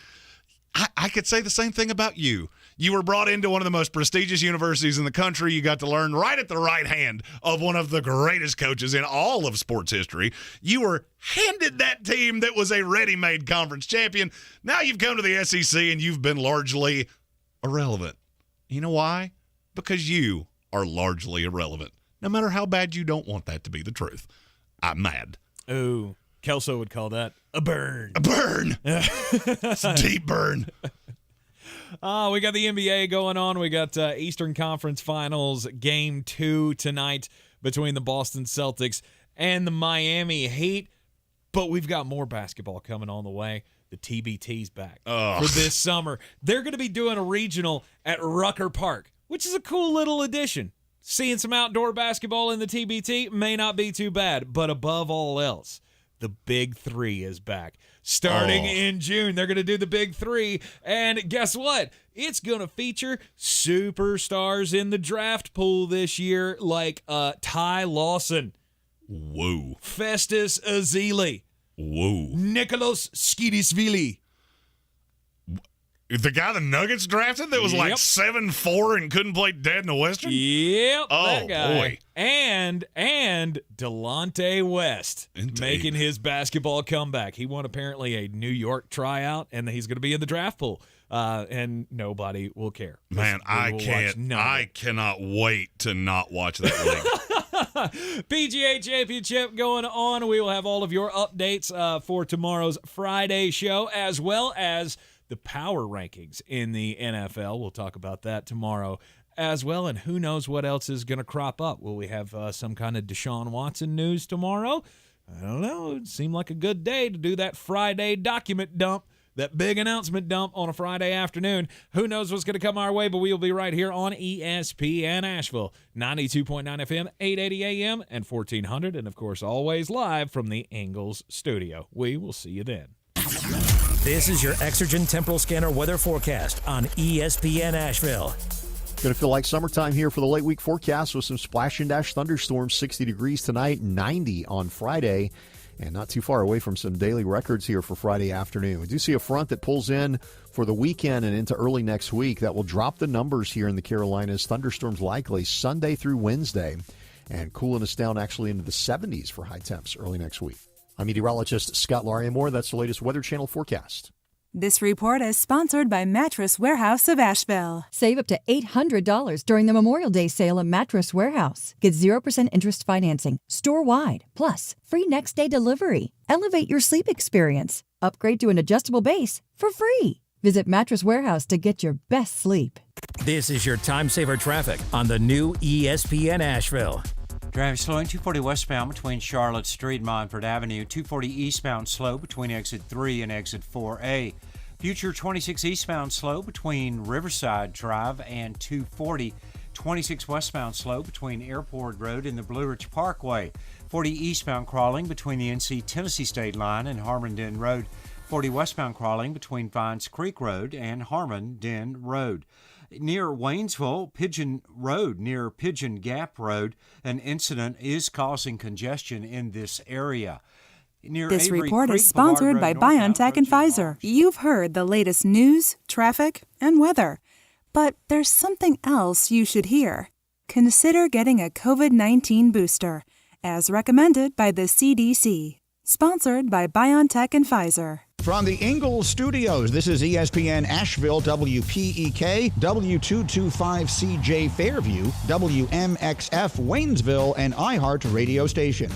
I could say the same thing about you. You were brought into one of the most prestigious universities in the country. You got to learn right at the right hand of one of the greatest coaches in all of sports history. You were handed that team that was a ready-made conference champion. Now you've come to the SEC and you've been largely irrelevant. You know why? Because you are largely irrelevant, no matter how bad you don't want that to be the truth. I'm mad. Ooh, Kelso would call that a burn. A burn. It's a deep burn. We got the NBA going on. We got Eastern Conference Finals Game 2 tonight between the Boston Celtics and the Miami Heat. But we've got more basketball coming on the way. The TBT's back for this summer. They're going to be doing a regional at Rucker Park, which is a cool little addition. Seeing some outdoor basketball in the TBT may not be too bad, but above all else, the Big Three is back. Starting in June, they're going to do the Big Three, and guess what? It's going to feature superstars in the draft pool this year, like Ty Lawson. Whoa. Festus Ezeli. Whoa. Nicholas Skidisvili. The guy the Nuggets drafted that was like 7'4" and couldn't play dead in the Western? Yep, oh, that guy. Boy. And Delonte West making his basketball comeback. He won apparently a New York tryout, and he's going to be in the draft pool. And nobody will care. Man, I cannot wait to not watch that league. PGA Championship going on. We will have all of your updates for tomorrow's Friday show, as well as the power rankings in the NFL. We'll talk about that tomorrow as well, and who knows what else is going to crop up. Will we have some kind of Deshaun Watson news tomorrow? I don't know. It seemed like a good day to do that Friday document dump, that big announcement dump on a Friday afternoon. Who knows what's going to come our way, but we will be right here on ESPN Asheville, 92.9 FM, 880 AM, and 1400, and, of course, always live from the Ingles Studio. We will see you then. This is your Exergen Temporal Scanner weather forecast on ESPN Asheville. Going to feel like summertime here for the late week forecast with some splash and dash thunderstorms, 60 degrees tonight, 90 on Friday, and not too far away from some daily records here for Friday afternoon. We do see a front that pulls in for the weekend and into early next week that will drop the numbers here in the Carolinas. Thunderstorms likely Sunday through Wednesday, and cooling us down actually into the 70s for high temps early next week. I'm meteorologist Scott Lauriamore. That's the latest Weather Channel forecast. This report is sponsored by Mattress Warehouse of Asheville. Save up to $800 during the Memorial Day sale at Mattress Warehouse. Get 0% interest financing, store-wide, plus free next-day delivery. Elevate your sleep experience. Upgrade to an adjustable base for free. Visit Mattress Warehouse to get your best sleep. This is your time saver traffic on the new ESPN Asheville. Traffic slow in 240 westbound between Charlotte Street and Montford Avenue. 240 eastbound slow between exit 3 and exit 4A. Future 26 eastbound slow between Riverside Drive and 240. 26 westbound slow between Airport Road and the Blue Ridge Parkway. 40 eastbound crawling between the NC-Tennessee State Line and Harmon-Den Road. 40 westbound crawling between Vines Creek Road and Harmon-Den Road. Near Waynesville, Pigeon Road, near Pigeon Gap Road, an incident is causing congestion in this area. near This Avery report Creek is sponsored Boulevard by Road, northbound, BioNTech and approaching Pfizer. You've heard the latest news, traffic, and weather. But there's something else you should hear. Consider getting a COVID-19 booster, as recommended by the CDC. Sponsored by BioNTech and Pfizer. From the Ingles Studios, this is ESPN Asheville, WPEK, W225CJ Fairview, WMXF Waynesville, and iHeart radio station.